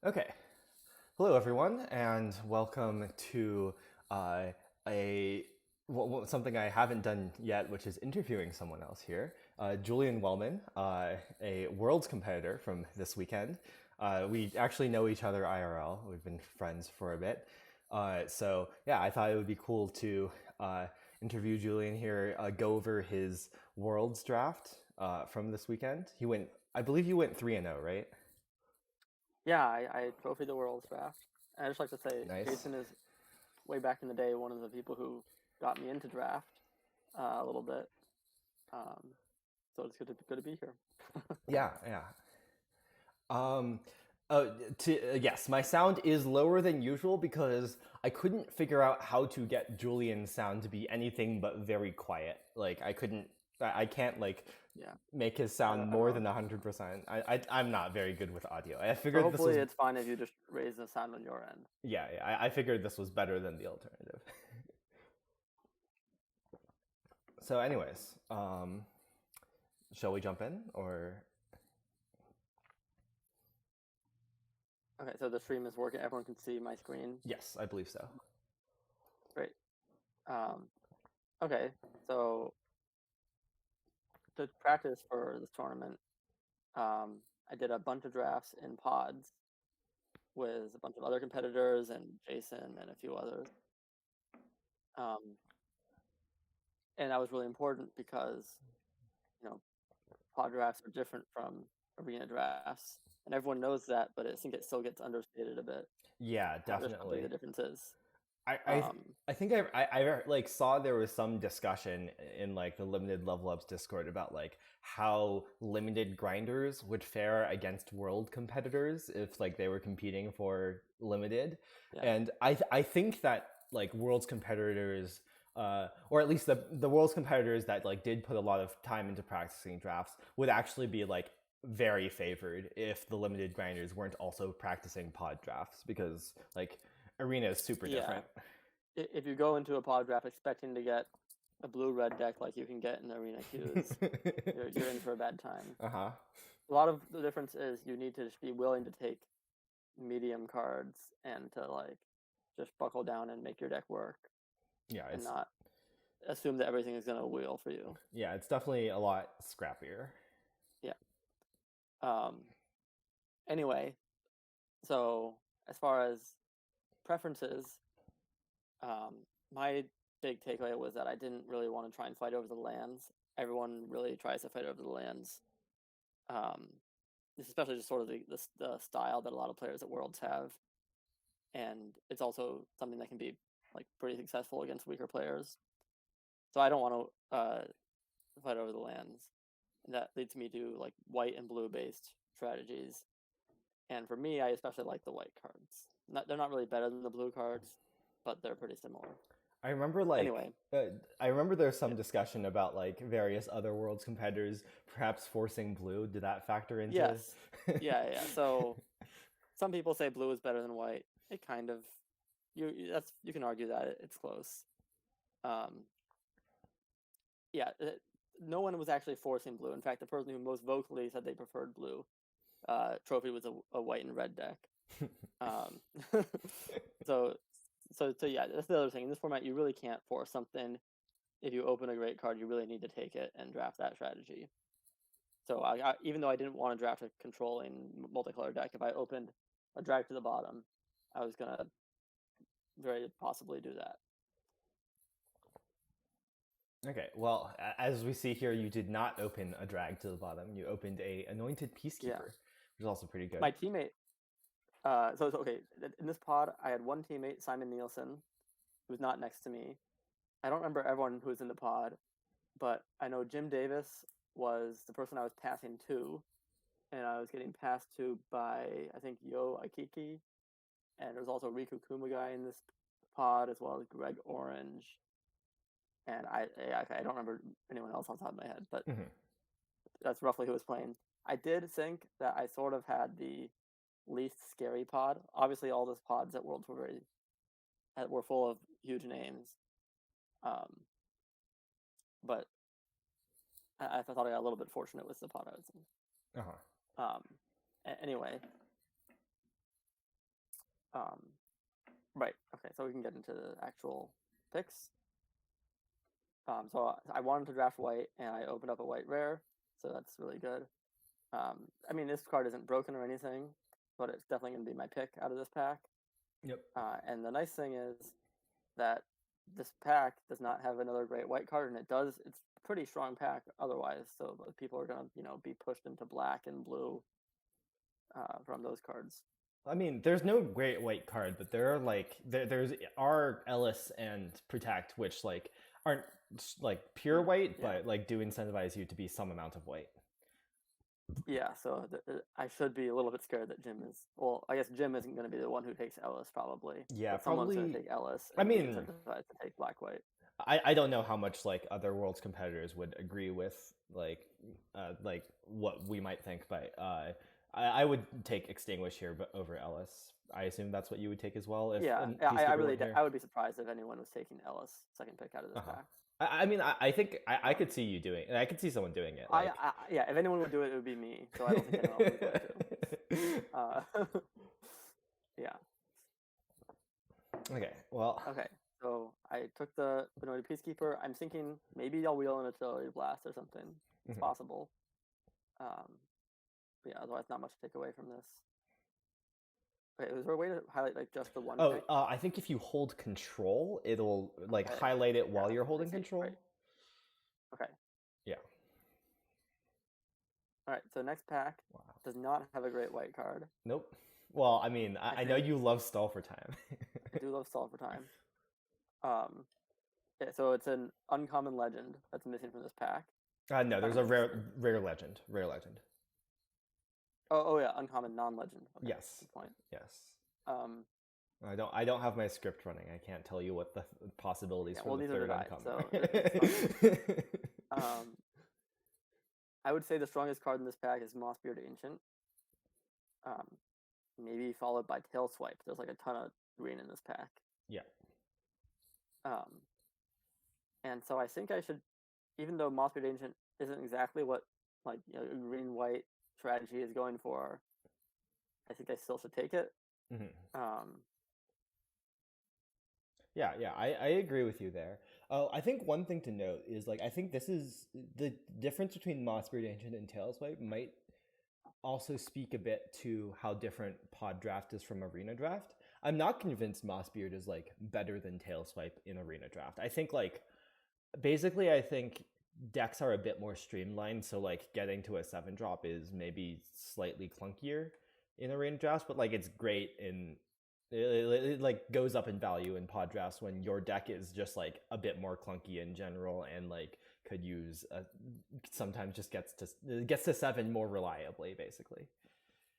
Okay. Hello, everyone, and welcome to uh, something I haven't done yet, which is interviewing someone else here. Julian Wellman, a Worlds competitor from this weekend. We actually know each other IRL. We've been friends for a bit. So yeah, I thought it would be cool to interview Julian here, go over his Worlds draft from this weekend. I believe you went 3-0, right? Yeah, I trophied the World's draft. And I just like to say, Nice. Jason is way back in the day one of the people who got me into draft a little bit. Um, so it's good to be here. Yeah, yeah. Um, yes, my sound is lower than usual because I couldn't figure out how to get Julian's sound to be anything but very quiet. Like I can't like Yeah, make his I sound don't, I don't more know. than 100%. I'm not very good with audio. I So figured this hopefully was it's fine if you just raise the sound on your end. yeah, I figured this was better than the alternative. So, anyways, shall we jump in or Okay, so the stream is working. Everyone can see my screen. yes, I believe so. Great. Um, okay, so to practice for this tournament, I did a bunch of drafts in pods with a bunch of other competitors and Jason and a few others. Um, and that was really important because you know pod drafts are different from arena drafts, and everyone knows that, but I think it still gets understated a bit Yeah, how big definitely. the difference is. I I Um, I think I like saw there was some discussion in like the limited level ups Discord about like how limited grinders would fare against world competitors if like they were competing for limited, yeah, and I think that like worlds competitors. Or at least the world's competitors that like did put a lot of time into practicing drafts would actually be like very favored if the limited grinders weren't also practicing pod drafts because like arena is super yeah. different. If you go into a pod draft expecting to get a blue red deck like you can get in the arena queues, you're in for a bad time. Uh-huh. A lot of the difference is you need to just be willing to take medium cards and to like just buckle down and make your deck work Yeah, and it's not assume that everything is gonna wheel for you. yeah, it's definitely a lot scrappier. Yeah. Um, anyway, so as far as preferences, um, my big takeaway was that I didn't really want to try and fight over the lands. Everyone really tries to fight over the lands. Um, this is especially just sort of the style that a lot of players at Worlds have, and it's also something that can be like pretty successful against weaker players. So I don't want to fight over the lands, and that leads me to like white and blue based strategies. And for me, I especially like the white cards. They're not really better than the blue cards, but they're pretty similar. I remember like Anyway, I remember there's yeah. some discussion about like various other worlds competitors perhaps forcing blue. Did that factor into Yes. Yeah. So some people say blue is better than white. It kind of you can argue that it's close. Um, yeah. No one was actually forcing blue. In fact, the person who most vocally said they preferred blue trophy was a white and red deck. Um, so so yeah, that's the other thing. In this format, you really can't force something. If you open a great card, you really need to take it and draft that strategy. So even though I didn't want to draft a controlling multicolor deck, if I opened a drag to the bottom, I was gonna very possibly do that. Okay, well, as we see here, you did not open a drag to the bottom. You opened a anointed Yeah, peacekeeper, which is also pretty good. my teammate. So okay, in this pod, I had one teammate, Simon Nielsen, who was not next to me. I don't remember everyone who was in the pod, but I know Jim Davis was the person I was passing to, and I was getting passed to by I think Yo Akiki, and there was also Riku Kumagai in this pod as well as Greg Orange, and I don't remember anyone else on top of my head, but Hmm. that's roughly who was playing. I did think that I sort of had the least scary pod. Obviously, all those pods at Worlds were full of huge names, um, but I thought I got a little bit fortunate with the pod I was in. Uh-huh. Um, anyway, Um, right. Okay. So we can get into the actual picks. So I wanted to draft white, and I opened up a white rare, so that's really good. I mean, this card isn't broken or anything, but it's definitely going to be my pick out of this pack. Yep. And the nice thing is that this pack does not have another great white card, and it's a pretty strong pack otherwise. So people are going to be pushed into black and blue from those cards. I mean, there's no great white card, but there are like there's Ellis and Protect, which like aren't like pure white, Yeah. but like do incentivize you to be some amount of white. Yeah, so I should be a little bit scared that Jim is. Well, I guess Jim isn't going to be the one who takes Ellis, probably. Yeah, But someone's going to probably. take Ellis I and be mean, incentivized to take black white. I don't know how much like other world's competitors would agree with like what we might think, but I would take Extinguish here but over Ellis. I assume that's what you would take as well. If Yeah, I Peacekeeper really weren't here. I would be surprised if anyone was taking Ellis second pick out of this Uh-huh. pack. I mean, I think I could see you doing it. I could see someone doing it. Like... Yeah, if anyone would do it, it would be me. So I don't think anyone else would going to. Yeah. Okay, well. Okay, so I took the Benoit Peacekeeper. I'm thinking maybe I'll wheel in a Artillery Blast or something. It's possible. But yeah, otherwise not much to take away from this. Okay, is there a way to highlight like just the one pick? I think if you hold control, it'll like highlight it while you're holding control. Right. Okay. Yeah. All right, so next pack does not have a great white card. Nope. Well, I mean, I know you love Stall for Time. I do love Stall for Time. Yeah, so it's an uncommon legend that's missing from this pack. No, there's a rare legend. Rare legend. Oh yeah, uncommon non-legend. Okay, yes. good point. Yes. I don't have my script running. I can't tell you what the possibilities for the third uncommon. So I would say the strongest card in this pack is Mossbeard Ancient. Maybe followed by Tail Swipe. There's like a ton of green in this pack. Yeah. And so I think I should, even though Mossbeard Ancient isn't exactly what like green-white strategy is going for, I think I still should take it. Yeah, I agree with you there. I think one thing to note is like I think this is the difference between Mossbeard Ancient and Tailswipe might also speak a bit to how different Pod Draft is from Arena Draft. I'm not convinced Mossbeard is like better than Tailswipe in Arena Draft. I think like basically I think decks are a bit more streamlined, so like getting to a 7-drop is maybe slightly clunkier in Arena Drafts, but like it's great in it like goes up in value in pod drafts when your deck is just like a bit more clunky in general and like could use sometimes just gets to 7 more reliably, basically.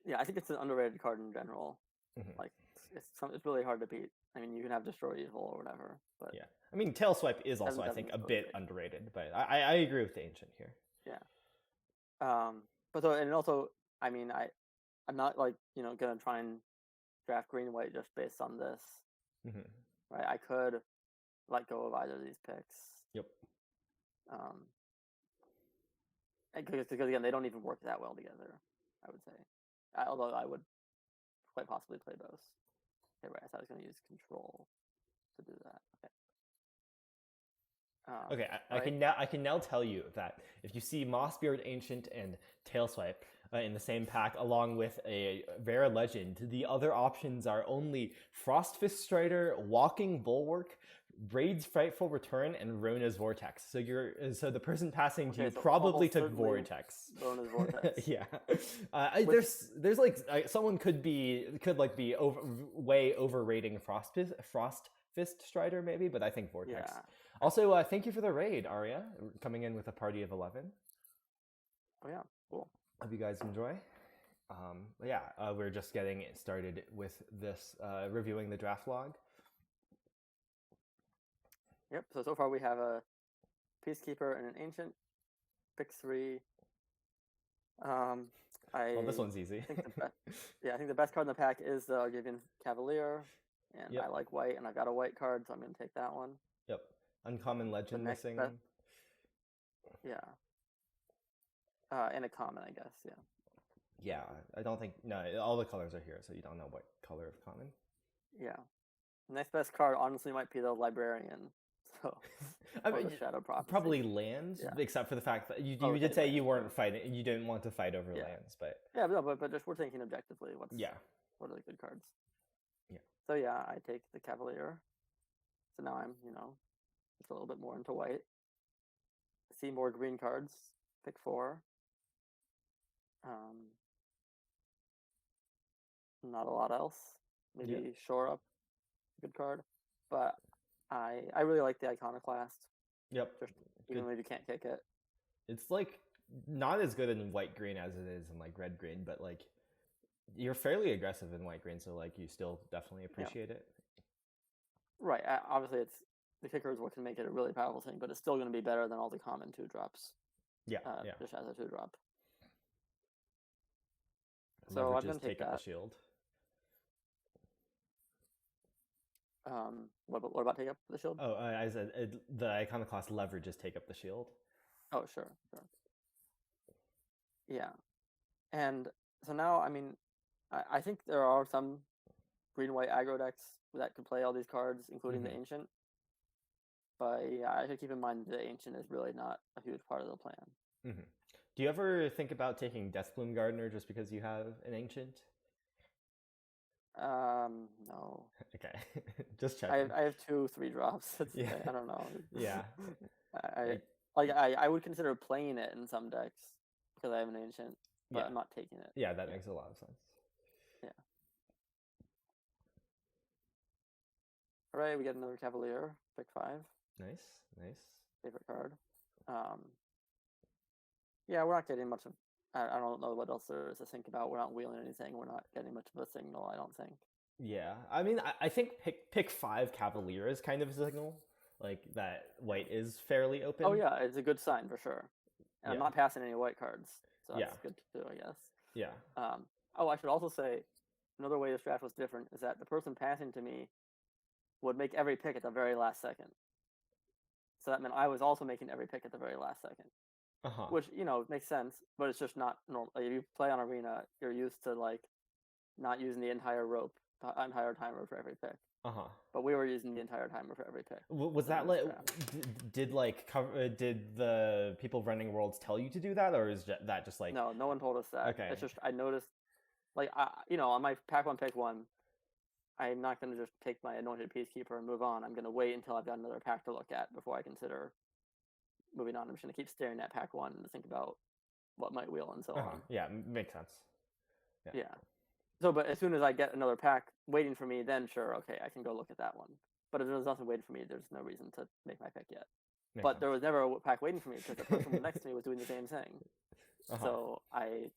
Yeah, I think it's an underrated card in general. Like it's really hard to beat. I mean, you can have Destroy Evil or whatever, but yeah, I mean Tail Swipe is also I think a bit underrated, but I agree with the Ancient here. Yeah. But so and also I mean I'm not like gonna try and draft green and white just based on this. Right, I could let go of either of these picks. Yep. Because again, they don't even work that well together, I would say. Although I would quite possibly play both. Okay, right, I thought I was going to use control to do that. Okay, right? I can now tell you that if you see Mossbeard Ancient and Tailswipe in the same pack along with a rare legend, the other options are only Frostfist Strider, Walking Bulwark, Raid's Frightful Return, and Rona's Vortex. So the person passing to you probably took Vortex. Rona's Vortex. Yeah. There's like someone could be way overrating Frostfist Strider maybe, but I think Vortex. Yeah. Also, thank you for the raid, Arya, coming in with a party of 11. Oh yeah, cool. Hope you guys enjoy. We're just getting started with this, reviewing the draft log. Yep, so far we have a Peacekeeper and an Ancient. Pick 3. Well, this one's easy. I think the best card in the pack is the Argivian Cavalier. And I like white, and I've got a white card, so I'm going to take that one. Yep. Uncommon Legend missing. Yeah. And a common, I guess, yeah. Yeah, I don't think... No, all the colors are here, so you don't know what color of common. Yeah. Next best card honestly might be the Librarian. So, I or the mean, Shadow Prophecy. probably lands, Yeah. except for the fact that you Okay, did say you lands. weren't Sure. fighting, you didn't want to fight over Yeah. lands, but Yeah, but, no, but just we're thinking objectively. yeah, What are the good cards? yeah, So yeah, I take the Cavalier. So now I'm just a little bit more into white. See more green cards. Pick 4. Um, not a lot else. yeah, Maybe Shore Up, good card. But I really like the Iconoclast. yep, Just good. even if you can't kick it. It's like not as good in white green as it is in like red green, but like you're fairly aggressive in white green, so like you still definitely Yeah. appreciate it. Right. Obviously, it's the kicker is what can make it a really powerful thing, but it's still going to be better than all the common 2-drops. Yeah, yeah. Just as a 2-drop. So I'm Leverages going to take take up the that. shield. What about take up the shield? Oh, I said the Iconoclast leverages take up the shield. Oh, sure. Yeah. And so now, I mean, I think there are some green-white aggro decks that could play all these cards, including the Ancient. But yeah, I should keep in mind the Ancient is really not a huge part of the plan. Do you ever think about taking Deathbloom Gardener just because you have an Ancient? No. Okay, just checking. I have 2 3-drops. Yeah. I don't know. Yeah. I would consider playing it in some decks because I have an Ancient, but Yeah. I'm not taking it. Yeah, that makes a lot of sense. Yeah. All right, we get another Cavalier. Pick 5. Nice, nice. Favorite card. Yeah, we're not getting much of. I don't know what else there is to think about. We're not wheeling anything. We're not getting much of a signal, I don't think. Yeah, I mean, I think pick 5 Cavalier is kind of a signal, like that white is fairly open. Oh yeah, it's a good sign for sure. And Yeah. I'm not passing any white cards, so that's Yeah. good too, I guess. Yeah. Oh, I should also say another way this draft was different is that the person passing to me would make every pick at the very last second. So that meant I was also making every pick at the very last second. Which makes sense, but it's just not normal. Like, if you play on Arena, you're used to like not using the entire entire timer for every pick. But we were using the entire timer for every pick. Was that like did the people running Worlds tell you to do that, or is that just like no one told us that. Okay. It's just I noticed like on my pack 1 pick 1, I'm not going to just take my Anointed Peacekeeper and move on. I'm going to wait until I've got another pack to look at before I consider moving on. I'm just going to keep staring at pack 1 and think about what might wheel and so on. Yeah, makes sense. Yeah. So, but as soon as I get another pack waiting for me, then sure, okay, I can go look at that one. But if there's nothing waiting for me, there's no reason to make my pick yet. Makes but sense. there was never a pack waiting for me because the person next to me was doing the same thing. So I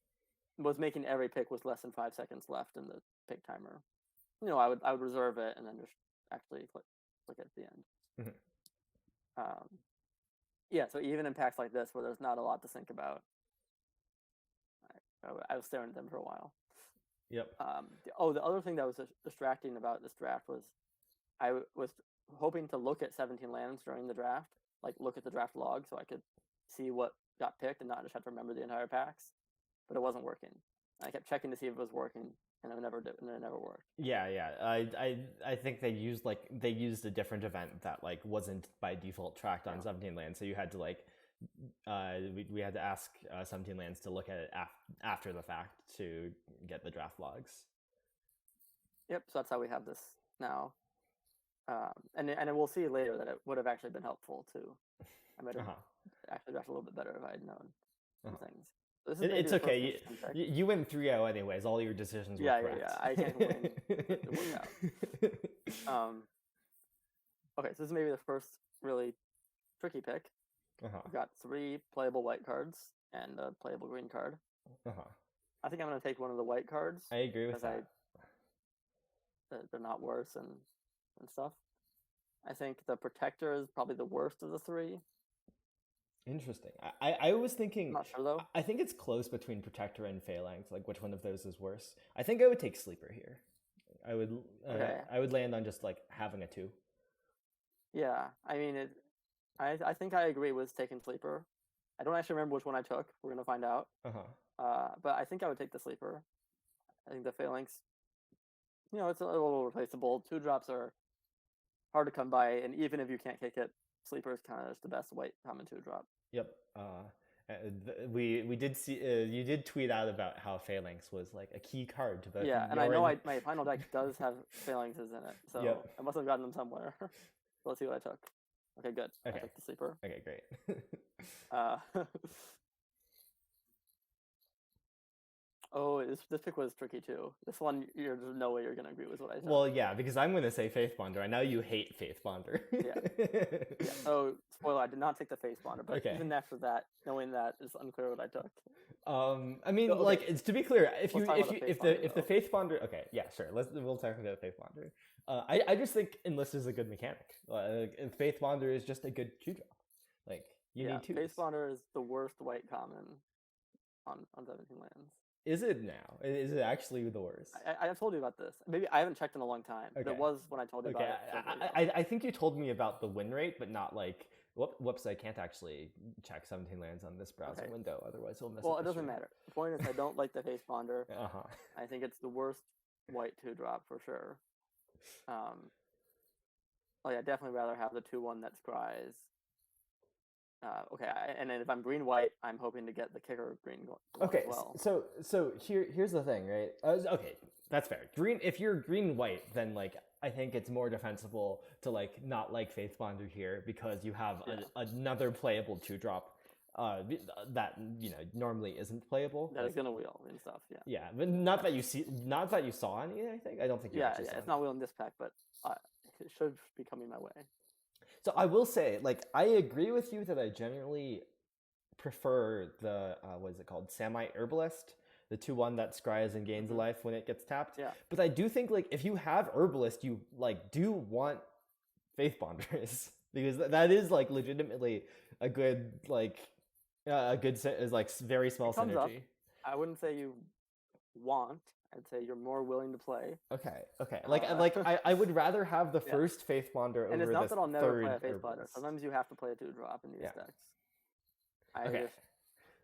was making every pick with less than 5 seconds left in the pick timer. I would reserve it and then just actually click at the end. Yeah, so even in packs like this where there's not a lot to think about, I was staring at them for a while. Yep. The other thing that was distracting about this draft was I was hoping to look at 17 lands during the draft, like look at the draft log so I could see what got picked and not just have to remember the entire packs. But it wasn't working. I kept checking to see if it was working, and it never did, and it never worked. Yeah. I think they used a different event that like wasn't by default tracked on 17 lands, so you had to like we had to ask 17 lands to look at it after the fact to get the draft logs. Yep. So that's how we have this now, and we'll see later that it would have actually been helpful too. I might have actually drafted a little bit better if I had known some things. It's okay. You went 3-0 anyways. All your decisions were correct. Yeah. I can't complain. It worked out. Okay, so this is maybe the first really tricky pick. We've got 3 playable white cards and a playable green card. I think I'm going to take one of the white cards. I agree with that. They're not worse and stuff. I think the Protector is probably the worst of the 3. Interesting. I was thinking. I'm not sure though. I think it's close between Protector and Phalanx. Like, which one of those is worse? I think I would take Sleeper here. I would land on just like having a 2. Yeah, I mean it. I think I agree with taking Sleeper. I don't actually remember which one I took. We're gonna find out. But I think I would take the Sleeper. I think the Phalanx. it's a little replaceable. 2-drops are hard to come by, and even if you can't kick it, Sleeper is kind of just the best white common 2-drop. Yep. We did see you did tweet out about how Phalanx was like a key card to both. Yeah, and I know my final deck does have Phalanxes in it, so Yep. I must have gotten them somewhere. So let's see what I took. Okay, good. Okay. I took the Sleeper. Okay, great. Oh, this pick was tricky too. This one, there's no way you're gonna agree with what I said. Well, yeah, because I'm gonna say Faith Bonder. I know you hate Faith Bonder. Yeah. So, spoiler: I did not take the Face Bonder, but Okay. even after that, knowing that, it's unclear what I took. I mean, So, okay. like, it's, to be clear, if Let's talk about the Faith Bonder, the though. Faith Bonder, okay, yeah, sure, we'll talk about Faith Bonder. I just think Enlist is a good mechanic. And Faith Bonder is just a good 2-drop. Like, you need 2s. Face Bonder is the worst white common on 17 lands. Is it now? Is it actually the worst? I have told you about this. Maybe I haven't checked in a long time. But Okay. it was when I told you Okay, about it. I think you told me about the win rate, but not like, whoops, I can't actually check 17 lands on this browser window, otherwise we'll miss it. Well, it doesn't matter. The point is I don't like the Face Bonder. Uh-huh. I think it's the worst white 2-drop for sure. I'd definitely rather have the 2/1 that scries. Okay, and then if I'm green-white, I'm hoping to get the kicker green Okay, as well. so here's the thing, right? Okay, that's fair. Green, if you're green-white, then like I think it's more defensible to like not like Faith Bonder here because you have another playable 2-drop that normally isn't playable. That is gonna wheel and stuff. Yeah. Yeah, but not that you saw any. I think I don't think you actually saw it's not wheeling this pack, but it should be coming my way. So I will say, like, I agree with you that I generally prefer the what is it called, Samite Herbalist, the 2/1 that scries and gains a life when it gets tapped. Yeah. But I do think like if you have Herbalist, you like do want Faith Bonders because that is like legitimately a good is like very small synergy. I wouldn't say you want. I'd say you're more willing to play. Okay. I would rather have the first Faith Bonder over and it's not this that I'll never play a third Faith Bonder. Herbalist. Sometimes you have to play a 2-drop in these decks. I just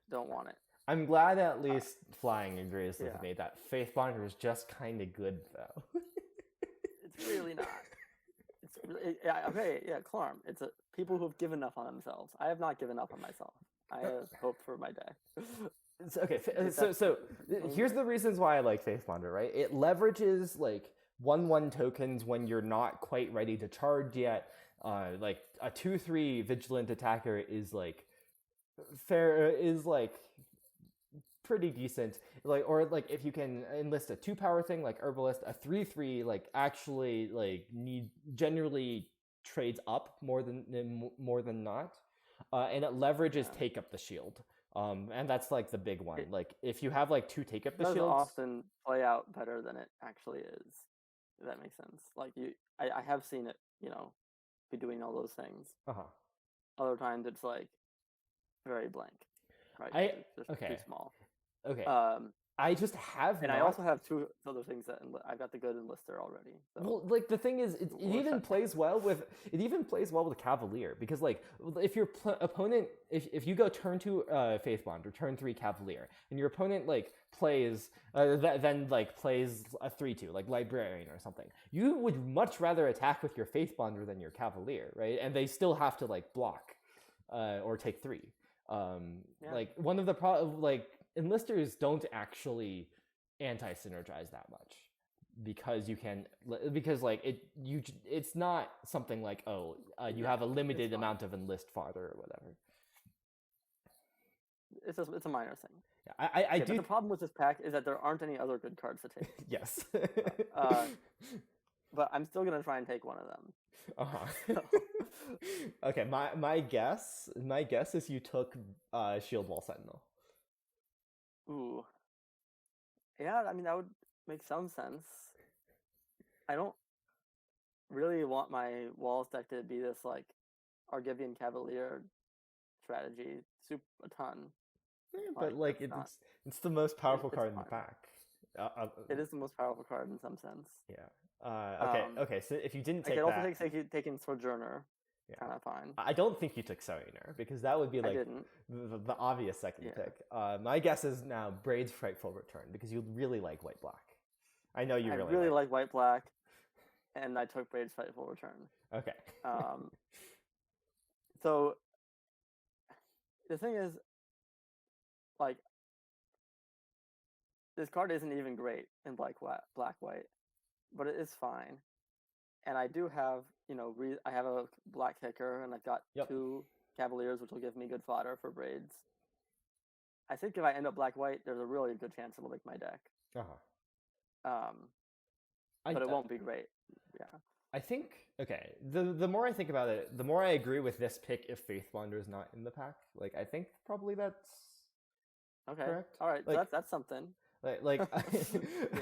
don't want it. I'm glad at least Flying agrees with me that Faith Bonder is just kind of good though. It's really not. It's really, Clarm. It's people who have given up on themselves. I have not given up on myself. I have hope for my day. Okay, so here's the reasons why I like Faith Bonder, right? It leverages like 1/1 tokens when you're not quite ready to charge yet. Like a 2/3 vigilant attacker is like pretty decent. Or if you can enlist a 2-power thing like Herbalist, a 3/3 like actually like generally trades up more than not. And it leverages Take Up the Shield. And that's like the big one. Like if you have like 2 Take Up the Shields, often play out better than it actually is. If that makes sense. Like I have seen it, be doing all those things. Other times it's like very blank. Right? It's just too small. Okay. I just have, and I also have 2 other things that I've got the good enlister already. So. Well, like the thing is, it even plays well with Cavalier because like if your opponent, if you go turn 2 Faith Bond or turn 3 Cavalier, and your opponent like plays then like plays a 3/2 like Librarian or something, you would much rather attack with your Faith Bonder than your Cavalier, right? And they still have to like block or take 3. Like one of the enlisters don't actually anti-synergize that much because it's not something like you have a limited amount of enlist fodder or whatever. It's a minor thing. Yeah, I do. But the problem with this pack is that there aren't any other good cards to take. Yes. But I'm still gonna try and take one of them. Okay, my guess is you took Shield Wall Sentinel. Ooh. Yeah, I mean that would make some sense. I don't really want my Walls deck to be this like Argivian Cavalier strategy a ton. Yeah, but like it's the most powerful card in the pack. It is the most powerful card in some sense. Yeah. Okay. So if you didn't take I could also taking Sojourner. Kind of fine. I don't think you took Sojourner because that would be like the obvious second pick. My guess is now Braid's Frightful Return because you really like white black. I know you I really really like. like white black, and I took Braid's Fightful Return. Okay. Um, so the thing is, like, this card isn't even great in black white, but it is fine. And I do have, I have a black kicker, and I've got Yep. 2 Cavaliers, which will give me good fodder for Braids. I think if I end up black white, there's a really good chance it'll make my deck. Uh-huh. Um, I but it won't be great. Yeah. I think okay. The more I think about it, the more I agree with this pick. If Faithbonder is not in the pack, like I think probably that's Okay. correct. All right. Like So that's something. like Yeah.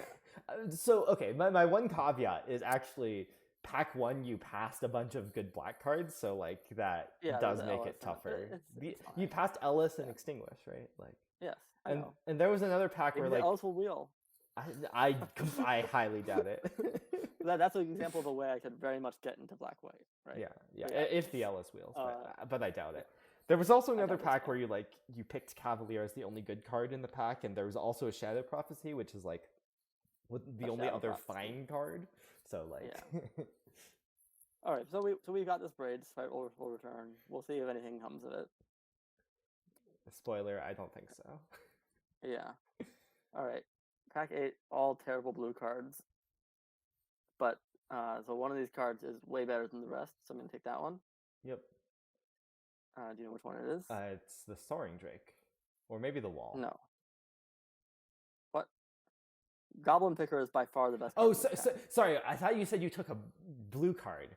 So okay. My one caveat is actually pack one. You passed a bunch of good black cards, so like that Yeah. There's does an make Ellis it in it, but tougher. it's You fine. passed Ellis and Yeah. Extinguish, right? Like Yes, I know. and there was another pack Maybe where the like Ellis will wheel. I highly doubt it. That's an example of a way I could very much get into black white, right? Yeah. But yeah. If the Ellis wheels, but I doubt Yeah. it. There was also I another doubt it as pack where well. you picked Cavalier as the only good card in the pack, and there was also a Shadow Prophecy, which is like the A only Shadow other Prophecy. fine card. So like, Yeah. All right, so we've got this Braids Fightful Return. We'll see if anything comes of it. spoiler, I don't think so. Yeah. All right. Pack 8, all terrible blue cards. But so one of these cards is way better than the rest, so I'm gonna take that one. Yep. Do you know which one it is? It's the Soaring Drake, or maybe the Wall. No. What? Goblin Picker is by far the best card. Oh, in this pack. sorry. I thought you said you took a blue card.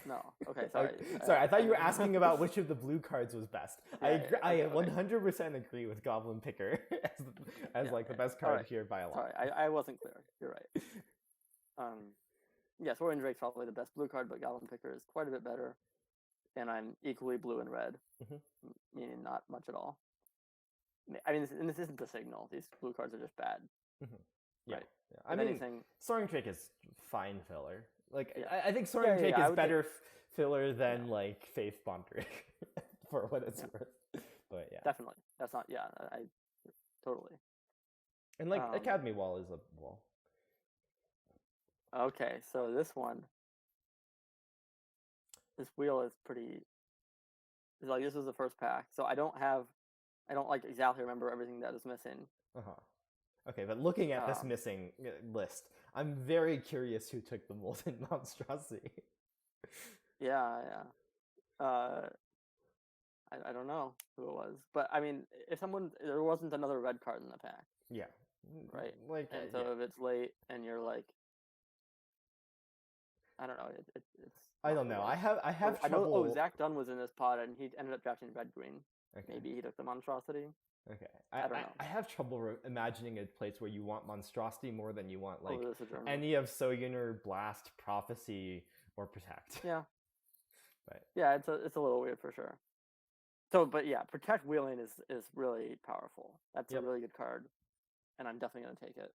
No. Okay, sorry. Sorry, I thought you were asking about which of the blue cards was best. Yeah, I okay, okay. 100% agree with Goblin Picker as Yeah, like the okay. best card Alright. here by a lot. Sorry, I wasn't clear. You're right. Yeah, Soaring Drake's probably the best blue card, but Goblin Picker is quite a bit better. And I'm equally blue and red, meaning not much at all. I mean, this isn't the signal. These blue cards are just bad. Yeah. Right. Yeah. I mean, anything, Soaring Drake is fine filler. Like, Yeah. I think Soaring Drake is better think... filler than like Faith Bondrick, for what it's worth. But yeah, definitely. That's not. Yeah, I totally. And like Academy Wall is a wall. Okay, so this one, this wheel is pretty. It's like this was the first pack, so I don't like exactly remember everything that is missing. Okay, but looking at this missing list, I'm very curious who took the Molten Monstrosity. Yeah. I don't know who it was, but I mean, if there wasn't another red card in the pack. Yeah. Right. Like, and so if it's late and you're like, I don't know, it's. I don't know. I have trouble. I know. Zach Dunn was in this pod, and he ended up drafting red green. Okay. Maybe he took the Monstrosity. Okay. I don't know. I have trouble imagining a place where you want Monstrosity more than you want like Sojourner. any of Sojourner, Blast, Prophecy, or Protect. Yeah. But yeah, it's a little weird for sure. So, but yeah, Protect wheeling is really powerful. That's a really good card, and I'm definitely gonna take it.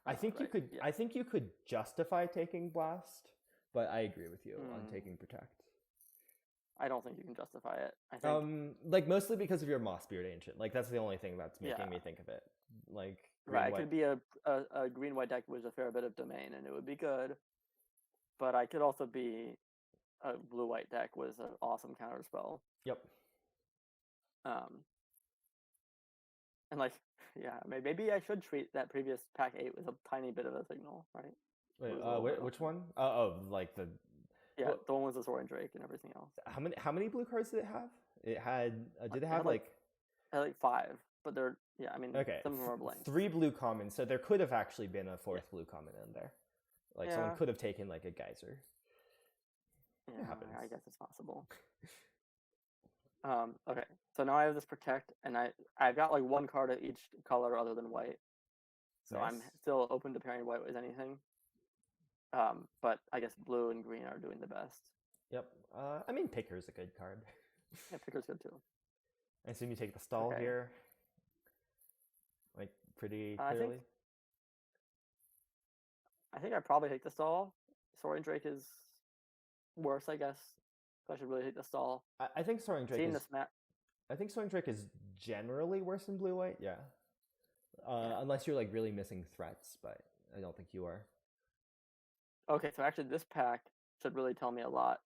I think you could. Yeah. I think you could justify taking Blast, but I agree with you on taking Protect. I don't think you can justify it. I think like mostly because of your Mossbeard Ancient. Like that's the only thing that's making me think of it. Like it could be a green white deck with a fair bit of domain, and it would be good. But I could also be a blue white deck with an awesome counter spell. Yep. And like, yeah, maybe I should treat that previous pack 8 with a tiny bit of a signal, right? Wait, which one? Like the. Yeah, the one with the Soaring Drake and everything else. How many blue cards did it have? It had. Did it have like? It had like 5, but they're I mean, some of them are blank. 3 blue commons, so there could have actually been a 4th blue common in there. Like someone could have taken like a Geyser. Yeah, I guess it's possible. Okay, so now I have this Protect, and I've got like 1 card of each color other than white. So I'm still open to pairing white with anything. But I guess blue and green are doing the best. Yep. I mean, Picker's a good card. Yeah, Picker's good too. I assume you take the stall here. Like pretty clearly. I think I probably take the stall. Soaring Drake is worse, I guess. So I should really take the stall. I think Soaring Drake I think Soaring Drake is generally worse than blue white. Yeah. Unless you're like really missing threats, but I don't think you are. Okay, so actually this pack should really tell me a lot.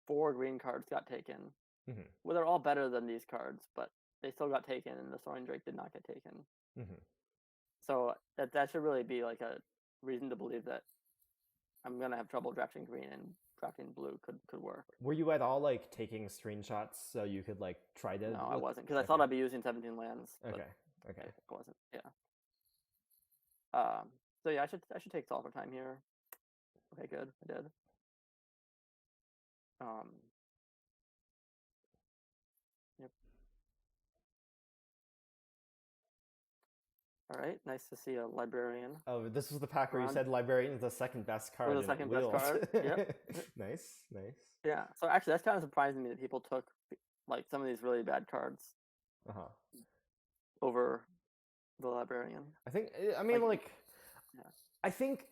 4 green cards got taken. Mm-hmm. Well, they're all better than these cards, but they still got taken, and the Soaring Drake did not get taken. Mm-hmm. So that should really be like a reason to believe that I'm gonna have trouble drafting green, and drafting blue could work. Were you at all like taking screenshots so you could like try to No, I look? wasn't, because I Okay. thought I'd be using 17 lands, but Okay. Okay. it wasn't. Yeah. So yeah, I should take Solver Time here. Okay, good. I did. Yep. All right. Nice to see a librarian. Oh, this was the pack where you Ron. said Librarian is the second best card The in second best Wheels. card. Yep. Nice, nice. Yeah. So actually, that's kind of surprising me that people took like some of these really bad cards Uh-huh. over the librarian. I mean, like Yeah. I think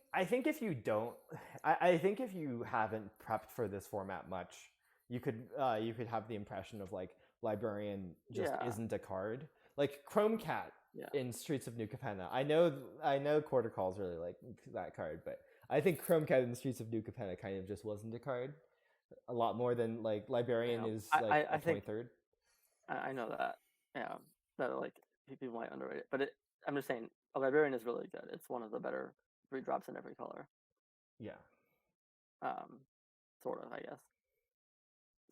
if you don't, I think if you haven't prepped for this format much, you could have the impression of like Librarian just Yeah. isn't a card. Like Chrome Cat Yeah. in Streets of New Capenna. I know Quarter Calls really like that card, but I think Chrome Cat in Streets of New Capenna kind of just wasn't a card. A lot more than like Librarian Yeah. is like I a think 23rd. I know that. Yeah. That like people might underrate it, but I'm just saying a librarian is really good. It's one of the better 3 drops in every color. Yeah. Sort of, I guess.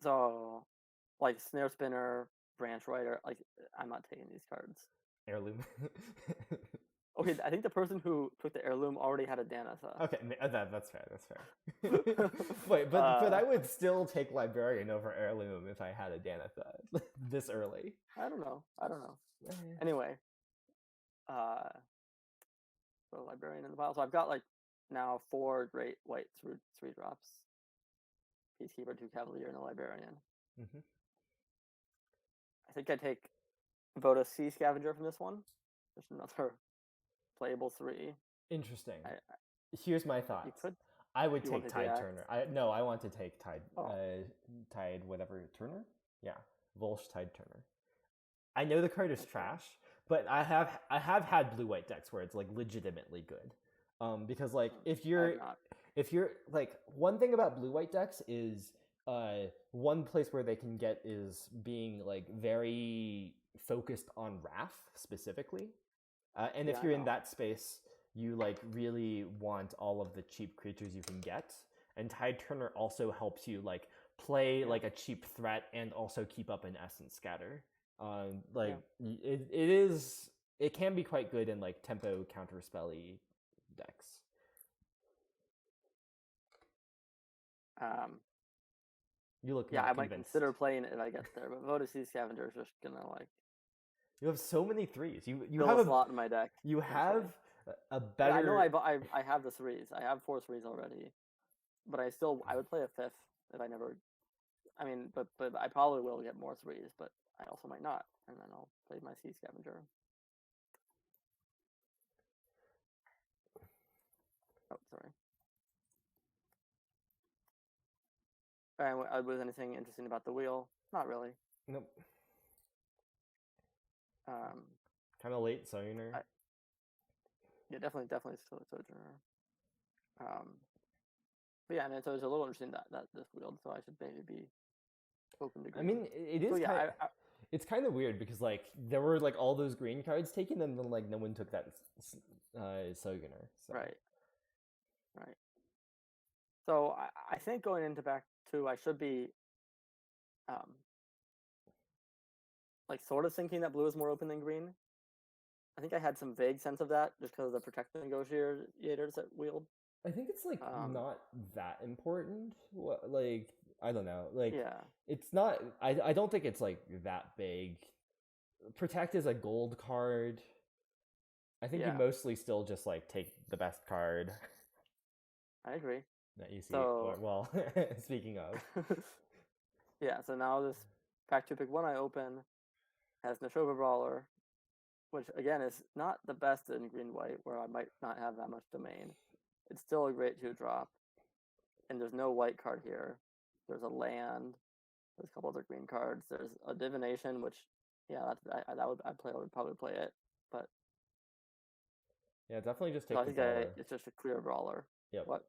So, like Snare Spinner, Branch Rider, like I'm not taking these cards. Heirloom. Okay, I think the person who took the Heirloom already had a Danatha. Okay, that's fair. That's fair. Wait, but I would still take Librarian over Heirloom if I had a Danatha this early. I don't know. Anyway, so Librarian in the pile. So I've got like now 4 great white 3 drops. Peacekeeper, 2 Cavalier, and a Librarian. Mm-hmm. I think I take Voda Sea Scavenger from this one. There's another playable 3. Interesting. Here's my thoughts. I would take Tide Turner. I want to take Tide. Tide whatever Turner. Yeah, Volsh Tide Turner. I know the card is trash, but I have had blue white decks where it's like legitimately good. Because like if you're like one thing about blue white decks is one place where they can get is being like very focused on Wrath specifically. And if you're in that space, you like really want all of the cheap creatures you can get. And Tide Turner also helps you like play like a cheap threat and also keep up an Essence Scatter. It can be quite good in like tempo counterspelly decks. You look I convinced. might consider playing it if I get there, but Voda Sea Scavenger is just gonna like. You have so many 3s. You have a slot in my deck. You have a better. Yeah, I know. I have the 3s. I have 4 3s already, but I would play a 5th if I never. I mean, but I probably will get more 3s, but I also might not, and then I'll play my Sea Scavenger. Oh, sorry. Was anything interesting about the wheel? Not really. Nope. Kind of late Sojourner. Yeah, definitely still Sojourner. But yeah, I mean, so it's a little interesting that this wheel, so I should maybe be open to green. I mean, it is it's kind of weird because like there were like all those green cards taken, and then like no one took that Sojourner. So. Right. So I think going into back 2, I should be like sort of thinking that blue is more open than green. I think I had some vague sense of that just because of the Protect the Negotiators that wheeled. I think it's like not that important. Like I don't know. Like it's not. I don't think it's like that big. Protect is a gold card. I think you mostly still just like take the best card. I agree. That you see. Well, speaking of. Yeah, so now this pack 2 pick 1 I open has Nashoba Brawler, which again is not the best in green-white, where I might not have that much domain. It's still a great 2-drop, and there's no white card here. There's a land. There's a couple other green cards. There's a Divination, which I would probably play it, but Yeah, definitely just So take I the think brawler. it's just a clear brawler. Yep. What?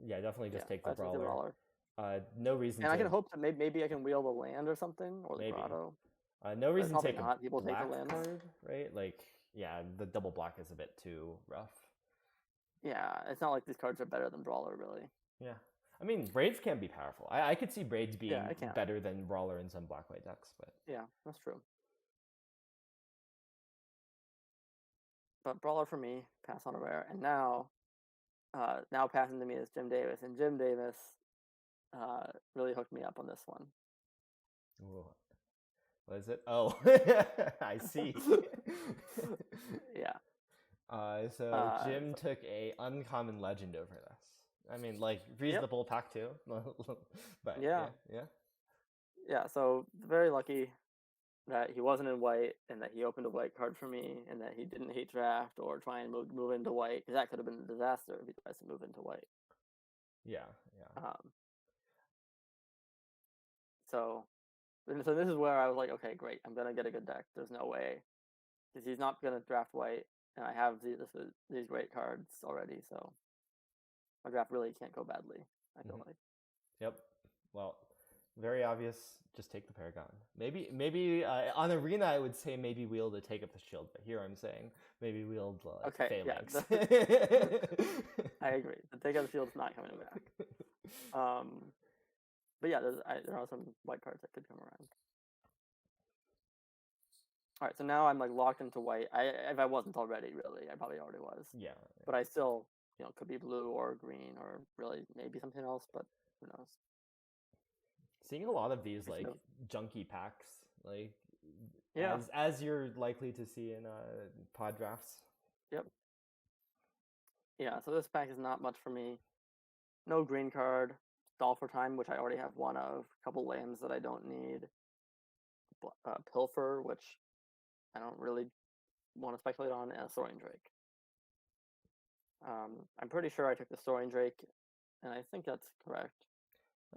Yeah, definitely Yeah, just take the I take the brawler. brawler. No reason And I can to hope that maybe I can wheel the land or something, or the maybe. grotto. No But reason to probably take a not. People take the black lands. card, right? Like, yeah, the double black is a bit too rough. Yeah, it's not like these cards are better than brawler, really. Yeah. I mean, braids can be powerful. I could see braids Yeah, being it can. better than brawler in some black white decks, but Yeah, that's true. But brawler for me, pass on a rare. And now passing to me is Jim Davis, and Jim Davis really hooked me up on this one. ooh, what is it? Oh, I see. Yeah. So Jim took a uncommon legend over this. I mean, like reasonable pack too, but Yeah. yeah. So very lucky that he wasn't in white, and that he opened a white card for me, and that he didn't hate draft or try and move into white, because that could have been a disaster if he tries to move into white. Yeah. So this is where I was like, okay, great, I'm gonna get a good deck. There's no way, because he's not gonna draft white, and I have these great cards already, so my draft really can't go badly, I feel like. Yep. Well, very obvious. Just take the Paragon. Maybe on Arena I would say maybe wield to take up the shield, but here I'm saying maybe wield Okay, Phalanx. I agree. The take out the shield's not coming back. But yeah, there are some white cards that could come around. All right, so now I'm like locked into white. If I wasn't already, really, I probably already was. Yeah. But I still, could be blue or green or really maybe something else, but who knows? Seeing a lot of these like junky packs, like Yeah. as you're likely to see in pod drafts. Yep. Yeah, so this pack is not much for me. No green card. Stall for time, which I already have one of. A couple lands that I don't need. Pilfer, which I don't really want to speculate on, and a Soaring Drake. I'm pretty sure I took the Soaring Drake, and I think that's correct.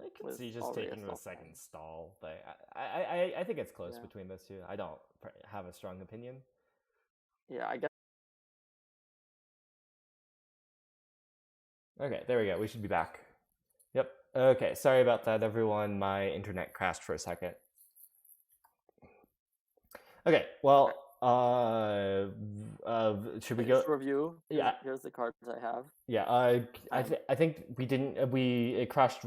I could see just taking the second stall, but I think it's close between those two. I don't have a strong opinion. Yeah, I guess. Okay, there we go. We should be back. Yep. Okay, sorry about that, everyone. My internet crashed for a second. Okay, well, should we go review? Yeah. Here's the cards I have. Yeah. I think we didn't. It crashed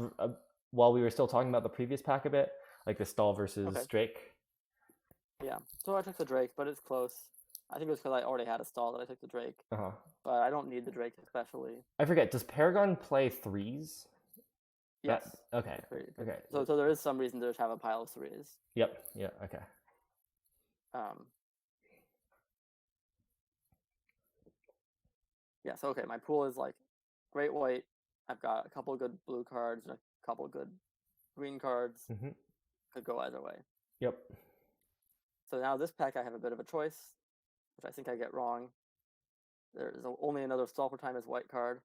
while we were still talking about the previous pack a bit, like the stall versus Drake. Yeah. So I took the Drake, but it's close. I think it was because I already had a stall that I took the Drake. Uh-huh. But I don't need the Drake especially. I forget. Does Paragon play threes? Yes. Okay. Okay. So there is some reason to just have a pile of threes. Yep. Yeah. Okay. Yeah. So okay, my pool is like great white. I've got a couple good blue cards and a couple good green cards. Mm-hmm. Could go either way. Yep. So now this pack I have a bit of a choice, which I think I get wrong. There's only another Stall for Time as white card.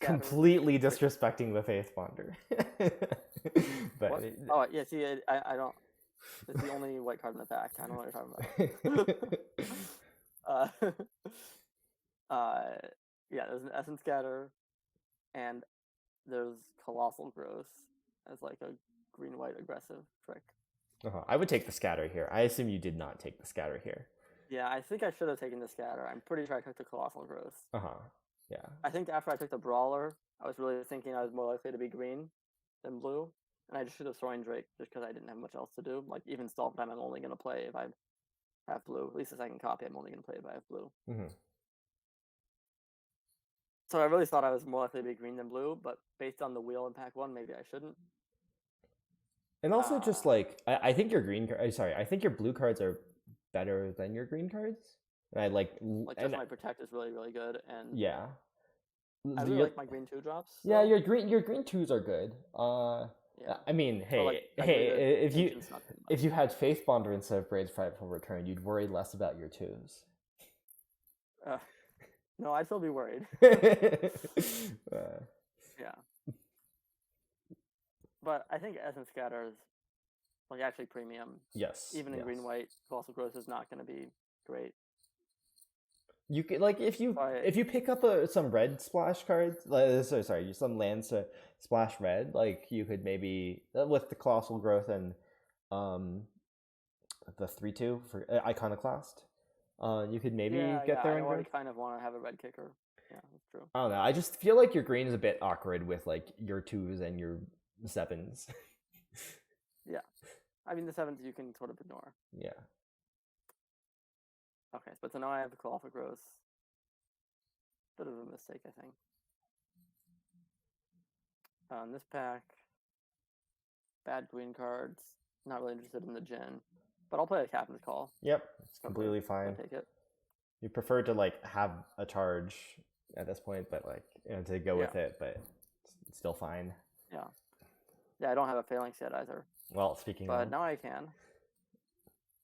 Completely disrespecting the Faith Bonder. But oh yeah, see, I don't. It's the only white card in the pack. I don't know what you're talking about. Yeah, there's an Essence Scatter, and there's Colossal Growth as like a green-white aggressive trick. I would take the Scatter here. I assume you did not take the Scatter here. Yeah, I think I should have taken the Scatter. I'm pretty sure I took the Colossal Growth. Yeah. I think after I took the Brawler, I was really thinking I was more likely to be green than blue, and I just should have Soaring Drake just because I didn't have much else to do. Like even Stall for Time, I'm only going to play if I have blue. At least the second copy, I'm only going to play if I have blue. Mm-hmm. So I really thought I was more likely to be green than blue, but based on the wheel in pack one, maybe I shouldn't. And also, just like I think your I think your blue cards are better than your green cards. And I like just my Protect is really, really good, and yeah, I really like my green 2-drops. So. Yeah, your green 2s are good. Yeah. I mean, hey, if you had Faith Bonder instead of Braid's Frightful Return, you'd worry less about your 2s. No, I'd still be worried. Yeah. But I think Essence Scatter is like actually premium. Yes. Even in green-white, Colossal Growth is not going to be great. You could like But if you pick up some red splash cards, sorry, some lands to splash red, like you could maybe with the colossal growth and um the 3/2 for iconoclast, you could maybe yeah, get there I in already growth. kind of want to have a red kicker. Yeah, that's true. I don't know. I just feel like your green is a bit awkward with like your twos and your sevens. Yeah, I mean the sevens you can sort of ignore. Yeah. Okay, but so now I have the colossal growth. Bit of a mistake, I think. This pack, bad green cards. Not really interested in the Jin, but I'll play a Captain's Call. Yep. It's Probably completely fine. take it. You prefer to like have a charge at this point, but like to go with it, but it's still fine. Yeah. Yeah, I don't have a Phalanx yet either. Well, speaking But of, now I can.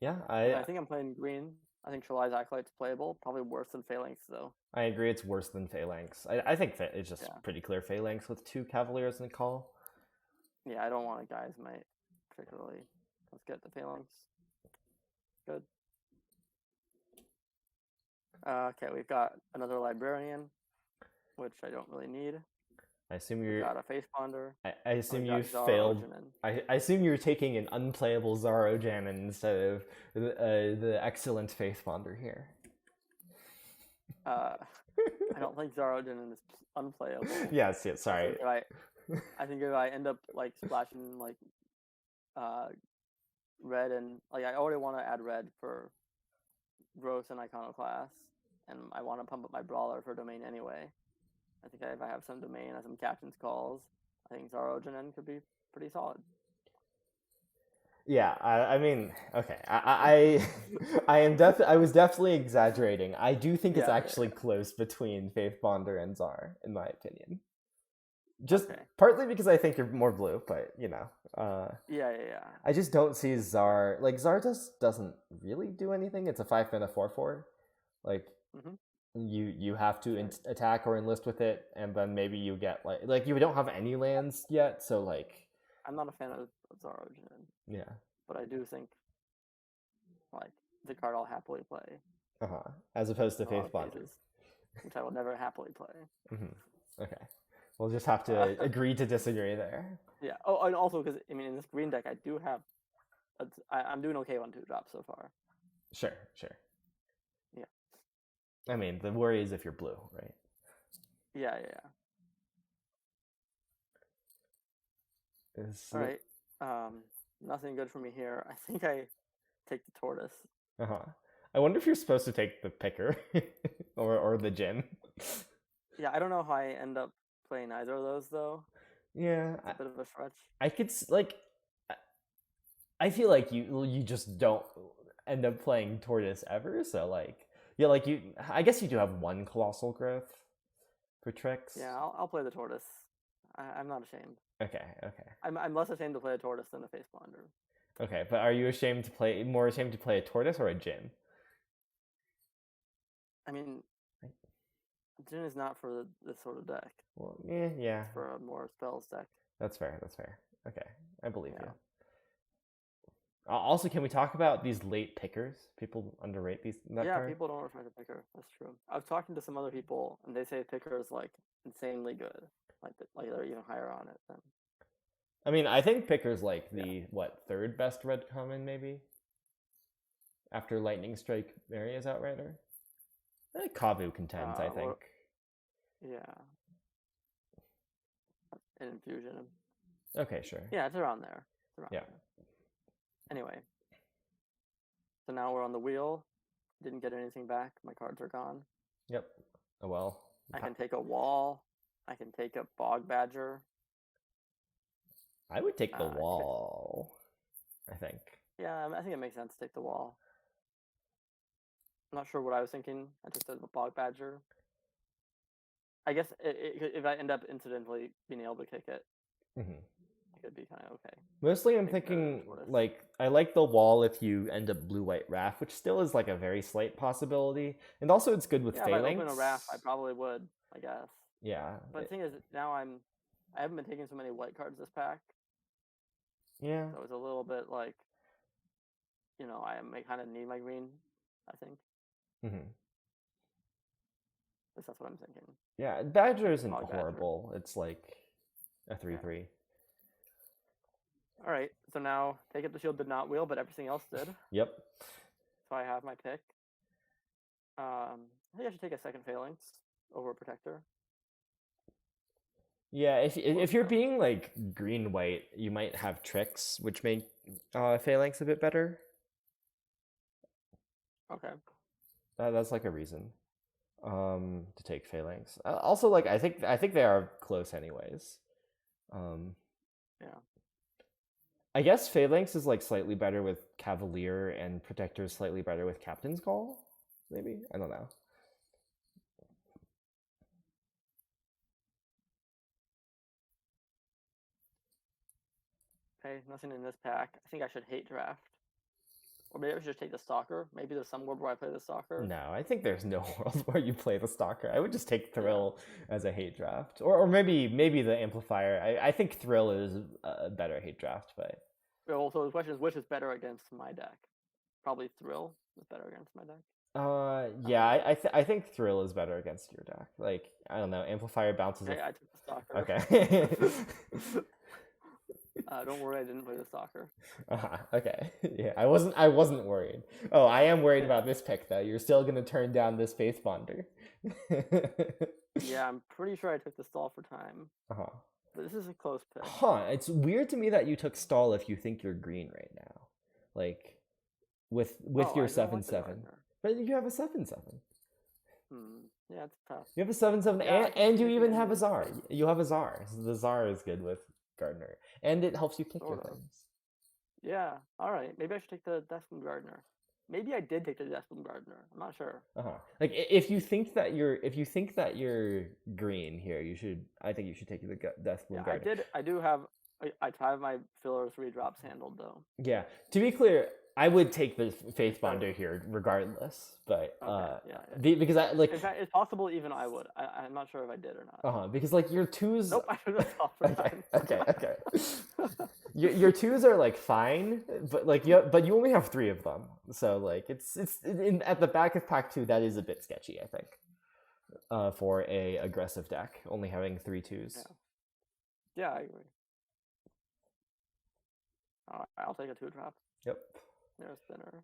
yeah, I think I'm playing green. I think Shali's Acolyte's playable. Probably worse than Phalanx, though. I agree. It's worse than Phalanx. I think it's just pretty clear Phalanx with 2 Cavaliers and a call. Yeah, I don't want a Guy's Might particularly. Let's get the Phalanx. Good. Okay, we've got another Librarian, which I don't really need. I assume you're got a Face Ponder. I assume you failed. I assume you're taking an unplayable Zorojanin instead of the excellent Faith Ponder here. I don't think Zorojanin is unplayable. Yes, sorry. I think if I end up like splashing like red and like I already want to add red for growth and iconoclast, and I want to pump up my brawler for domain anyway. I think if I have some domain and some captain's calls, I think Zorojanin could be pretty solid. Yeah, I mean, okay, I was definitely exaggerating. I do think it's actually close between Faith Bonder and Zar, in my opinion. Just partly because I think you're more blue, but you know. Yeah. I just don't see Zar like Zar doesn't really do anything. It's a 5-mana 4/4. Like you have to attack or enlist with it, and then maybe you get like you don't have any lands yet, so like. I'm not a fan of Zorojanin. Yeah. But I do think like the card I'll happily play. As opposed to Faith Bonder. Which I will never happily play. Okay. We'll just have to agree to disagree there. Yeah. Oh, and also because I mean in this green deck I do have I'm doing okay on 2-drops so far. Sure. Yeah. I mean, the worry is if you're blue, right? Yeah. All right. Nothing good for me here. I think I take the tortoise. I wonder if you're supposed to take the picker or the Jin. Yeah, I don't know how I end up playing either of those though. Yeah, it's a bit of a stretch. I could like. I feel like you just don't end up playing tortoise ever. So like, yeah, like I guess you do have 1 colossal growth for tricks. Yeah, I'll play the tortoise. I'm not ashamed. Okay. I'm less ashamed to play a tortoise than a Face Ponder. Okay, but are you more ashamed to play a tortoise or a Jin? I mean, Jin is not for this sort of deck. Well, yeah. It's for a more spells deck. That's fair. Okay, I believe you. Also, can we talk about these late pickers? People underrate that card. People don't respect the picker. That's true. I was talking to some other people, and they say picker is like insanely good. Like they're even higher on it than. I mean, I think picker's like the 3rd best red common maybe. After Lightning Strike Maria's Outrider. Kavu contends, I think. An infusion. Okay, sure. Yeah, it's around there. There. Anyway. So now we're on the wheel. Didn't get anything back. My cards are gone. Yep. Oh well. I can take a wall. I can take a Bog Badger. I would take the wall, I think. Yeah, I think it makes sense to take the wall. I'm not sure what I was thinking. I took the Bog Badger. I guess if I end up incidentally being able to kick it, it could be kind of okay. Mostly I'm thinking, like, I like the wall if you end up blue-white Wrath, which still is, like, a very slight possibility. And also it's good with Phalanx. If I open a Wrath, I probably would, I guess. Yeah. But the thing is, now I haven't been taking so many white cards this pack. Yeah. So it's a little bit like, I kind of need my green, I think. least that's what I'm thinking. Yeah, Badger isn't Probably Badger. horrible. It's like a 3/3. All right, so now Take Up the Shield did not wheel, but everything else did. Yep. So I have my pick. I think I should take a second Phalanx over a Protector. Yeah, if you're being like green-white, you might have tricks, which make Phalanx a bit better. Okay. That's like a reason to take Phalanx. Also, like I think they are close anyways. Yeah. I guess Phalanx is like slightly better with Cavalier, and Protector is slightly better with Captain's Call. Maybe, I don't know. Okay, nothing in this pack. I think I should hate draft. Or maybe I should just take the Stalker. Maybe there's some world where I play the Stalker. No, I think there's no world where you play the Stalker. I would just take Thrill as a hate draft, or maybe the Amplifier. I think Thrill is a better hate draft, but Well, so the question is, which is better against my deck? Probably Thrill is better against my deck. Yeah, I think Thrill is better against your deck. Like, I don't know, Amplifier bounces. Okay, I took the Stalker. Okay. Don't worry, I didn't play the Stalker. Okay. Yeah, I wasn't worried. Oh, I am worried about this pick though. You're still gonna turn down this Faith Bonder. Yeah, I'm pretty sure I took the Stall for time. Uh-huh. But this is a close pick. It's weird to me that you took Stall if you think you're green right now. Like with your 7/7. But you have a 7/7. Yeah, it's tough. You have a 7/7, Yeah, and you even have a Czar. You have a Czar. So the Czar is good with Gardner, and it helps you kick your things. Yeah. All right. Maybe I should take the Deathbloom Gardener. Maybe I did take the Deathbloom Gardener. I'm not sure. Like if you think that you're green here, I think you should take the Deathbloom Gardener. I have my filler 3-drops handled though. Yeah. To be clear, I would take the Faith Bonder here regardless, but because I like. In fact, it's possible even I would. I'm not sure if I did or not. Because like your twos. Nope, I took the Stall for time. Okay. Your twos are like fine, but like you only have 3 of them, so like it's at the back of pack 2 that is a bit sketchy, I think, for a aggressive deck only having 3 twos. Yeah, I agree. All right, I'll take a 2-drop. Yep. There's Spinner.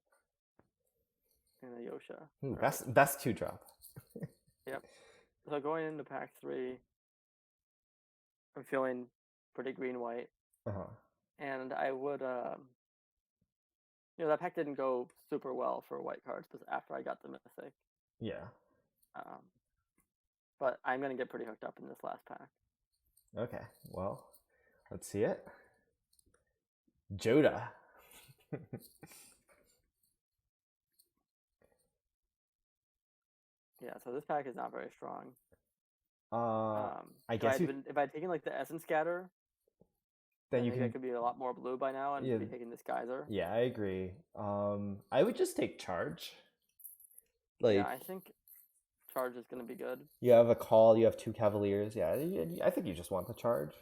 And a Yosha. Ooh, best 2-drop. Yep. So going into pack 3, I'm feeling pretty green-white. And I would, that pack didn't go super well for white cards because after I got the Mythic. Yeah. But I'm going to get pretty hooked up in this last pack. Okay, well, let's see it. Joda. Yeah, so this pack is not very strong. I guess if I'd taken like the Essence Scatter, then I could be a lot more blue by now and be taking this Geyser. Yeah, I agree. I would just take Charge. Like, yeah, I think Charge is going to be good. You have a call, you have 2 Cavaliers. Yeah, I think you just want the Charge.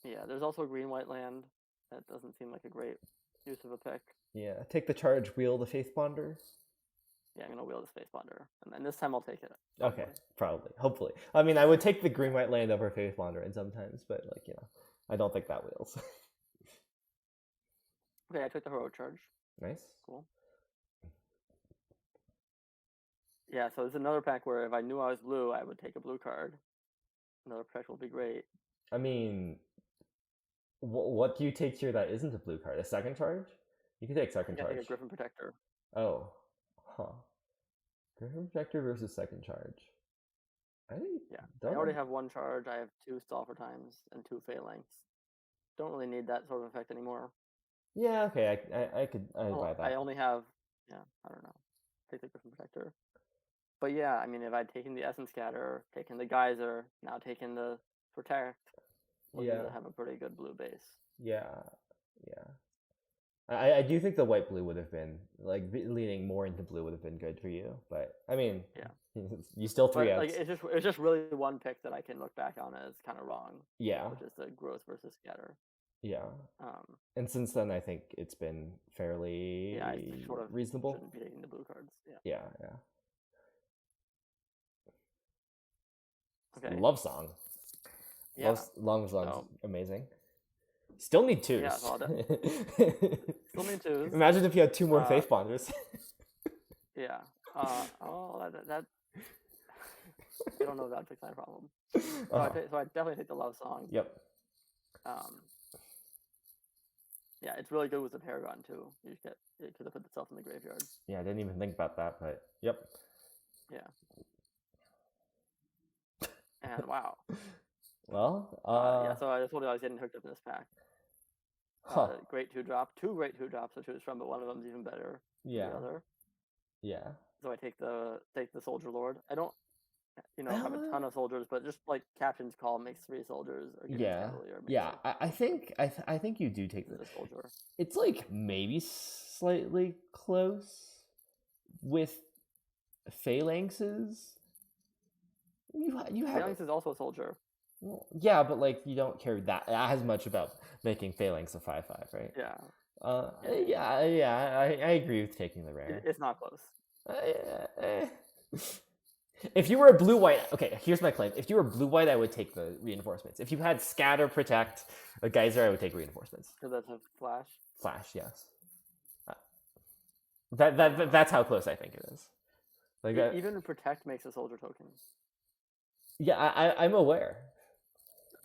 Yeah, there's also green-white land. That doesn't seem like a great use of a pick. Yeah, take the Charge, wheel the Faith Bonder. Yeah, I'm going to wheel the Faith Bonder. And then this time I'll take it. Probably. Okay, probably. Hopefully. I mean, I would take the green-white land over Faith Bonder sometimes, but, like, I don't think that wheels. Okay, I took the Heroic Charge. Nice. Cool. Yeah, so it's another pack where if I knew I was blue, I would take a blue card. Another protect will be great. I mean, what do you take here that isn't a blue card? A second charge? You can take second charge. I take a Griffin Protector. Oh. Griffin Protector versus second charge. I already have 1 charge. I have 2 Stall for times and 2 Phalanx. Don't really need that sort of effect anymore. Yeah, okay, I buy that. I only have, I don't know. Take the Griffin Protector. But yeah, I mean, if I'd taken the Essence Scatter, taken the Geyser, now taken the Protect, we're going to have a pretty good blue base. Yeah. I do think the white-blue would have been, like, leaning more into blue would have been good for you. But, I mean, you still 3 outs. Like, it's just really one pick that I can look back on as kind of wrong. Yeah. Which is the growth versus scatter. Yeah. And since then, I think it's been fairly I sort of reasonable. Shouldn't be taking the blue cards. Yeah. Okay. Love Song. Yeah. Love Song's So, amazing. Still need twos. yeah, so still need twos. Imagine if you had 2 more Uh, Faith Bonders. yeah. That I don't know if that'd fix my problem. So I definitely take the Love Song. Yep. Yeah, it's really good with the Paragon too. You just get it could have put itself in the graveyard. Yeah, I didn't even think about that, but yep. Yeah. And wow. Well, Yeah. So I told you I was getting hooked up in this pack. Great 2-drop, 2 great 2-drops to choose from, but one of them's even better than the other. Yeah. So I take the Soldier Lord. I don't, have a ton of soldiers, but just like Captain's Call makes 3 soldiers, or Cavalier makes I think you do take the soldier. It's like maybe slightly close with Phalanxes. You have Phalanx is also a soldier. Well, yeah, but like you don't care that as much about making Phalanx a 5/5, right? Yeah. I agree with taking the rare. It's not close. If you were a blue-white, okay, here's my claim. If you were blue-white, I would take the reinforcements. If you had Scatter, Protect, a Geyser, I would take reinforcements. Because that's a flash? Flash, yes. That's how close I think it is. Like even Protect makes a soldier token. Yeah, I'm aware.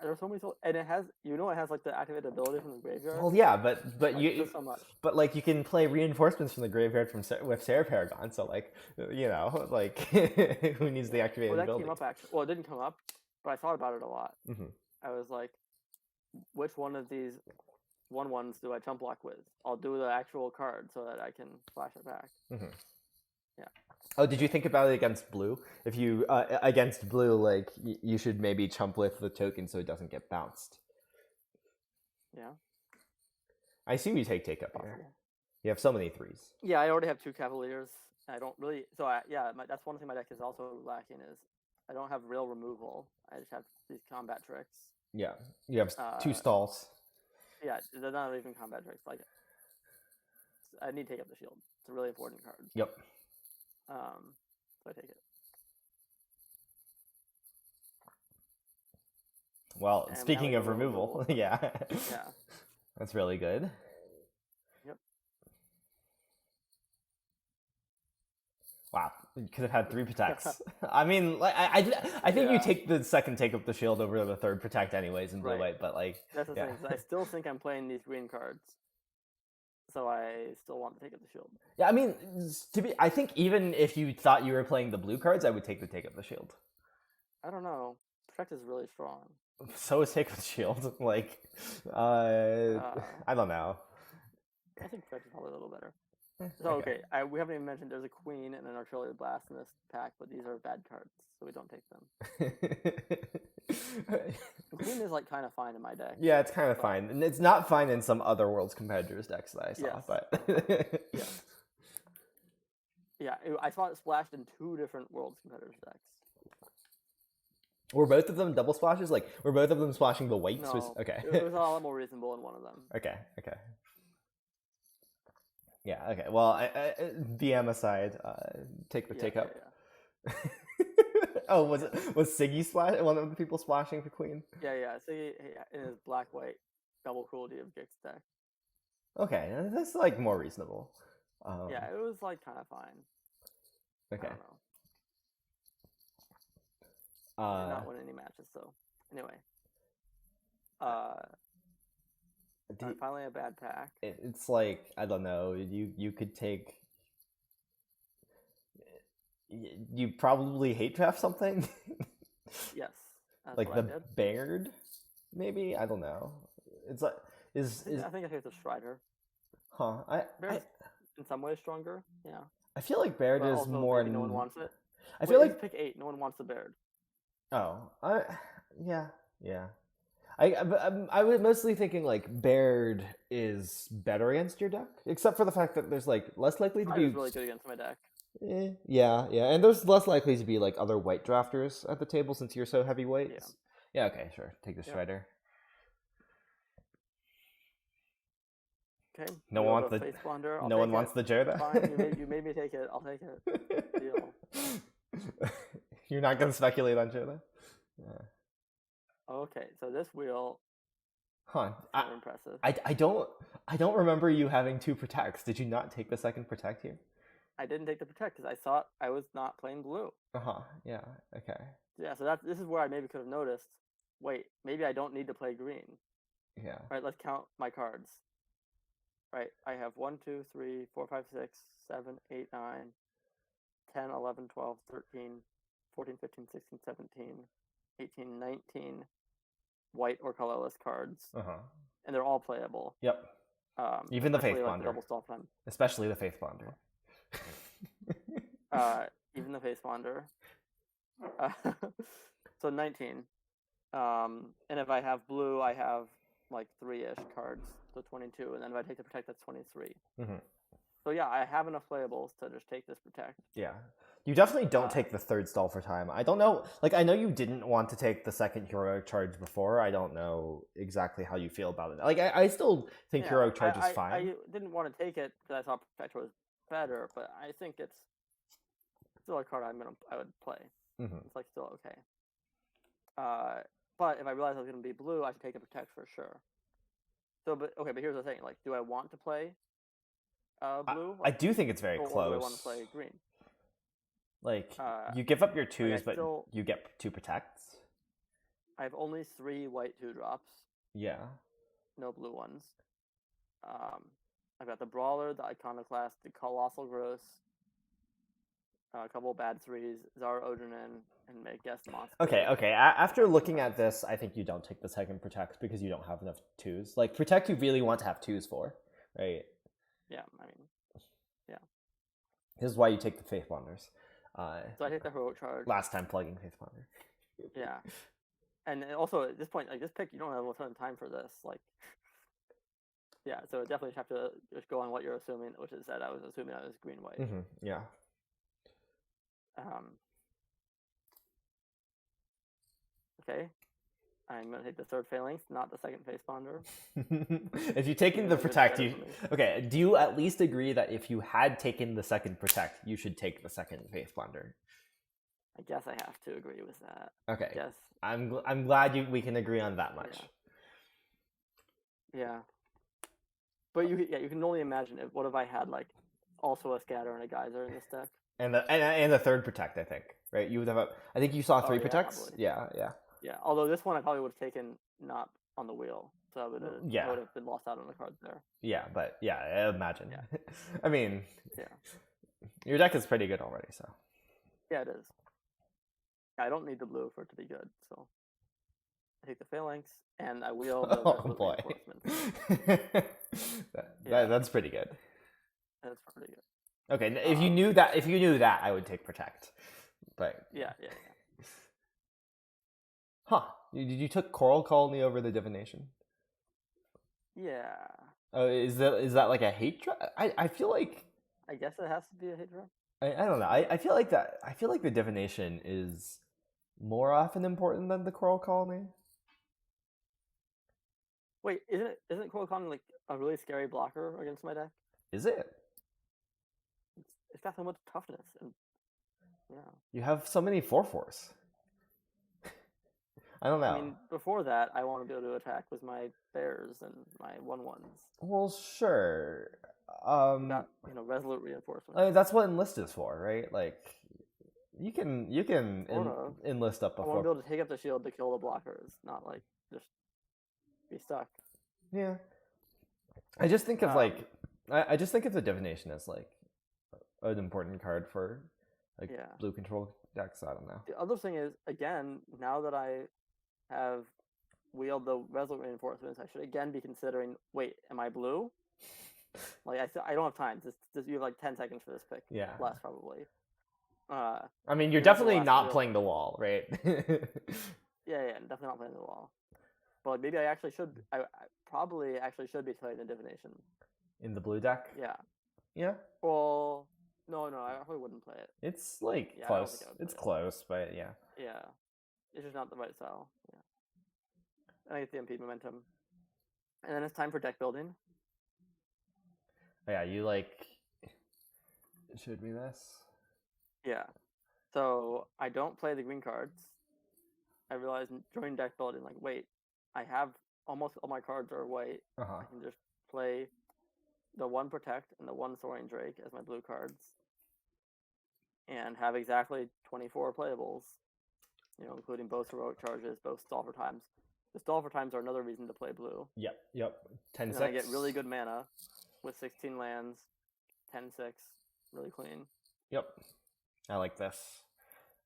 There's so many and it has it has like the activated ability from the graveyard. Well, yeah, but you so much. But like you can play reinforcements from the graveyard with Sarah Paragon, so like like who needs the activated ability? Came up actually. Well, it didn't come up, but I thought about it a lot. Mm-hmm. I was like, which one of these 1/1s do I chump block with? I'll do the actual card so that I can flash it back. Mm-hmm. Yeah. Oh, did you think about it against blue? If you against blue, like you should maybe chump with the token so it doesn't get bounced. Yeah. I see you take up here. You have so many 3s. Yeah, I already have 2 Cavaliers. I don't really. So that's one thing my deck is also lacking is I don't have real removal. I just have these combat tricks. Yeah, you have 2 stalls. Yeah, they're not even combat tricks. Like I need to take up the shield. It's a really important card. Yep. So I take it. Well, and speaking of removal, yeah. That's really good. Yep. Wow, you could have had 3 protects. I mean, like I think you take the second take up the shield over the third protect anyways in blue white, but like that's the thing. I still think I'm playing these green cards. So I still want to take up the shield. Yeah, I mean, I think even if you thought you were playing the blue cards, I would take the take up the shield. I don't know. Protect is really strong. So is take up the shield. Like, I don't know. I think Protect is probably a little better. So okay, we haven't even mentioned there's a Queen and an Artillery Blast in this pack, but these are bad cards, so we don't take them. The Queen is like kind of fine in my deck. Yeah, it's kind of fine, and it's not fine in some other Worlds competitors decks that I saw. Yes. But I saw it splashed in 2 different Worlds competitors decks. Were both of them double splashes? Like, were both of them splashing the white? No, okay. It was a lot more reasonable in one of them. Okay. Yeah. Okay. Well, DM aside, take the take up. Yeah. Oh, was Siggy splash one of the people splashing for Queen? Yeah. Siggy in his black-white double cruelty of Gix deck. Okay, that's like more reasonable. Yeah, it was like kind of fine. Okay. I don't know. Did not win any matches, so anyway. Finally a bad pack. It's like, I don't know, you could take... You probably hate draft something? Yes. Like the Baird, maybe? I don't know. It's like... I think I hate the Strider. Huh. Baird's in some ways stronger, yeah. I feel like Baird is more... No one wants it. I feel like... Pick 8, no one wants the Baird. Oh, yeah. I was mostly thinking like Baird is better against your deck, except for the fact that there's like less likely to be really good against my deck. Yeah, and there's less likely to be like other white drafters at the table since you're so heavyweight. Yeah. Okay, sure. Take the Strider. Okay. No one wants the Face Bonder. No one wants the Joda. Fine. You made me take it. I'll take it. Deal. You're not gonna speculate on Joda? Yeah. Okay, so this wheel Huh. is kind of impressive. I don't remember you having 2 protects. Did you not take the second protect here? I didn't take the protect because I thought I was not playing blue. Uh-huh. Yeah. Okay. Yeah, so this is where I maybe could have noticed. Wait, maybe I don't need to play green. Yeah. All right, let's count my cards. Right, I have 1, 2, 3, 4, 5, 6, 7, 8, 9, 10, 11, 12, 13, 14, 15, 16, 17, 18, 19 white or colorless cards, Uh-huh. and they're all playable. Yep. Even the Especially Faith like the Bonder. double stall time. Especially the Faith Bonder. Even the Face Wander. So 19. And if I have blue, I have like 3-ish cards, so 22. And then if I take the protect, that's 23. Mm-hmm. So yeah, I have enough playables to just take this protect. Yeah. You definitely don't take the third stall for time. I don't know. Like, I know you didn't want to take the second heroic charge before. I don't know exactly how you feel about it. Like, I still think heroic charge is fine. I didn't want to take it because I thought protect was better, but I think it's still a card I would play. Mm-hmm. It's like still okay. But if I realized I was going to be blue, I should take a protect for sure. So, but here's the thing: like, do I want to play blue? I do think it's very close. Or do I want to play green? Like, you give up your 2s, but still, you get 2 protects. I have only 3 white 2-drops. Yeah. No blue ones. I've got the Brawler, the Iconoclast, the Colossal Gross, a couple of bad 3s, Zara Odinin, and my guest monster. Okay. After looking at this, I think you don't take the second protect because you don't have enough 2s. Like, protect you really want to have 2s for, right? Yeah, I mean, yeah. This is why you take the Faith Wanders. So I take the heroic charge. Last time plugging Faith Wander. Yeah. And also at this point, like this pick, you don't have a ton of time for this. Like, yeah, so definitely have to just go on what you're assuming, which is that I was assuming I was green white. Mm-hmm. Yeah. Okay. I'm gonna take the third phalanx, not the second face ponder. If you taken the protect, okay. Do you at least agree that if you had taken the second protect, you should take the second Faith Bonder? I guess I have to agree with that. Okay. Yes. I'm glad we can agree on that much. Yeah. But you can only imagine it. What if I had like also a scatter and a geyser in this deck? And the third protect, I think, right? You would have I think you saw 3 protects. Probably. Yeah. Yeah. Although this one I probably would have taken not on the wheel, so I would have been lost out on the cards there. Yeah, but yeah, imagine. Yeah. I mean, yeah, your deck is pretty good already, so. Yeah, it is. I don't need the blue for it to be good, so I take the phalanx and I wheel the reinforcements. That's pretty good. That's pretty good. Okay, if you knew that, I would take protect. But yeah. Huh? You took Coral Colony over the Divination? Yeah. Oh, is that like a hate drop? I feel like. I guess it has to be a hate drop. I don't know. I feel like that. I feel like the Divination is more often important than the Coral Colony. Wait, isn't Coral Colony like a really scary blocker against my deck? Is it? It's got so much toughness and yeah. You have so many 4/4s. I don't know. I mean, before that, I want to be able to attack with my bears and my 1/1s. Well, sure. Got, resolute reinforcement. I mean, that's what enlist is for, right? Like, you can enlist up before. I want to be able to take up the shield to kill the blockers, not like just be stuck. Yeah. I just think of I just think of the Divination as like an important card for blue control decks. I don't know. The other thing is, again, now that I have wheeled the resolute reinforcements, I should again be considering, wait, am I blue? Like, I don't have time. You have like 10 seconds for this pick. Yeah. Less, probably. I mean, you're definitely not playing the wall, right? yeah, definitely not playing the wall. But maybe I probably actually should be playing the Divination. In the blue deck? Yeah. Yeah? Well, no, I probably wouldn't play it. It's like close. It's close, but yeah. Yeah. It's just not the right style. Yeah. I get the MP momentum. And then it's time for deck building. Oh, yeah, you showed me this. Yeah. So I don't play the green cards. I realized during deck building, like, wait, I have almost all my cards are white. Uh-huh. I can just play the 1 Protect and the 1 Soaring Drake as my blue cards, and have exactly 24 playables. Including both heroic charges, both stall for times. The stall for times are another reason to play blue. Yep. 10-6. And then I get really good mana with 16 lands, 10-6, really clean. Yep. I like this.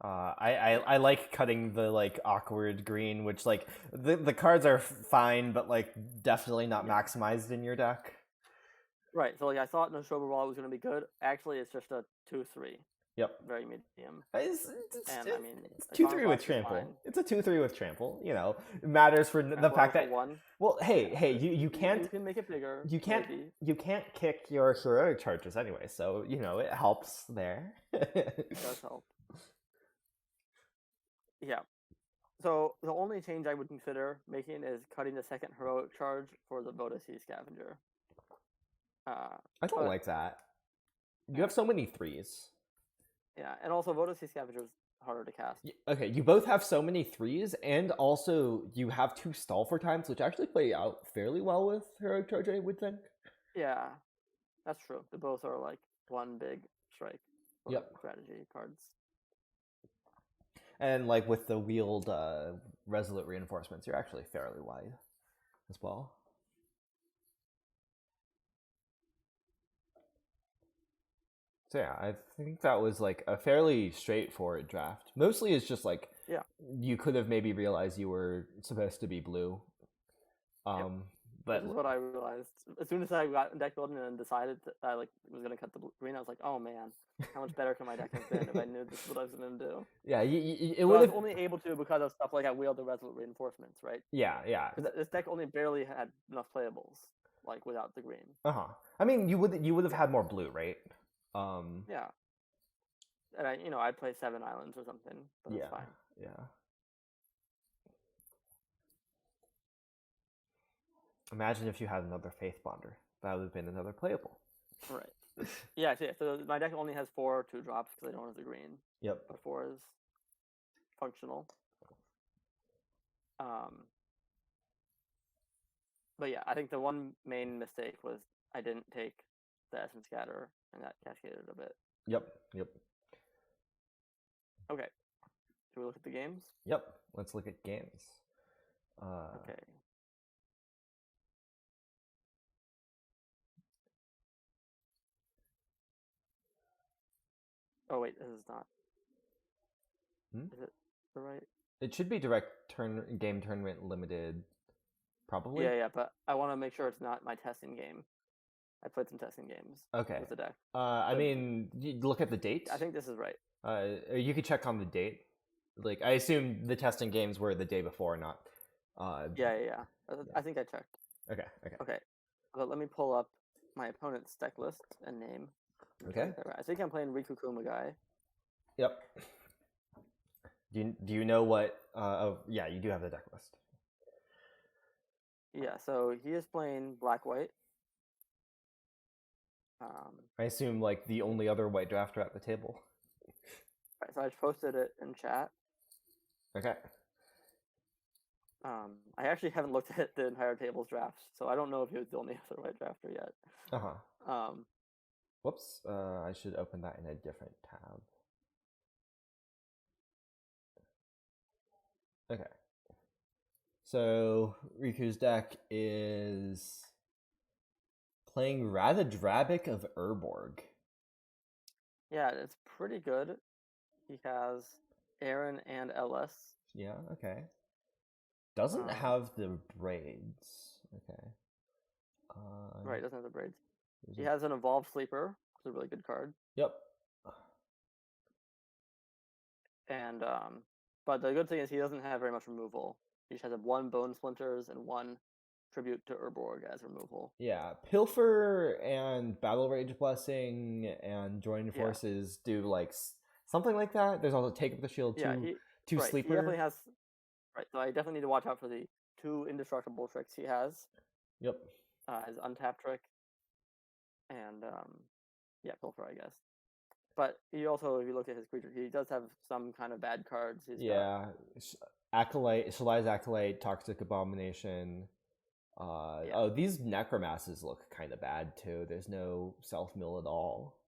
I like cutting the like awkward green, which like the cards are fine, but like definitely not maximized in your deck. Right. So like I thought no Shogun Wall was going to be good. Actually, it's just a 2/3. Yep. Very medium. It's It's 2/3 with trample. It's a 2/3 with trample. It matters for the fact that one. Well, hey, you can't. You can make it bigger. You can't. Maybe. You can't kick your heroic charges anyway, so it helps there. It does help. Yeah. So the only change I would consider making is cutting the second heroic charge for the Voda Sea Scavenger. I don't like that. You have so many 3s. Yeah, and also Voda Sea Scavenger is harder to cast. Okay, you both have so many 3s, and also you have 2 stall for times, which actually play out fairly well with heroic charge, I would think. Yeah, that's true. They both are like one big strike for strategy cards. And like with the wheeled resolute reinforcements, you're actually fairly wide as well. So yeah, I think that was like a fairly straightforward draft. Mostly it's just like you could have maybe realized you were supposed to be blue. But this is what I realized as soon as I got deck building and decided that I was gonna cut the green. I was like, oh man, how much better can my deck have been if I knew this is what I was gonna do? Yeah, it would have only able to because of stuff like I wheeled the resolute reinforcements, right? Yeah. This deck only barely had enough playables, like without the green. I mean, you would have had more blue, right? Yeah. And I'd play 7 islands or something, but it's fine. Yeah. Imagine if you had another Faith Bonder. That would have been another playable. Right. Yeah, so my deck only has 4 2-drops because I don't have the green. Yep. But 4 is functional. But yeah, I think the one main mistake was I didn't take the Essence Scatter, and that cascaded a bit. Yep. Okay. Should we look at the games? Yep. Let's look at games. Okay. Oh wait, this is not. Is it the right? It should be direct game tournament limited, probably. Yeah, but I want to make sure it's not my testing game. I played some testing games. Okay. With the deck. I mean, you look at the date. I think this is right. You could check on the date. Like, I assume the testing games were the day before, not. Yeah. I think I checked. Okay. But let me pull up my opponent's deck list and name. Okay. I think I'm playing Riku Kumagai. Yep. Do you know what? Oh, yeah, you do have the deck list. Yeah, so he is playing black-white. I assume like the only other white drafter at the table. Right, so I just posted it in chat. Okay. I actually haven't looked at the entire table's drafts, so I don't know if he was the only other white drafter yet. Whoops. I should open that in a different tab. Okay. So Riku's deck is playing Radadrabic of Urborg. Yeah, it's pretty good. He has Aaron and LS. Yeah, okay. Doesn't have the braids. Okay. Right, doesn't have the braids. He has an Evolved Sleeper, which is a really good card. Yep. And but the good thing is he doesn't have very much removal. He just has 1 Bone Splinters and 1 Tribute to Urborg as removal. Yeah, Pilfer and Battle Rage Blessing and Join Forces do like something like that. There's also Take Up the Shield, two Sleeper. He definitely has. Right, so I definitely need to watch out for the 2 indestructible tricks he has. Yep. His untap trick, and Pilfer, I guess. But he also, if you look at his creature, he does have some kind of bad cards. He's Acolyte, Shali's Acolyte, Toxic Abomination. Oh, these Necromasses look kind of bad too. There's no self-mill at all.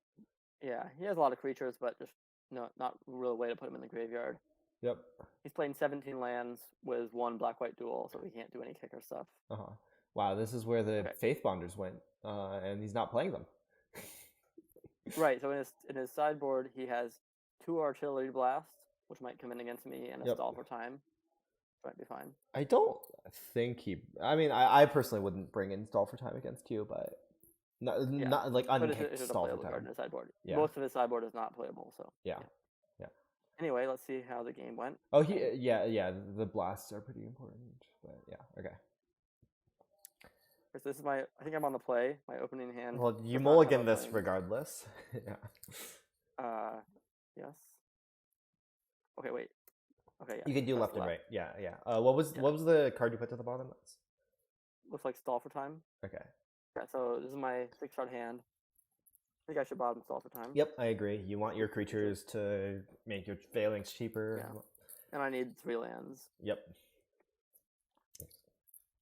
Yeah, he has a lot of creatures, but just not a real way to put him in the graveyard. Yep. He's playing 17 lands with 1 black-white duel, so he can't do any kicker stuff. Uh-huh. Wow, this is where the Faith Bonders went, and he's not playing them. Right, so in his sideboard, he has 2 Artillery Blasts, which might come in against me, and a Stall for Time. Might be fine. I don't think he... I mean, I personally wouldn't bring in Stall for Time against you, but... Not like unpicked Stall for Time. Card in his sideboard. Yeah. Most of his sideboard is not playable, so... Yeah. Anyway, let's see how the game went. Oh, the blasts are pretty important, but yeah, okay. This is I think I'm on the play, my opening hand. Well, you mulligan this regardless. Yeah. Yes. Okay, wait. Okay, yeah. You can do left and right. Yeah. What was the card you put to the bottom? Looks like Stall for Time. Okay. Yeah, so this is my 6-card hand. I think I should bottom Stall for Time. Yep, I agree. You want your creatures to make your phalanx cheaper. Yeah. And I need 3 lands. Yep.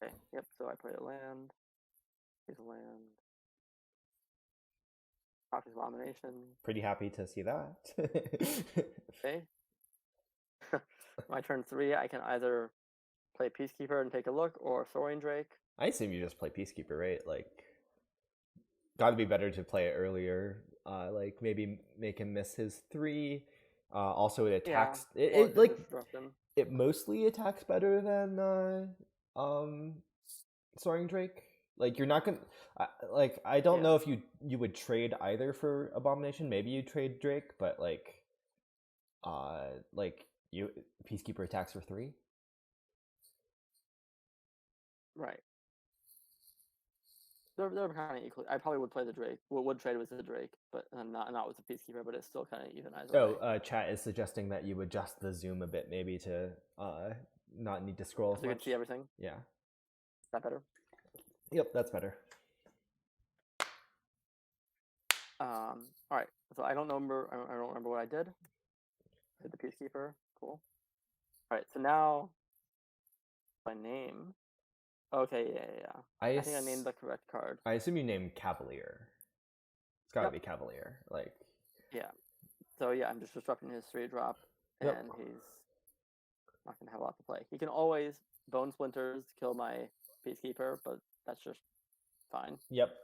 Okay, yep, so I play a land. Here's a land. Toxic Abomination. Pretty happy to see that. Okay. My turn 3, I can either play Peacekeeper and take a look, or Soaring Drake. I assume you just play Peacekeeper, right? Like, gotta be better to play it earlier. Like maybe make him miss his 3. Also, it attacks. Yeah, it mostly attacks better than Soaring Drake. Like you're not gonna I don't know if you would trade either for Abomination. Maybe you trade Drake, but you Peacekeeper attacks for 3. Right. They're kind of equal. I probably would play the Drake. Would trade with the Drake, but not with the Peacekeeper. But it's still kind of evenized. Chat is suggesting that you adjust the zoom a bit, maybe to not need to scroll as much. So you can see everything. Yeah. Is that better? Yep, that's better. All right. So I don't remember what I did. I did the Peacekeeper. Cool. All right. So now my name. Okay, yeah. I think I named the correct card. I assume you named Cavalier. It's gotta be Cavalier. Yeah. So yeah, I'm just disrupting his 3-drop, and he's not gonna have a lot to play. He can always Bone Splinters to kill my Peacekeeper, but that's just fine. Yep.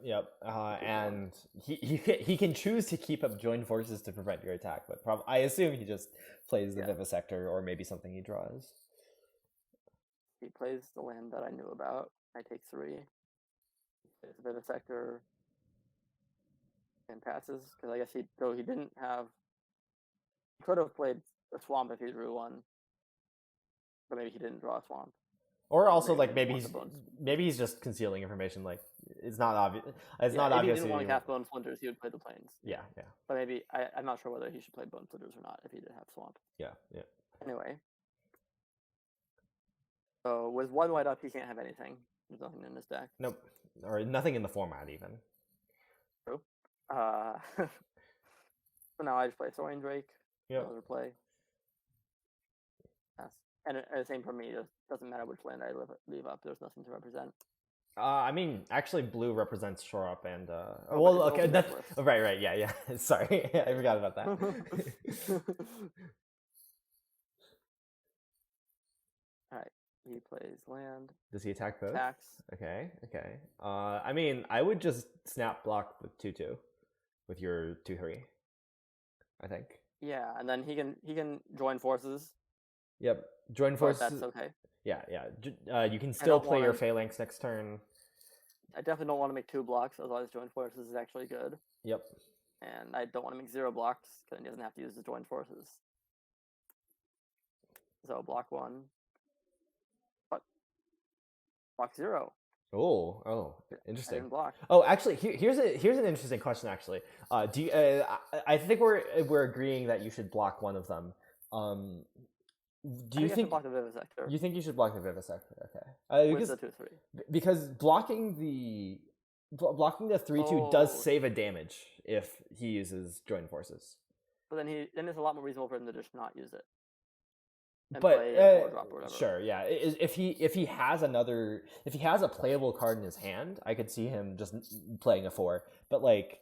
And he can choose to keep up Joined Forces to prevent your attack, but I assume he just plays the Vivisector or maybe something he draws. He plays the land that I knew about. I take 3. He plays the Vivisector and passes, because I guess he didn't have... He could have played a Swamp if he drew one, but maybe he didn't draw a Swamp. Or also, maybe he's just concealing information. Like it's not obvious. It's not obvious. If he didn't want to cast Bone Splinters, he would play the Plains. Yeah. But maybe I'm not sure whether he should play Bone Splinters or not if he did have Swamp. Yeah. Anyway, so with 1 white up, he can't have anything. There's nothing in his deck. Nope, or nothing in the format even. True. So now I just play Soaring Drake. Yep. Another play. Yes. And the same for me. It doesn't matter which land I leave up. There's nothing to represent. I mean, actually, blue represents shore up and okay, that's right. Yeah. Sorry, I forgot about that. All right, he plays land. Does he attack both? Attacks. Okay. I mean, I would just snap block the 2/2 with your 2/3. I think. Yeah, and then he can join forces. Yep, join forces. That's okay. Yeah. You can still play your phalanx next turn. I definitely don't want to make 2 blocks, otherwise join forces is actually good. Yep. And I don't want to make 0 blocks, because he doesn't have to use the join forces. So block 1. But block 0. Oh, interesting. I didn't block. Oh, actually, here's an interesting question. Actually, do you? I think we're agreeing that you should block one of them. Do you think block the Vivisector? You think you should block the Vivisector? Okay. With the 2/3. Because blocking the 3/2 does save a damage if he uses join forces. But then it's a lot more reasonable for him to just not use it. and But play a 4-drop or whatever. sure, yeah. If he has a playable card in his hand, I could see him just playing a 4. But like,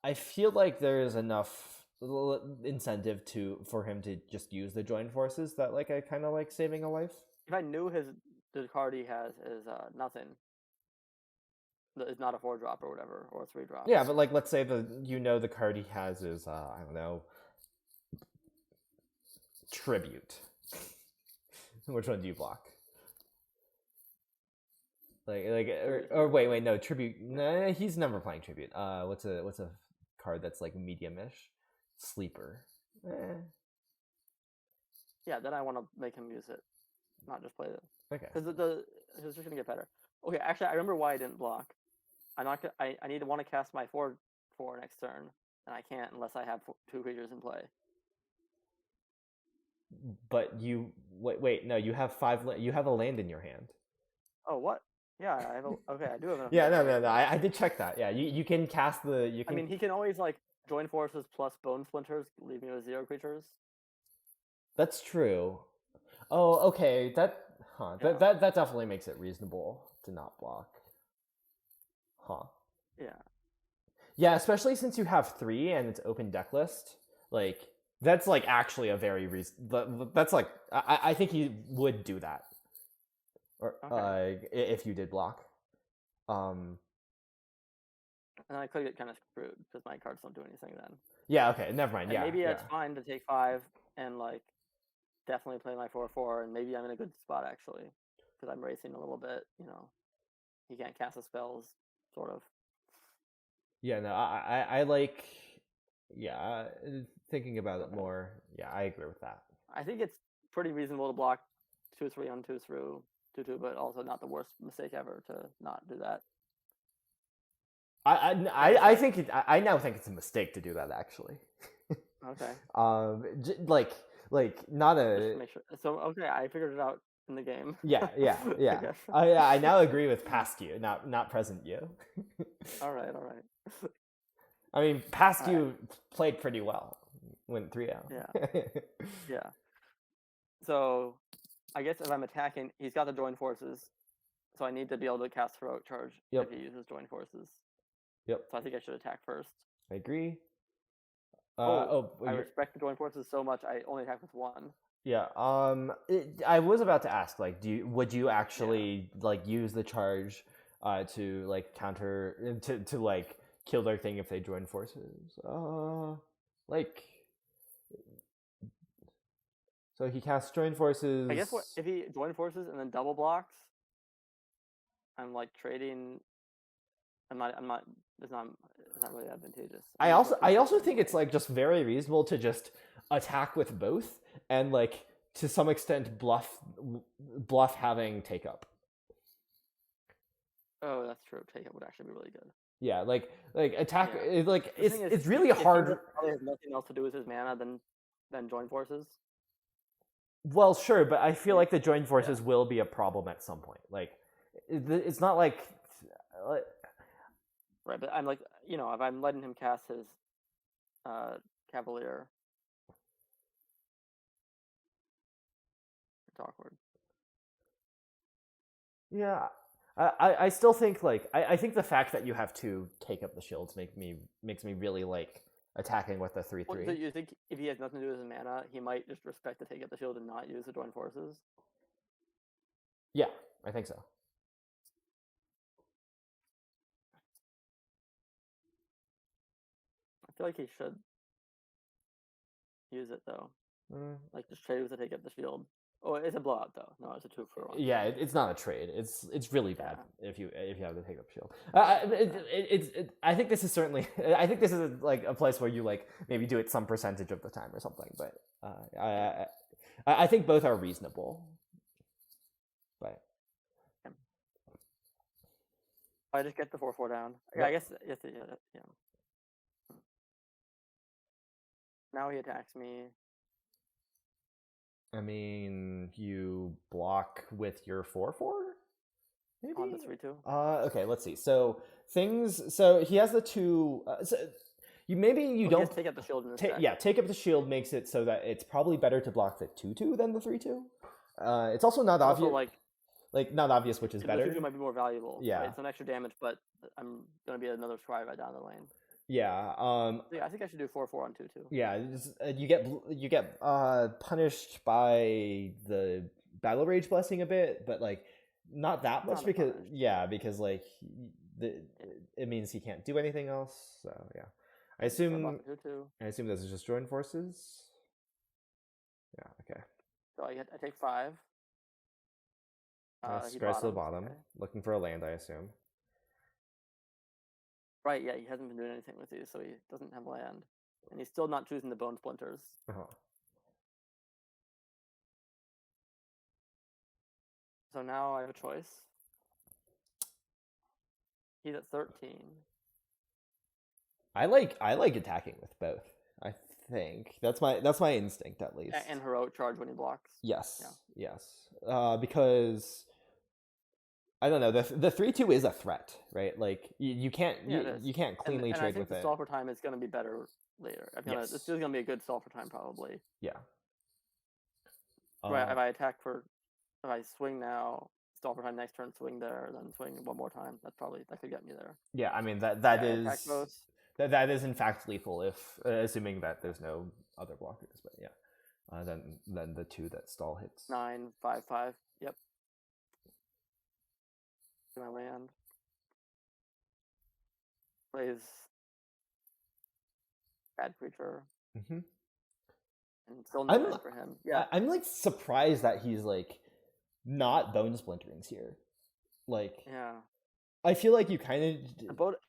I feel like there is enough incentive for him to just use the join forces that like I kind of like saving a life. If I knew the card he has is nothing, it's not a 4-drop or whatever, or a 3-drop. Yeah, but like let's say the card he has is I don't know, Tribute. Which one do you block? Or wait, no, Tribute. Nah, he's never playing Tribute. What's a card that's like medium-ish? Sleeper. Yeah, then I want to make him use it, not just play it. Okay. Because it's just gonna get better. Okay, actually, I remember why I didn't block. I'm not. I need to want to cast my 4/4 next turn, and I can't unless I have 2 creatures in play. But you wait, no, you have 5. You have a land in your hand. Oh, what? Yeah, I have. Okay, I do have enough. Yeah, no. I did check that. Yeah, you can cast the. You can. I mean, he can always like join forces plus bone splinters, leave me with 0 creatures. That's true. Oh, okay. Yeah. That definitely makes it reasonable to not block. Huh. Yeah. Yeah, especially since you have 3 and it's open deck list. Like that's like actually a very that's like I think you would do that. Or Okay. if you did block. And I could get kind of screwed because my cards don't do anything then. Yeah. Okay. Never mind. And Yeah. maybe it's fine to take 5 and like definitely play my 4/4, and maybe I'm in a good spot actually because I'm racing a little bit. You know, he can't cast the spells, sort of. Yeah. No. I like. Yeah. Thinking about it more. Yeah, I agree with that. I think it's pretty reasonable to block 2/3 on 2 through 2/2, but also not the worst mistake ever to not do that. I think I now think it's a mistake to do that actually. Okay. Like not a. Just make sure. So okay, I figured it out in the game. Yeah. I now agree with past you, not present you. All right. I mean, past you played pretty well. Went 3-0. Yeah. So, I guess if I'm attacking, he's got the join forces, so I need to be able to cast heroic charge if he uses join forces. Yep. So I think I should attack first. I agree. I respect the join forces so much. I only attack with 1. Yeah. I was about to ask, like, would you actually like use the charge, to like counter to like kill their thing if they join forces? Like. So he casts join forces. I guess if he join forces and then double blocks, I'm like trading. It's not really advantageous. I also think it's like just very reasonable to just attack with both and like to some extent bluff having take up. Oh, that's true. Take up would actually be really good. Yeah, like attack. Yeah. It's really hard. He probably has nothing else to do with his mana than join forces. Well, sure, but I feel like the join forces will be a problem at some point. Like, it's not like. Right, but I'm like, if I'm letting him cast his Cavalier, it's awkward. Yeah, I still think like I think the fact that you have to take up the shields makes me really like attacking with the 3/3. So you think if he has nothing to do with his mana, he might just respect to take up the shield and not use the join forces? Yeah, I think so. I feel like he should use it though. Like just trade with to take up the shield. Oh, it's a blowout though. No, it's a 2-for-1. Yeah, it's not a trade. It's really bad if you have to take up shield. I think this is certainly. I think this is like a place where you like maybe do it some percentage of the time or something. But I think both are reasonable. But I just get the 4/4 down. Yeah, I guess yeah. Now he attacks me. I mean, you block with your 4/4? Maybe? On the 3/2? Okay, let's see. So he has the 2. maybe you Well, don't just take out the shield in this deck. yeah, take up the shield makes it so that it's probably better to block the 2/2 than the 3/2. It's also not obvious. Also, like not obvious which is better. The 2/2 might be more valuable. Yeah. Right? It's an extra damage, but I'm gonna be another scry right down the lane. Yeah. So yeah, I think I should do 4/4 on 2/2. Yeah. You get punished by the Battle Rage Blessing a bit, but like not that much because like it means he can't do anything else. So yeah, I assume this is just join forces. Yeah. Okay. So I take 5. Scratch to the bottom, looking for a land, I assume. Right, yeah, he hasn't been doing anything with these, so he doesn't have land. And he's still not choosing the Bone Splinters. So now I have a choice. He's at 13. I like attacking with both. I think that's my instinct, at least. And heroic charge when he blocks. Yes. Yeah. Yes. Because I don't know, the 3/2 is a threat, right? Like you can't cleanly trade with it. I think the stall for time is going to be better later. It's just going to be a good stall for time probably. Yeah. Right. If I swing now, stall for time next turn, swing there, then swing one more time. That could get me there. Yeah, I mean that is in fact lethal if assuming that there's no other blockers. But yeah, then the 2 that stall hits. 9, 5, 5. Yep. My land plays bad creature. Mm-hmm. And still no land for him. Yeah, I'm like surprised that he's like not bone splinterings here. Like, yeah, I feel like you kind of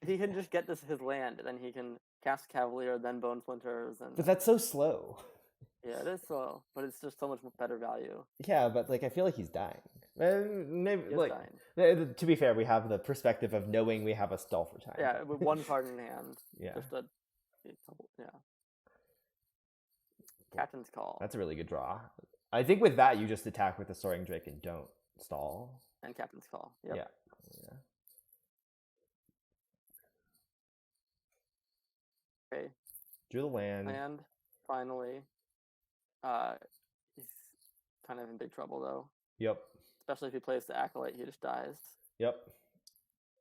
if he can just get his land, then he can cast Cavalier, then Bone Splinters, and. But that's so slow. Yeah, it is slow, but it's just so much better value. Yeah, but like I feel like he's dying. Maybe dying. To be fair, we have the perspective of knowing we have a stall for time. Yeah, with one card in hand. Yeah. Captain's Call. That's a really good draw. I think with that you just attack with the Soaring Drake and don't stall. And Captain's Call. Yep. Yeah. Okay. Drew the land. Land, finally. He's kind of in big trouble though. Yep. Especially if he plays the Acolyte, he just dies. Yep.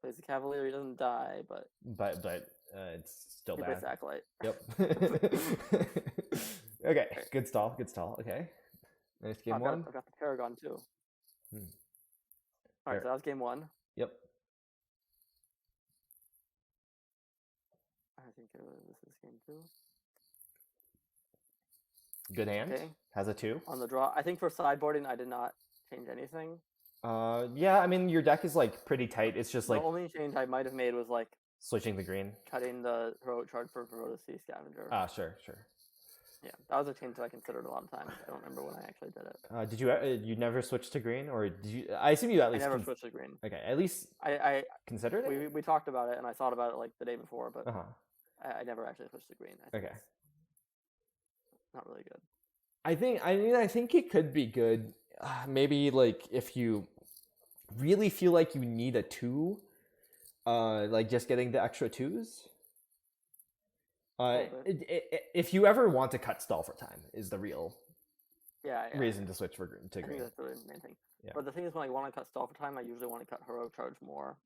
Plays the Cavalier, he doesn't die, but it's still bad. He plays the Acolyte. Yep. Okay, good stall. Okay. Nice game 1. I've got the Paragon too. Alright, so that was game 1. Yep. I think this is game 2. Good hand. Okay. Has a 2. On the draw. I think for sideboarding, I did not change anything. Yeah, I mean, your deck is like pretty tight. It's just like... The only change I might have made was like... Switching the green. Cutting the heroic charge for Sea Scavenger. Sure. Yeah, that was a change that I considered a lot of times. I don't remember when I actually did it. Did you never switch to green, or did you? I assume you at least. I never switched to green. Okay, at least I considered it. We talked about it, and I thought about it like the day before, but I never actually switched to green. Okay. Not really good. I think it could be good. Maybe like if you really feel like you need a 2, like just getting the extra 2s. If you ever want to cut stall for time is the real reason to switch to green. I think that's really the main thing. Yeah. But the thing is, when I want to cut stall for time, I usually want to cut heroic charge more.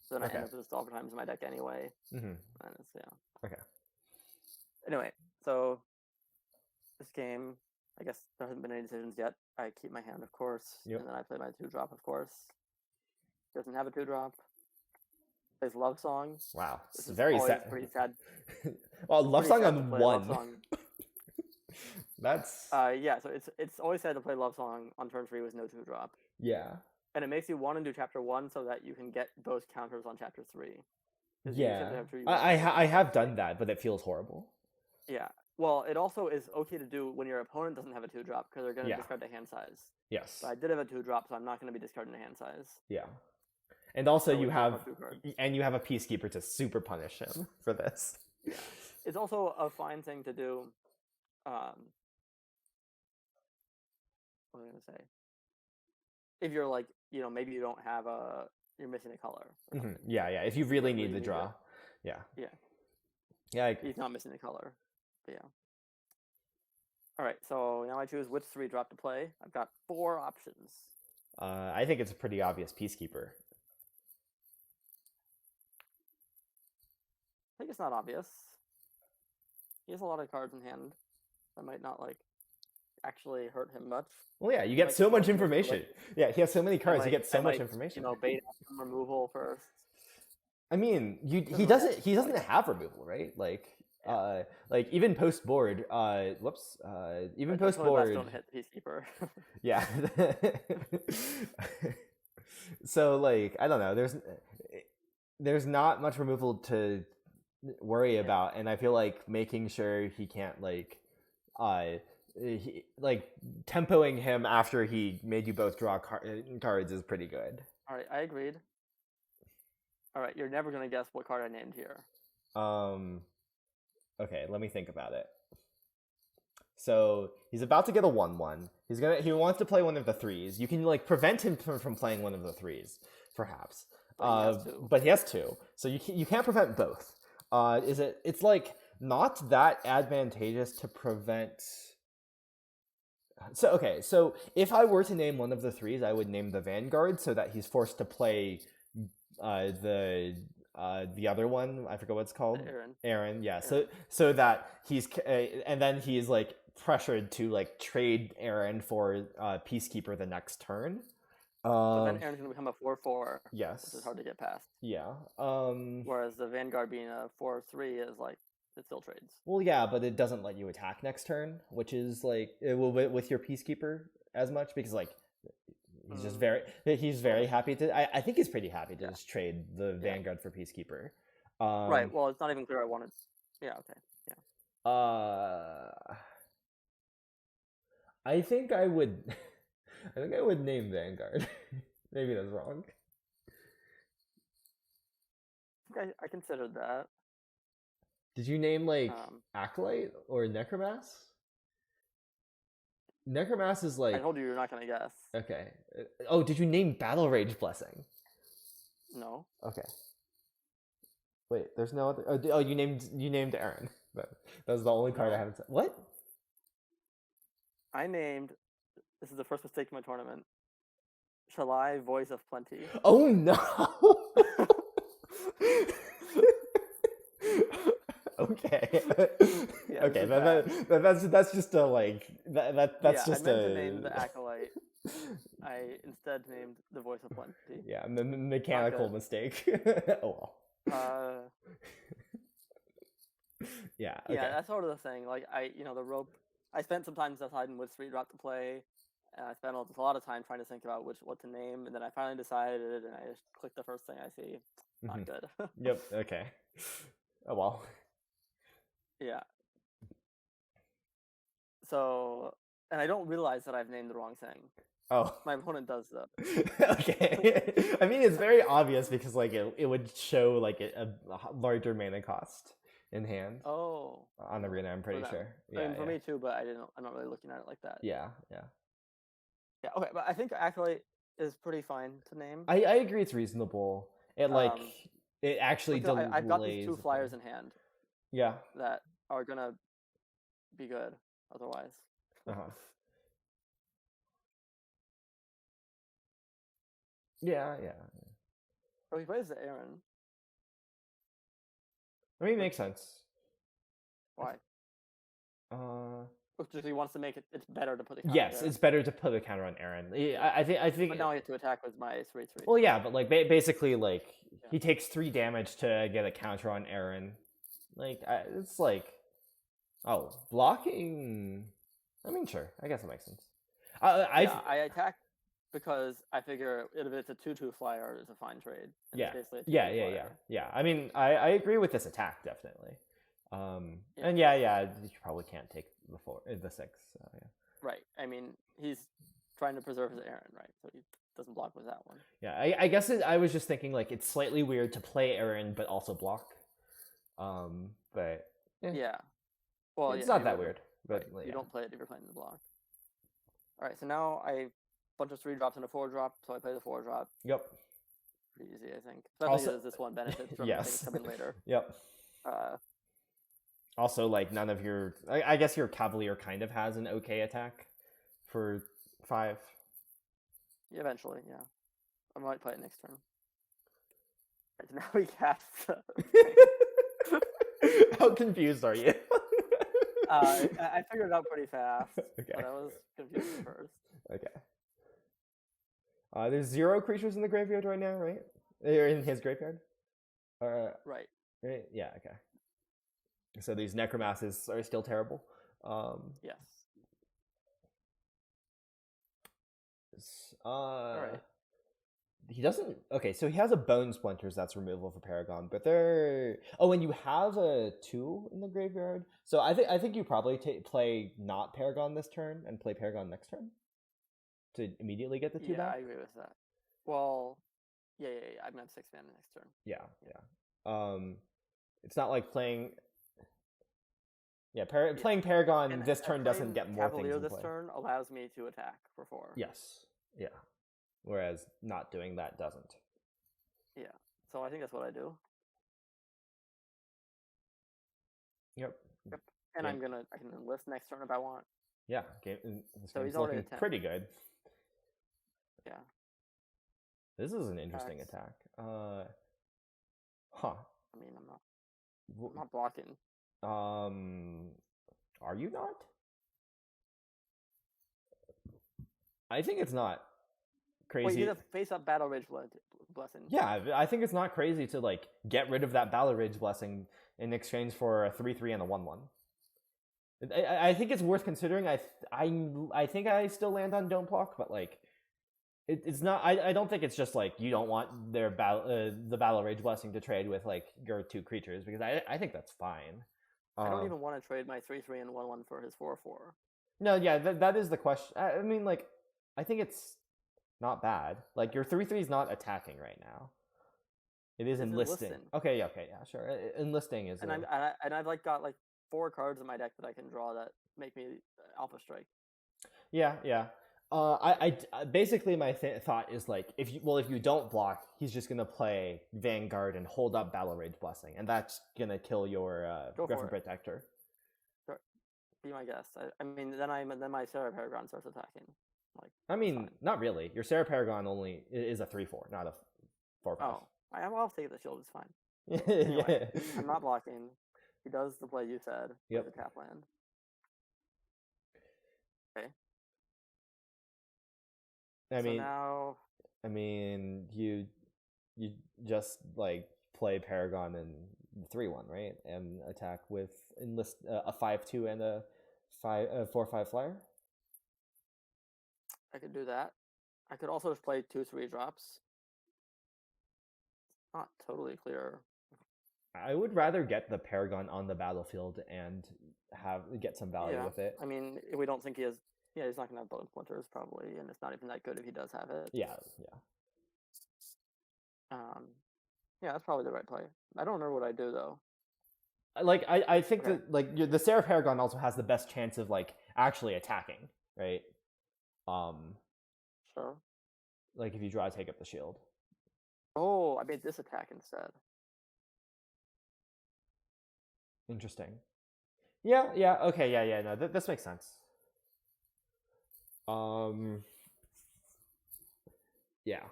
So then I end up with the stall for times in my deck anyway. Mm-hmm. And it's, Okay. Anyway, so this game, I guess there hasn't been any decisions yet. I keep my hand, of course, and then I play my 2-drop, of course. Doesn't have a 2-drop. Plays Love Song. Wow, it's very sad. Pretty sad. Well, Love Song on 1. Love Song. That's so it's always sad to play Love Song on turn 3 with no 2-drop. Yeah. And it makes you want to do chapter 1 so that you can get both counters on chapter 3. Yeah. I have done that, but it feels horrible. Yeah. Well, it also is okay to do when your opponent doesn't have a 2-drop because they're going to discard the hand size. Yes. So I did have a 2-drop, so I'm not going to be discarding the hand size. Yeah. And also you have a Peacekeeper to super punish him for this. Yeah. It's also a fine thing to do. What was I going to say? If you're like, maybe you don't have you're missing a color. Mm-hmm. Yeah. If you really need the draw. Yeah. Yeah. He's not missing the color. But yeah. All right, so now I choose which 3-drop to play. I've got 4 options. I think it's a pretty obvious Peacekeeper. I think it's not obvious. He has a lot of cards in hand that might not like actually hurt him much. Well, yeah, you He get might so get much like information. Yeah, he has so many cards. You get so I much might information. bait out some removal first. I mean, he Doesn't really doesn't have he doesn't like, have removal, right? yeah. Like even post board. Even But post totally blast board. don't hit the Peacekeeper. Yeah. So like I don't know. There's not much removal to worry Yeah. about, and I feel like making sure he can't like tempoing him after he made you both draw cards is pretty good. All right, I agreed. All right, you're never gonna guess what card I named here. Okay, let me think about it. So he's about to get a 1/1. He wants to play one of the threes. You can like prevent him from playing one of the threes, perhaps. But he has 2. But he has 2, so you can't prevent both. It's like not that advantageous to prevent. So okay, so if I were to name one of the threes, I would name the Vanguard so that he's forced to play the other one. I forget what it's called. Aaron. Yeah. Aaron. So that he's and then he's like pressured to like trade Aaron for Peacekeeper the next turn. But then Aaron's gonna become a 4/4. Yes. Which is hard to get past. Yeah. Whereas the Vanguard being a 4/3 is like it still trades. Well, yeah, but it doesn't let you attack next turn, which is like it will with your Peacekeeper as much because like he's just he's very happy to. I think he's pretty happy to just trade the Vanguard for Peacekeeper. Right. Well, it's not even clear I wanted. Yeah. Okay. Yeah. I think I would. I think I would name Vanguard. Maybe that's wrong. I considered that. Did you name like Acolyte or Necromass? Necromass is like. I told you you're not gonna guess. Okay. Oh, did you name Battle Rage Blessing? No. Okay. Wait, there's no other. Oh, you named Aaron. That was the only card I haven't said. What? I named. This is the first mistake in my tournament. Shalai, Voice of Plenty. Oh no. Okay. Yeah, okay. That's just a like that's just I meant to name the Acolyte. I instead named the Voice of Plenty. Yeah, mechanical mistake. Oh well. Yeah. Okay. Yeah, that's sort of the thing. Like the rope. I spent some time deciding which 3-drop to play, and I spent a lot of time trying to think about what to name, and then I finally decided, and I just clicked the first thing I see. Not good. Yep. Okay. Oh well. Yeah. So, and I don't realize that I've named the wrong thing. Oh. My opponent does though. Okay. I mean, it's very obvious because like it would show like a larger mana cost in hand. Oh. On Arena, I'm pretty sure. Yeah. I mean, for me too, but I'm not really looking at it like that. Yeah. Yeah. Okay, but I think Acolyte is pretty fine to name. I agree, it's reasonable. It actually delays. I've got these 2 flyers in hand. Yeah. That are gonna be good otherwise. Yeah. Oh, he plays the Aaron. I mean, it makes sense. Why? Because he wants to make it. It's better to put a counter. Yes, it's better to put a counter on Aaron. I think. But now I have to attack with my 3/3. Well, yeah, but like basically, like he takes 3 damage to get a counter on Aaron. Like it's like, oh, blocking. I mean, sure. I guess it makes sense. I attack because I figure if it's a 2/2 flyer, it's a fine trade. Yeah. I mean, I agree with this attack definitely. And you probably can't take the 6. So, yeah. Right. I mean, he's trying to preserve his Aaron, right? So he doesn't block with that one. Yeah, I guess I was just thinking like it's slightly weird to play Aaron but also block. But yeah. Well, it's not that weird. But right. You don't play it if you're playing the block. All right, so now I bunch of 3-drops and a 4-drop, so I play the 4-drop. Yep. Pretty easy, I think. Especially because this one benefits from things coming later. Yep. Also, like none of your, I guess your Cavalier kind of has an okay attack for 5. Yeah, eventually, yeah. I might play it next turn. Right, now we cast. How confused are you? I figured it out pretty fast, Okay. but I was confused at first. Okay. There's 0 creatures in the graveyard right now, right? Or in his graveyard? Right. Right? Yeah, okay. So these necromancies are still terrible. Yes. All right. He doesn't. Okay, so he has a Bone Splinters that's removal for Paragon, but they're. Oh, and you have a 2 in the graveyard. So I think you probably play not Paragon this turn and play Paragon next turn to immediately get the 2 Yeah, back. I agree with that. Well, yeah. I'm gonna have 6 mana next turn. Yeah. It's not like playing. Yeah, playing Paragon this turn doesn't get more Cavalier things in this play. turn allows me to attack for 4. Yes. Yeah. Whereas not doing that doesn't. Yeah. So I think that's what I do. Yep. And I can enlist next turn if I want. Yeah. This So game's he's already looking at 10. pretty good. Yeah. This is an interesting attack. Huh. I mean, I'm not blocking. Are you not? I think it's not crazy. Wait, you have face-up Battle Rage Blessing. Yeah, I think it's not crazy to like get rid of that Battle Rage Blessing in exchange for a 3/3 and a 1/1. I think it's worth considering. I think I still land on don't block, but like it's not. I don't think it's just like you don't want the Battle Rage Blessing to trade with like your 2 creatures, because I think that's fine. I don't even want to trade my 3/3 and 1/1 for his 4/4. No, yeah, that is the question. I mean, like, I think it's not bad. Like your 3/3 is not attacking right now. It is enlisting. Okay, yeah, sure. Enlisting is. And I've like got like 4 cards in my deck that I can draw that make me Alpha Strike. Yeah. I basically my thought is like if you don't block, he's just gonna play Vanguard and hold up Battle Rage Blessing, and that's gonna kill your Griffin Protector. Sure. Be my guest. I mean, then my Sarah Paragon starts attacking. Like, I mean, not really. Your Sarah Paragon only is a 3/4, not a 4/5. Oh, I'll take the shield. It's fine. Anyway, I'm not blocking. He does the play you said. Yep. The tap land. Okay. I mean, you just like play Paragon and 3/1, right? And attack with enlist a 5/2 and a 4/5 flyer. I could do that. I could also just play 2/3 drops. It's not totally clear. I would rather get the Paragon on the battlefield and get some value with it. I mean, if we don't think he has. Yeah, he's not going to have Bone Splinters probably, and it's not even that good if he does have it. Yeah. Yeah, that's probably the right play. I don't remember what I do though. Like I think that like the Sarah Paragon also has the best chance of like actually attacking, right? Sure. Like if you draw, take up the shield. Oh, I made this attack instead. Interesting. Yeah. Okay. Yeah. No, this makes sense. Yeah,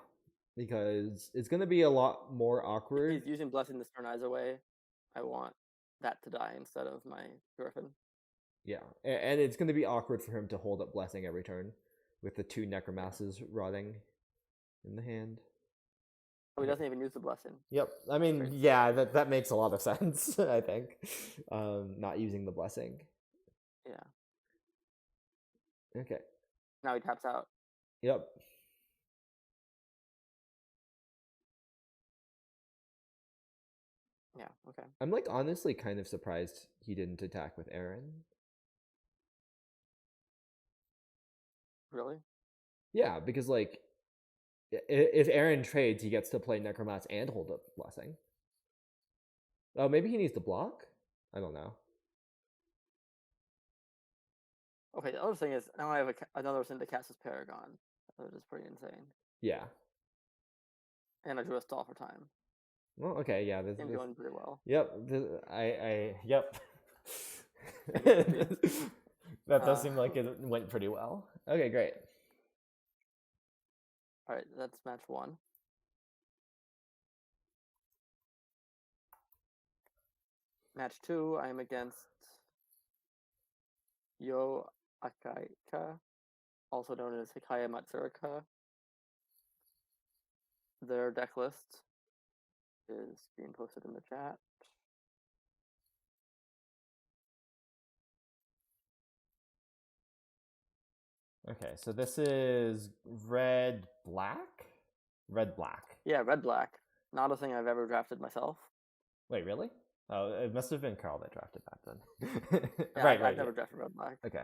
because it's gonna be a lot more awkward. If he's using Blessing this turn either way. I want that to die instead of my Griffin. Yeah, and it's gonna be awkward for him to hold up Blessing every turn with the 2 Necromancies rotting in the hand. Oh, he doesn't even use the Blessing. Yep. I mean, yeah, that makes a lot of sense, I think. Not using the Blessing. Yeah. Okay. Now he taps out. Yep. Yeah, okay. I'm like honestly kind of surprised he didn't attack with Aaron. Really? Yeah, because like if Aaron trades, he gets to play Necromancer and hold up Blessing. Oh, maybe he needs to block? I don't know. Okay, the other thing is, now I have another thing to cast as Paragon. That is pretty insane. Yeah. And I drew a stall for time. Well, okay, yeah. I'm going pretty well. Yep. Yep. That does seem like it went pretty well. Okay, great. All right, that's match 1. Match 2, I am against Yo Akaika, also known as Hikaya Matsuraka. Their deck list is being posted in the chat. Okay, so this is red black? Red black. Yeah, red black. Not a thing I've ever drafted myself. Wait, really? Oh, it must have been Carl that drafted that then. Yeah, right, I've never drafted red black. Okay.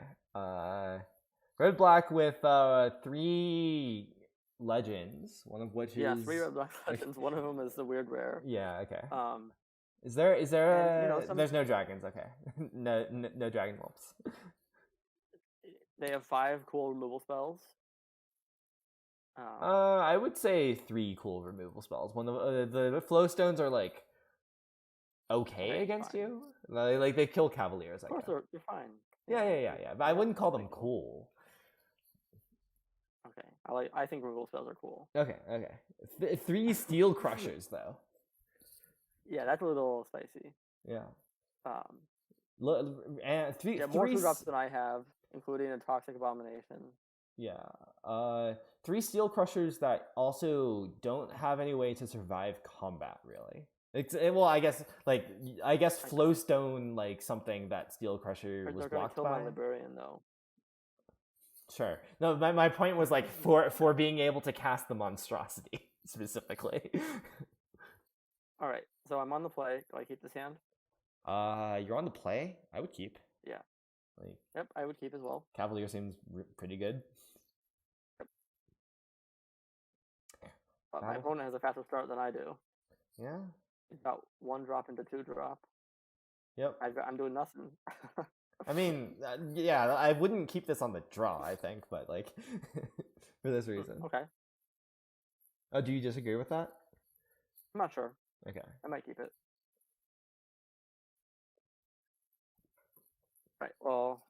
Red black with 3 legends, one of which Yeah, is 3 red black legends. One of them is the weird rare. Yeah, okay. Um, Is there and, there's no dragons, okay. No dragon whelps. They have 5 cool removal spells. I would say 3 cool removal spells. One of the flow stones are like okay against fine. you. Like they kill cavaliers. Of course, they're fine. Yeah. But I wouldn't call them cool. Okay, I think removal spells are cool. Okay. 3 steel crushers though. Yeah, that's a little spicy. Yeah. Three more 2 drops than I have, including a toxic abomination. Yeah. 3 steel crushers that also don't have any way to survive combat, really. Well, I guess Flowstone, like something that Steel Crusher was blocked kill by. My Librarian though. Sure. No, my point was like for being able to cast the monstrosity specifically. All right, so I'm on the play. Do I keep this hand? You're on the play. I would keep. Yeah. Yep, I would keep as well. Cavalier seems pretty good. Yep. But my opponent has a faster start than I do. Yeah. He's got 1 drop into 2 drop. Yep. I'm doing nothing. I mean, yeah, I wouldn't keep this on the draw, I think, but like for this reason. Okay. Oh, do you disagree with that? I'm not sure. Okay. I might keep it. Right. Well,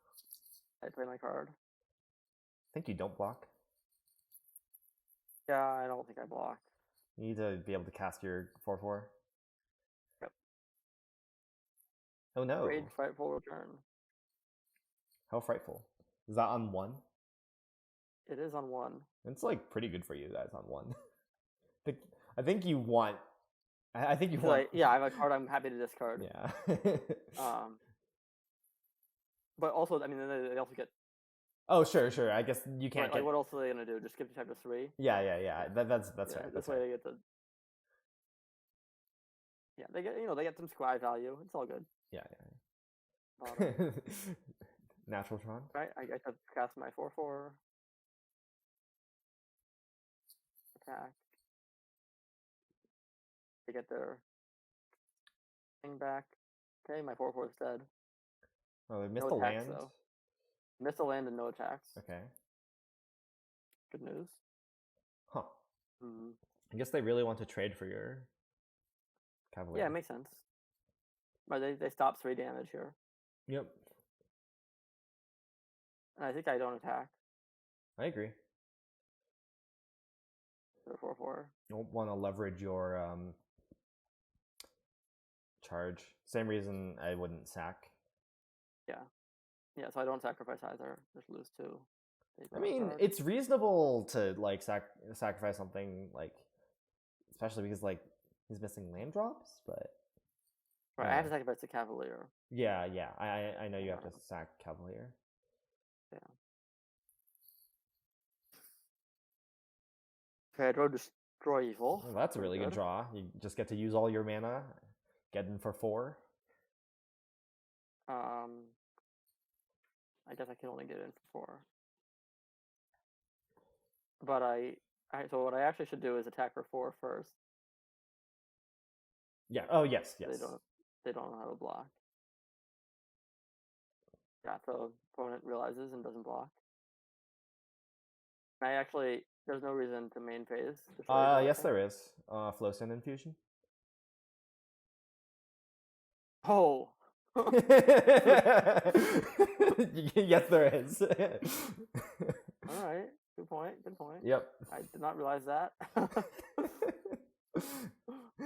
I play my card. I think you don't block. Yeah, I don't think I block. You need to be able to cast your 4/4. Yep. Oh no. Rage Frightful Return. How frightful. Is that on 1? It is on 1. It's like pretty good for you guys on 1. I think you want. I think you want. Like, yeah, I have a card I'm happy to discard. Yeah. But also, I mean, they also get. Oh sure. I guess you can't. Like, what else are they gonna do? Just skip the type to 3? Yeah. That's right. This way they get the. Yeah, they get some squad value. It's all good. Yeah. But, Natural Tron. right, I get to cast my 4/4. Attack. They get their thing back. Okay, my 4/4 is dead. Oh, they missed the land. Though. Missed a land and no attacks. Okay. Good news. Huh. Mm-hmm. I guess they really want to trade for your Cavalier. Yeah, it makes sense. But they stop 3 damage here. Yep. And I think I don't attack. I agree. 4/4. You don't want to leverage your charge. Same reason I wouldn't sack. Yeah, so I don't sacrifice either. Just lose 2. I mean, it's reasonable to like sacrifice something, like, especially because like he's missing land drops, but right, I have to sacrifice the Cavalier. Yeah. I know you have to sack Cavalier. Yeah. Okay, I draw Destroy Evil. Well, that's a really good draw. You just get to use all your mana, get in for 4. I guess I can only get in for 4. But so what I actually should do is attack for 4 first. Yeah. Oh yes. They don't know how to block. Yeah, so opponent realizes and doesn't block. There's no reason to main phase. Yes, there is. Flowstone Infusion. Oh, Yes, there is. All right, good point. Good point. Yep. I did not realize that.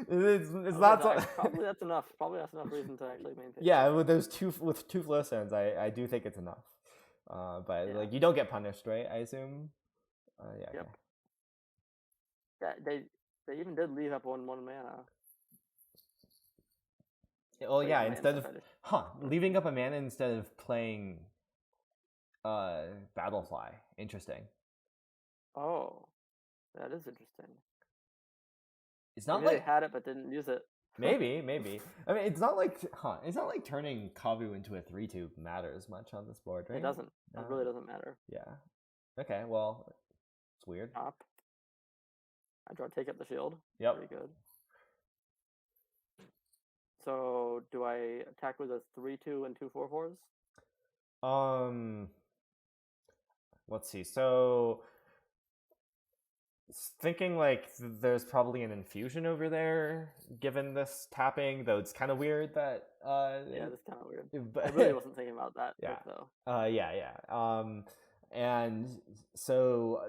It's Okay, not so so. probably that's enough. Probably that's enough reason to actually maintain. Yeah, with those two flow stands, I do think it's enough. But Yeah. like you don't get punished, right? I assume. Yeah. Yep. Okay. Yeah, they even did leave up one mana. Oh Wait, yeah, land instead stuff. of leaving up a mana instead of playing Battlefly. Interesting. Oh, that is interesting. It's not Maybe like they had it but didn't use it. maybe. I mean, it's not like it's not like turning Kavu into a 3/2 matters much on this board, right? It doesn't. No. It really doesn't matter. Yeah. Okay. Well, it's weird. Top. I draw take up the shield. Yep. Pretty good. So do I attack with a 3/2 and 2/4/4s? Let's see. So thinking like there's probably an infusion over there given this tapping, though it's kind of weird that Yeah, that's kind of weird. but I really wasn't thinking about that. Yeah. Pick, though. Yeah. And so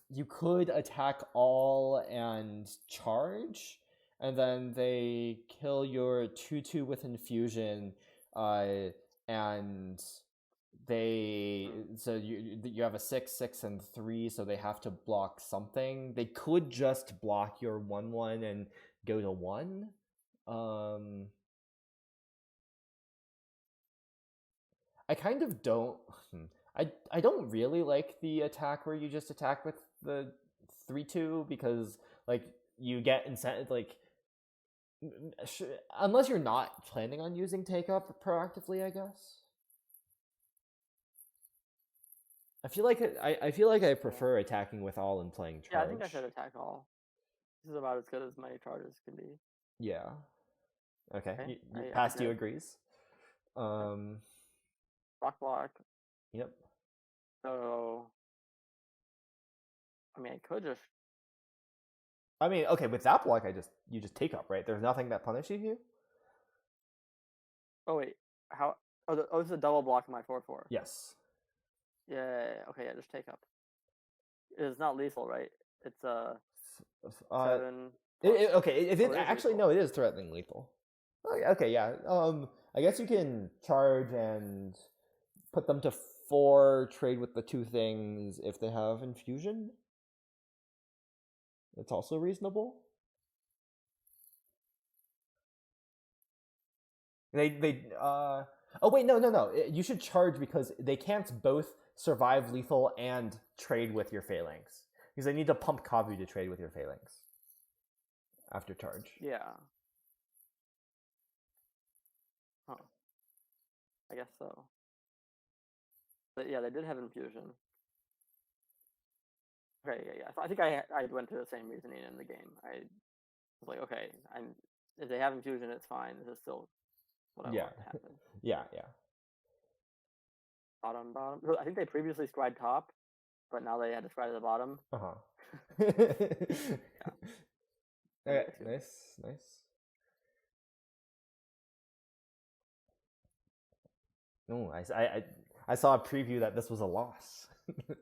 you could attack all and charge, and then they kill your 2/2 with infusion, and they so you have a 6/6 and 3, so they have to block something. They could just block your 1/1 and go to 1. I kind of don't. I don't really like the attack where you just attack with the 3/2 because like you get incentive like unless you're not planning on using take up proactively, I guess. I feel like I prefer attacking with all and playing charge. Yeah, I think I should attack all. This is about as good as my charges can be. Yeah. Okay. I Past you did. agrees. Block. Yep. So, I mean, I could just. I mean, okay, with that block, you just take up, right? There's nothing that punishes you. Oh wait, how? Oh, this is a double block in my 4/4. Yes. Yeah. Okay. Yeah. Just take up. It's not lethal, right? It's 7. Okay, if it is actually lethal. no, it is threatening lethal. Okay, yeah. I guess you can charge and put them to 4, trade with the 2 things if they have infusion. It's also reasonable. Oh wait, no. You should charge because they can't both survive lethal and trade with your phalanx. Because they need to pump Kavu to trade with your phalanx after charge. Yeah. Huh. I guess so. But yeah, they did have infusion. Okay, yeah. I think I went through the same reasoning in the game. I was like, okay, if they have infusion, it's fine. This is still what I want to happen. Yeah. Bottom. I think they previously scried top, but now they had to scry to the bottom. Yeah. Okay, nice. No, I saw a preview that this was a loss.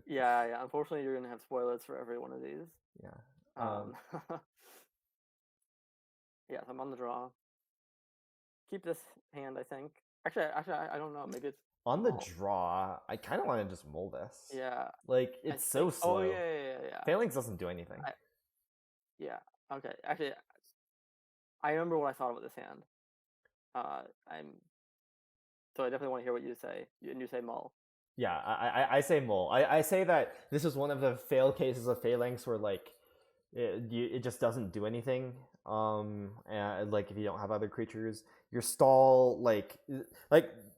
Yeah. Unfortunately, you're gonna have spoilers for every one of these. Yeah. Yeah, so I'm on the draw. Keep this hand, I think. Actually, I don't know. Maybe it's on the draw. I kind of want to just mull this. Yeah. Like it's so slow. Oh yeah. Phalanx doesn't do anything. Yeah. Okay. Actually, I remember what I thought about this hand. So I definitely want to hear what you say. And you say mull. Yeah, I say mull. I say that this is one of the fail cases of Phalanx where like it just doesn't do anything. And like if you don't have other creatures, your stall like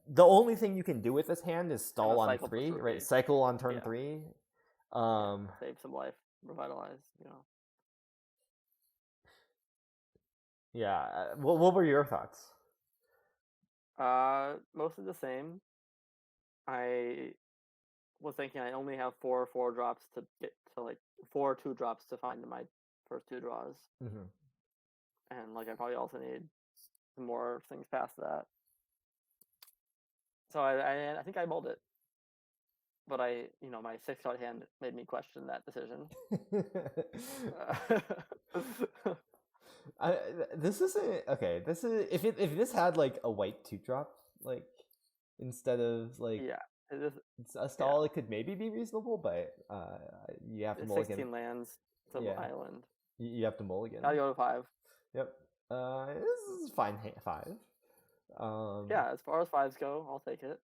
the only thing you can do with this hand is stall on 3, right? Cycle on turn 3. Save some life, revitalize, Yeah. What were your thoughts? Mostly the same. I was thinking I only have 4 drops to get to like 4 2-drops to find my first 2 draws. Mm-hmm. And like I probably also need some more things past that. So I think I mulled it, but my 6 card hand made me question that decision. I, this isn't okay. This is if this had like a white 2-drop like instead of like Yeah, it is. a stall, it could maybe be reasonable, but you have to It's mulligan. 16 lands to Yeah, island. you have to mulligan. Gotta go to 5. Yep. This is fine. 5. Yeah, as far as 5s go, I'll take it.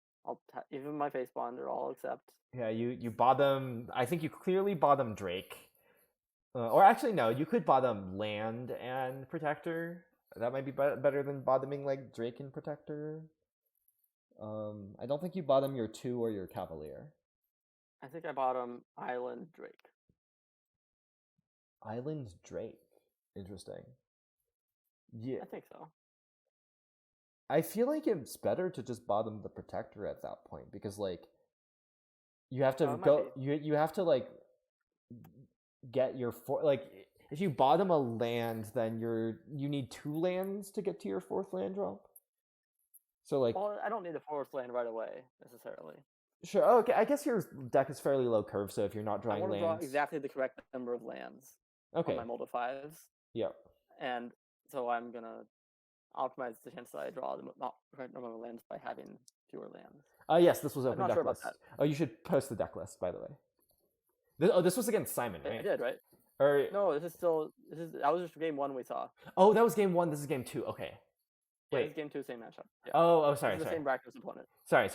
Even my face bonder, I'll accept. Yeah, you bottom. I think you clearly bottom Drake, or actually no, you could bottom land and protector. That might be better than bottoming like Drake and protector. I don't think you bottom your 2 or your Cavalier. I think I bottom island Drake. Island Drake. Interesting. Yeah, I think so. I feel like it's better to just bottom the protector at that point because like you have to go. You have to like get your like if you bottom a land, then you need 2 lands to get to your 4th land drop. So like, well, I don't need the 4th land right away necessarily. Sure. Okay, I guess your deck is fairly low curve, so if you're not drawing I want to lands, draw exactly the correct number of lands. Okay. On my multi 5s. Yep. And so I'm gonna optimize the chance that I draw the correct number of lands by having fewer lands. Yes, this was open I'm not deck sure list. about that. Oh, you should post the deck list, by the way. This was against Simon, right? I did, right? Or no, that was just game 1 we saw. Oh, that was game 1. This is game 2. Okay. Yeah, Wait. this is game 2, same matchup. Yeah. Sorry. The same bracket opponent. Sorry.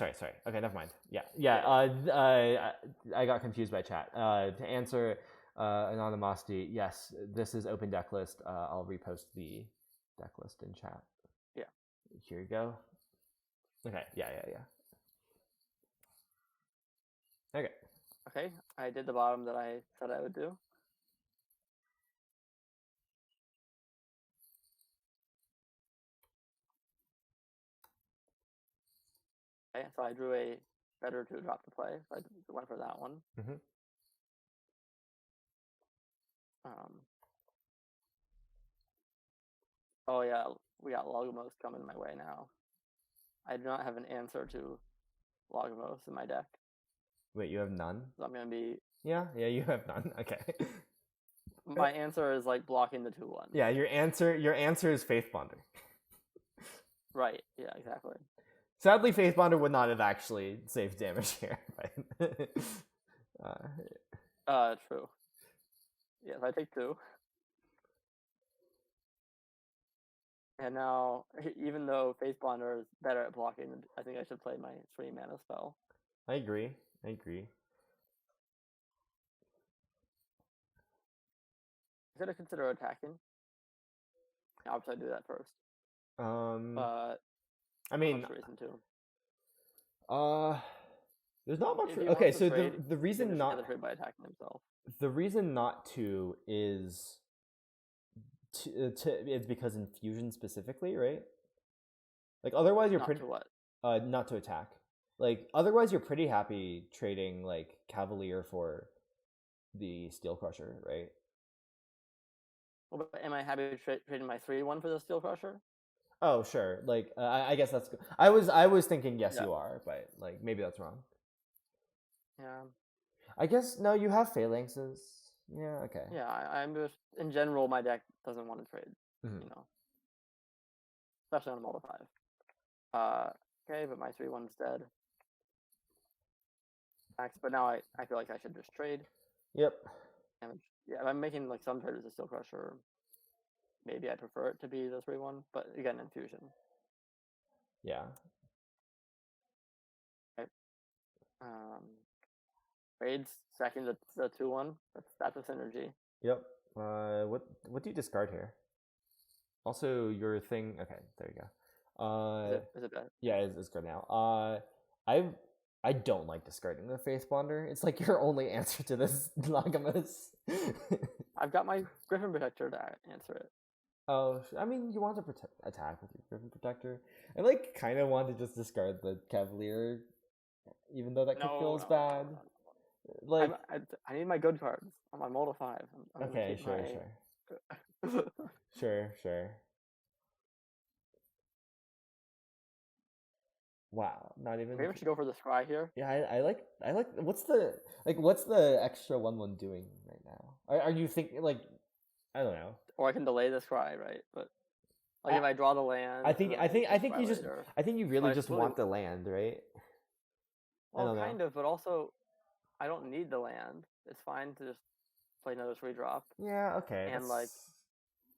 Okay, never mind. Yeah. I got confused by chat. To answer anonymosity, yes, this is open deck list. I'll repost the deck list in chat. Yeah. Here you go. Okay. Yeah. Okay, I did the bottom that I said I would do. Okay, so I drew a better 2-drop to play. So I went for that one. Mm-hmm. Oh yeah, we got Logomos coming my way now. I do not have an answer to Logomos in my deck. Wait, you have none? So I'm gonna be. Yeah, you have none. Okay. My answer is like blocking the 2/1. Yeah, your answer is Faith Bonder. Right. Yeah. Exactly. Sadly, Faith Bonder would not have actually saved damage here. But True. Yes, I take 2. And now, even though Faith Bonder is better at blocking, I think I should play my 3-mana spell. I agree. I Could I consider attacking? Obviously, I do that first. But I mean, no reason to. there's not much. Okay, so the reason not trade by attacking himself. The reason not to is it's because infusion specifically, right? Like otherwise you're pretty. To what? Not to attack. Like otherwise you're pretty happy trading like Cavalier for the Steel Crusher, right? Well, but am I happy trading my 3/1 for the Steel Crusher? Oh sure, like I guess that's good. I was thinking yes, you are, but like maybe that's wrong. Yeah. I guess no, you have phalanxes. Yeah, okay. Yeah, I'm just in general my deck doesn't want to trade. Mm-hmm. Especially on a multi 5. Okay, but my 3/1's dead. But now I feel like I should just trade. Yep. Damage. Yeah, if I'm making like some trades with Steel Crusher, maybe I prefer it to be the 3/1, but again, infusion. Yeah. Okay. Trades second the 2/1. That's a synergy. Yep. What do you discard here? Also, your thing. Okay, there you go. Is it bad? Yeah, it's good now. I don't like discarding the Faith Bonder. It's like your only answer to this Logomos. I've got my Griffin Protector to answer it. Oh, I mean, you want to attack with your Griffin Protector. I like kind of want to just discard the Cavalier, even though that feels bad. No. Like I need my good cards on my multi 5. Okay, sure. Sure. Wow, not even. Maybe I should go for the scry here. Yeah, I like. What's the extra 1/1 doing right now? Are you thinking like, I don't know. Or I can delay the scry, right? But like I if I draw the land I and think then I use think the I think scry you just later. I think you But really I just really, want the land, right? I well, don't know. kind of, but also I don't need the land. It's fine to just play another 3-drop. Yeah, okay. And like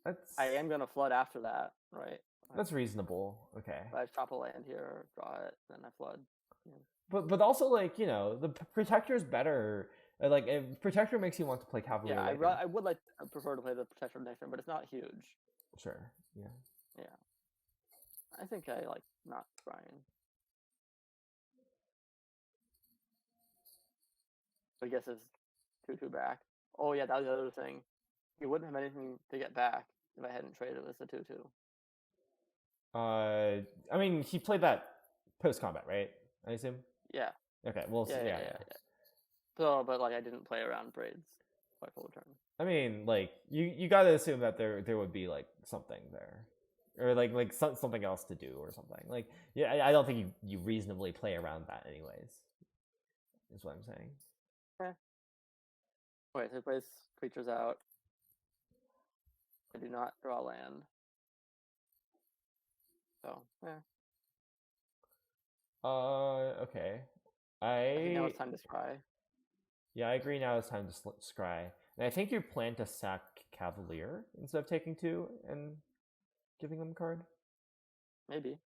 That's I am gonna flood after that, right? that's reasonable. Okay. If I chop a land here, draw it, then I flood. Yeah. But also like, the protector is better. Like protector makes you want to play cavalier Yeah, later. I would like I prefer to play the protector next turn, but it's not huge. Sure. Yeah. Yeah, I think I like not scrying. I guess it's 2-2 back. Oh yeah, that was the other thing. You wouldn't have anything to get back if I hadn't traded with the 2-2. I mean, he played that post combat, right? I assume. Yeah. Okay. Well, Yeah. So, but like I didn't play around braids by full turn. I mean, like you got to assume that there would be like something there, or like something else to do or something. Like, yeah, I don't think you reasonably play around that anyways. Is what I'm saying. Okay. Wait, so he plays creatures out. I do not draw land. So, yeah. Okay. I think now it's time to scry. Yeah, I agree. Now it's time to scry, and I think you plan to sack Cavalier instead of taking 2 and giving them a card. Maybe.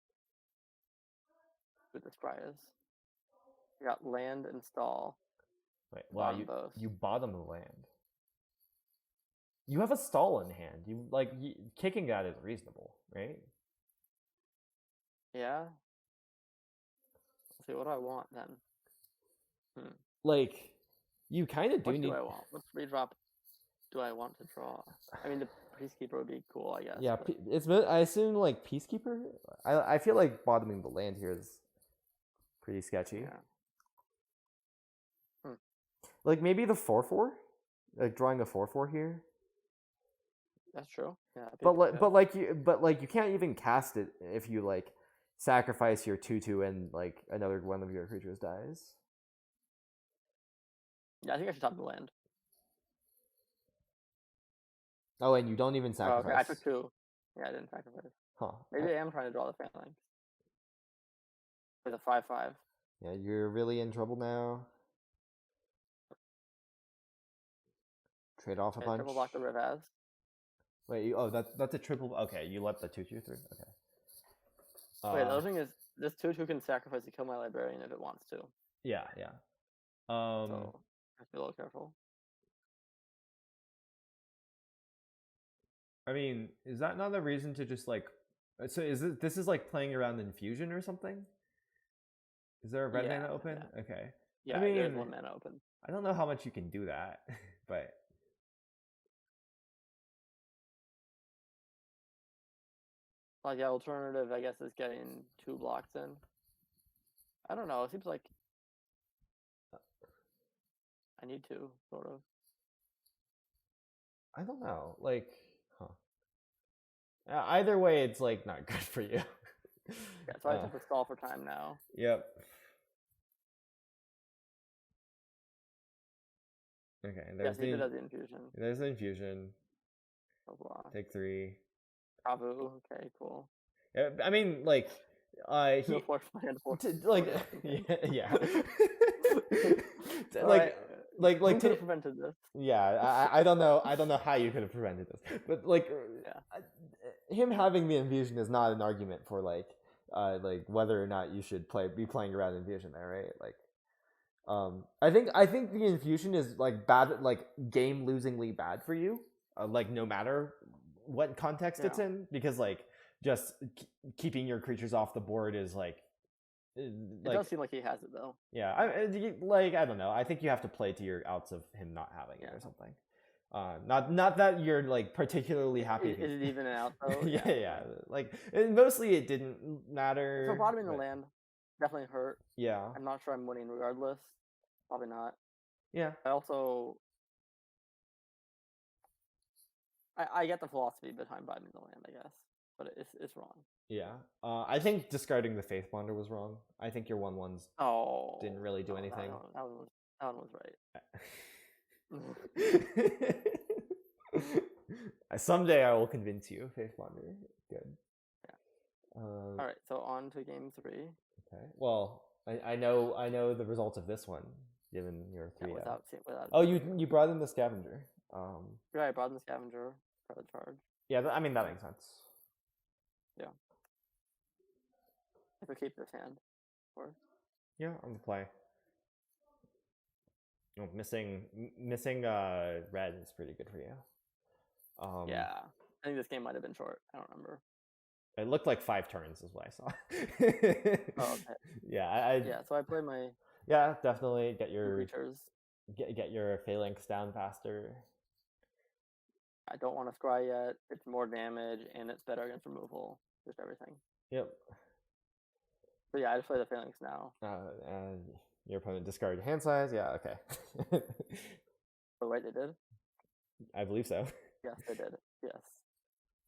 What the scry is. You got land and stall. Wait, wow, both. you bottom the land. You have a stall in hand. Kicking that is reasonable, right? Yeah. Let's see, what do I want then? Like, you kind of do What need. do I want? What 3-drop do I want to draw? I mean, the Peacekeeper would be cool, I guess. Yeah, but... I assume like Peacekeeper. I feel like bottoming the land here is pretty sketchy. Yeah. Like maybe the 4/4, like drawing a 4/4 here. That's true. Yeah. But you can't even cast it if you like sacrifice your 2/2 and like another one of your creatures dies. Yeah, I think I should top the land. Oh, and you don't even sacrifice. Oh, okay, I took 2. Yeah, I didn't sacrifice. Huh. Maybe I am trying to draw the phalanx. With a 5/5. Yeah, you're really in trouble now. Trade off a punch. Triple block the Rivaz. Wait, that's a triple. Okay, you let the 2/2 through. Okay. Wait, the other thing is this 2/2 can sacrifice to kill my librarian if it wants to. Yeah. So I have to be a little careful. I mean, is that not a reason to just like? So this is like playing around infusion or something? Is there a red mana open? Yeah. Okay. Yeah, there's 1 mana open. I don't know how much you can do that, but. Like the alternative, I guess, is getting 2 blocks in. I don't know. It seems like I need to, sort of. I don't know. Like, either way, it's like not good for you. Yeah, so I have to stall for time now. Yep. Okay. Yes, he does the infusion. There's the infusion. No block. Take 3. Kavu. Okay, cool. Yeah, I mean, like, he like, yeah. like who could have prevented this? Yeah, I don't know how you could have prevented this, but like, him having the infusion is not an argument for like whether or not you should be playing around infusion there, right? Like, I think the infusion is like bad, like game losingly bad for you, like no matter what context it's in, because like just keeping your creatures off the board is like. It does seem like he has it though. Yeah, I don't know. I think you have to play to your outs of him not having it or something. Not that you're like particularly happy. Is it even an out though? yeah. Like mostly it didn't matter. So bottoming the land definitely hurt. Yeah. I'm not sure I'm winning regardless. Probably not. Yeah. I also I get the philosophy behind bottoming the land, I guess. but it's wrong. Yeah. I think discarding the Faith Bonder was wrong. I think your 1/1s Oh, didn't really do no, anything. that one was right. Someday I will convince you, Faith Bonder. Good. Yeah. All right, so on to game 3. Okay. Well, I know the results of this one, given your 3-0. Without Oh, you brought in the scavenger. Yeah, I brought in the scavenger for the charge. Yeah, I mean that makes sense. Yeah. If we keep this hand, of course. Yeah, on the play. Oh, missing red is pretty good for you. Yeah, I think this game might have been short. I don't remember. It looked like 5 turns is what I saw. Oh, okay. Yeah, yeah. So I play my definitely get your creatures. Get your phalanx down faster. I don't want to scry yet. It's more damage and it's better against removal. Just everything. Yep. So yeah, I just play the phalanx now. And your opponent discarded hand size. Yeah. Okay. Oh wait, they did. I believe so. Yes, they did. Yes.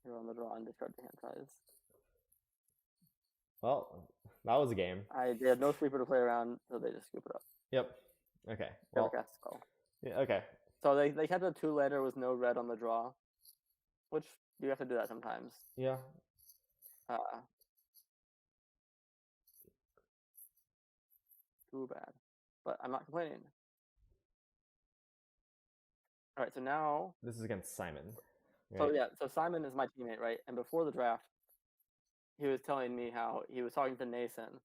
You're on the draw and discard the hand size. Well, that was a game. They had no sweeper to play around, so they just scoop it up. Yep. Okay. Well, cast a spell. Yeah, okay. So they kept a 2-lander with no red on the draw, which you have to do that sometimes. Yeah. Too bad, but I'm not complaining. All right, so now this is against Simon. Right? So yeah, so Simon is my teammate, right? And before the draft, he was telling me how he was talking to Nathan,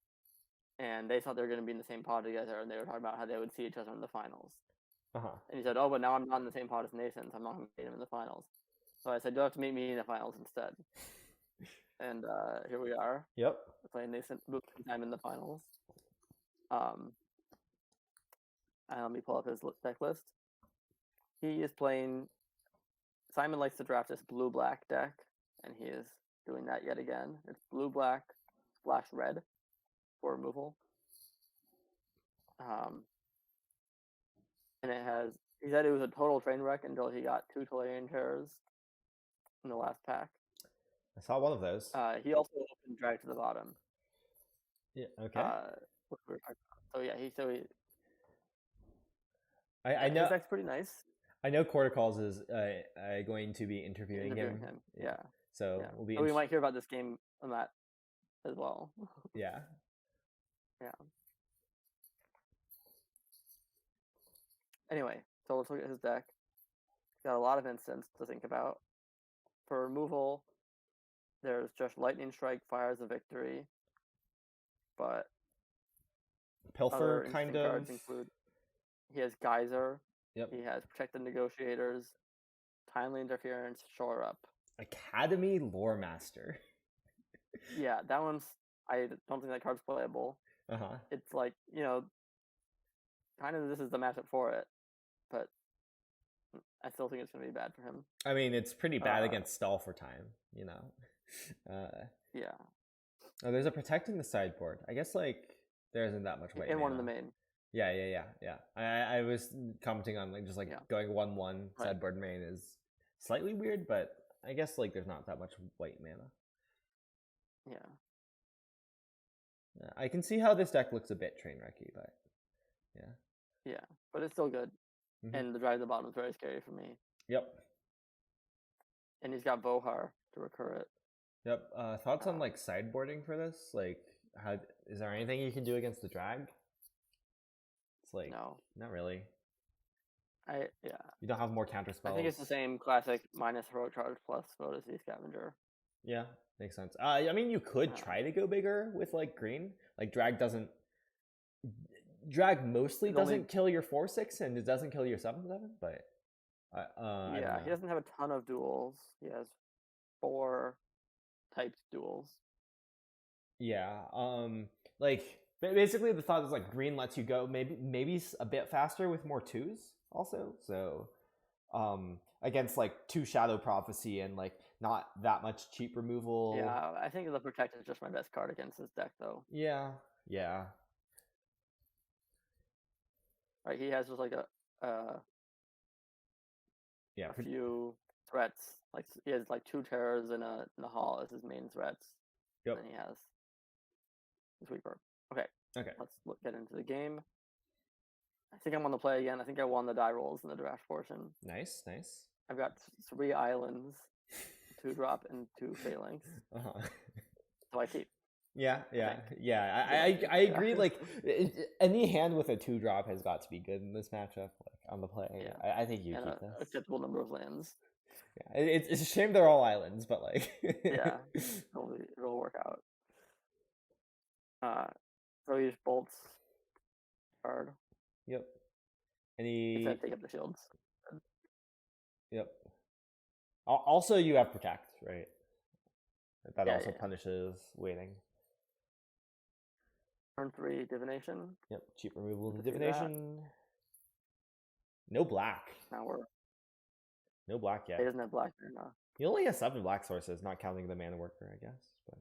and they thought they were going to be in the same pod together, and they were talking about how they would see each other in the finals. And he said, "Oh, but now I'm not in the same pod as Nathan, so I'm not going to meet him in the finals." So I said, "You'll have to meet me in the finals instead." And here we are. Yep. We're playing Nathan time in the finals. And let me pull up his deck list. He is playing. Simon likes to draft this blue-black deck, and he is doing that yet again. It's blue-black / red for removal. And it has. He said it was a total train wreck until he got 2 Tolarian Terrors in the last pack. I saw one of those. He also opened Drag to the Bottom. Yeah. Okay. So yeah, he. I know his deck's pretty nice. I know Corticals is going to be interviewing him. Yeah. So we'll be. So we might hear about this game on that as well. Yeah. Yeah. Anyway, so let's look at his deck. He's got a lot of instants to think about. For removal, there's just Lightning Strike, Fires of Victory, but Pilfer kind of. Cards include. He has Geyser. Yep. He has Protect the Negotiators, Timely Interference, Shore Up. Academy Lore Master. Yeah, that one's. I don't think that card's playable. It's like, kind of this is the matchup for it, but I still think it's going to be bad for him. I mean, it's pretty bad against Stall for Time, Yeah. Oh, there's a Protecting the sideboard. I guess, there isn't that much weight. And one in the main. Yeah. I was commenting on going 1/1 sideboard main is slightly weird, but I guess there's not that much white mana. Yeah. I can see how this deck looks a bit train wrecky, but yeah. Yeah, but it's still good. Mm-hmm. And the Drive to the Bottom is very scary for me. Yep. And he's got Vohar to recur it. Yep. Thoughts on sideboarding for this? How is there anything you can do against the drag? It's no, not really. Yeah. You don't have more counter spells. I think it's the same classic minus heroic charge plus Photo Sea Scavenger. Yeah, makes sense. I mean, you could try to go bigger with green. Drag doesn't. Drag mostly doesn't kill your 4/6 and it doesn't kill your 7/7, but. Yeah, he doesn't have a ton of duels. He has 4 typed duels. Yeah. Basically the thought is green lets you go maybe a bit faster with more 2s also. So against 2 Shadow Prophecy and not that much cheap removal. Yeah, I think the Protect is just my best card against this deck though. Yeah. Right, he has just a few threats. Like he has like 2 terrors in a hall as his main threats. Yep. And then he has the sweeper. Okay, Okay. let's get into the game. I think I'm on the play again. I think I won the die rolls in the draft portion. Nice, nice. I've got 3 islands, 2 drop, and 2 phalanx. Uh-huh. So I keep. Yeah. Yeah. I agree. Like any hand with a 2-drop has got to be good in this matchup. Like on the play, Yeah. I think you And keep a this. acceptable number of lands. Yeah, it's a shame they're all islands, but like Yeah, it'll work out. So use bolts card. Yep. Instead of take up the shields. Yep. Also, you have protect, right? That Yeah, also yeah. punishes waiting. Turn 3 divination. Yep. Cheap removal of the Let's do divination. No black. Now we're. No black yet. He doesn't have black there now. He only has 7 black sources, not counting the mana worker, I guess. But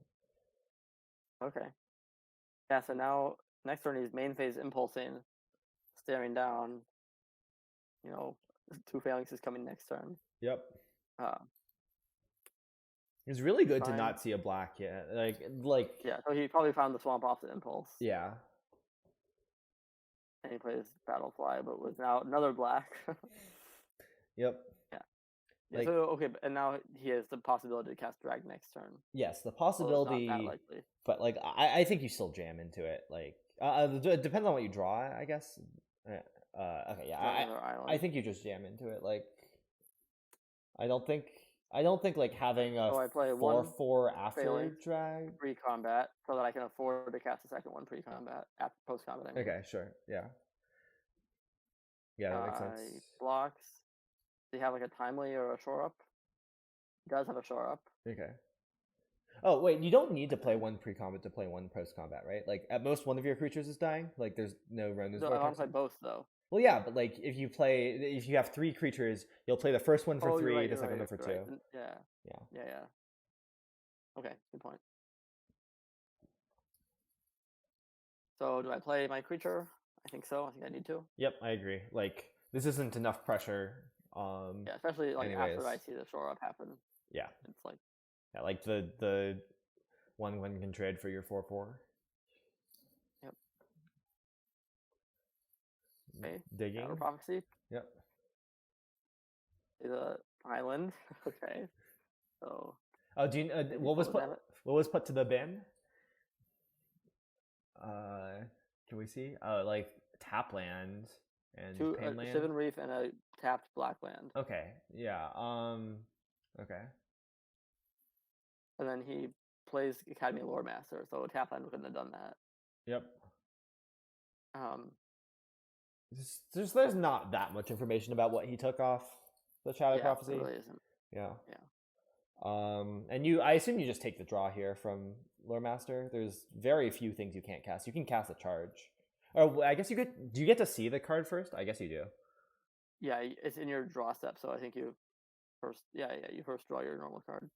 Okay. Yeah. So now next turn he's main phase impulsing, staring down. 2 phalanxes coming next turn. yep. Uh, It's really good to fine. not see a black yet. Like Yeah. So he probably found the swamp off the impulse. yeah. And he plays Battlefly, but with now another black. Yep. Yeah, so okay, and now he has the possibility to cast drag next turn. Yes, the So possibility, it's not that likely. but like I think you still jam into it. Like it depends on what you draw, I guess. Okay, yeah, I think you just jam into it. Like I don't think like having a So I play 4/4 after phalanx drag. pre-combat so that I can afford to cast a second one pre-combat, post-combat. I mean. Okay, sure, yeah, that makes sense. Blocks. Do you have like a timely or a shore up? He does have a shore up. Okay. Oh wait, you don't need to play 1 pre-combat to play 1 post-combat, right? Like at most, one of your creatures is dying. Like there's no Rona's No, I want to play both though. Well, yeah, but like if you have 3 creatures, you'll play the first one for 3, right, the second one for 2. Yeah. Okay, good point. So do I play my creature? I think so. I think I need to. Yep, I agree. Like this isn't enough pressure. Yeah, especially like after I see the shore up happen. Yeah, it's like like the 1/1 can trade for your 4/4. Yep. Okay. Digging. Counter Prophecy. Yep. The island. Okay. So. Oh, do you what was put to the bin? Can we see? Like tap land and 2 pain land. 7 reef and a tapped black land. Okay. Yeah. Okay. And then he plays Academy Lore Master, so a tap land couldn't have done that. Yep. There's not that much information about what he took off the Shadow Prophecy. It really isn't. Yeah. And I assume you just take the draw here from Lore Master. There's very few things you can't cast. You can cast a charge. Oh, I guess you could. Do you get to see the card first? I guess you do. Yeah, it's in your draw step, so I think you first. Yeah, you first draw your normal card.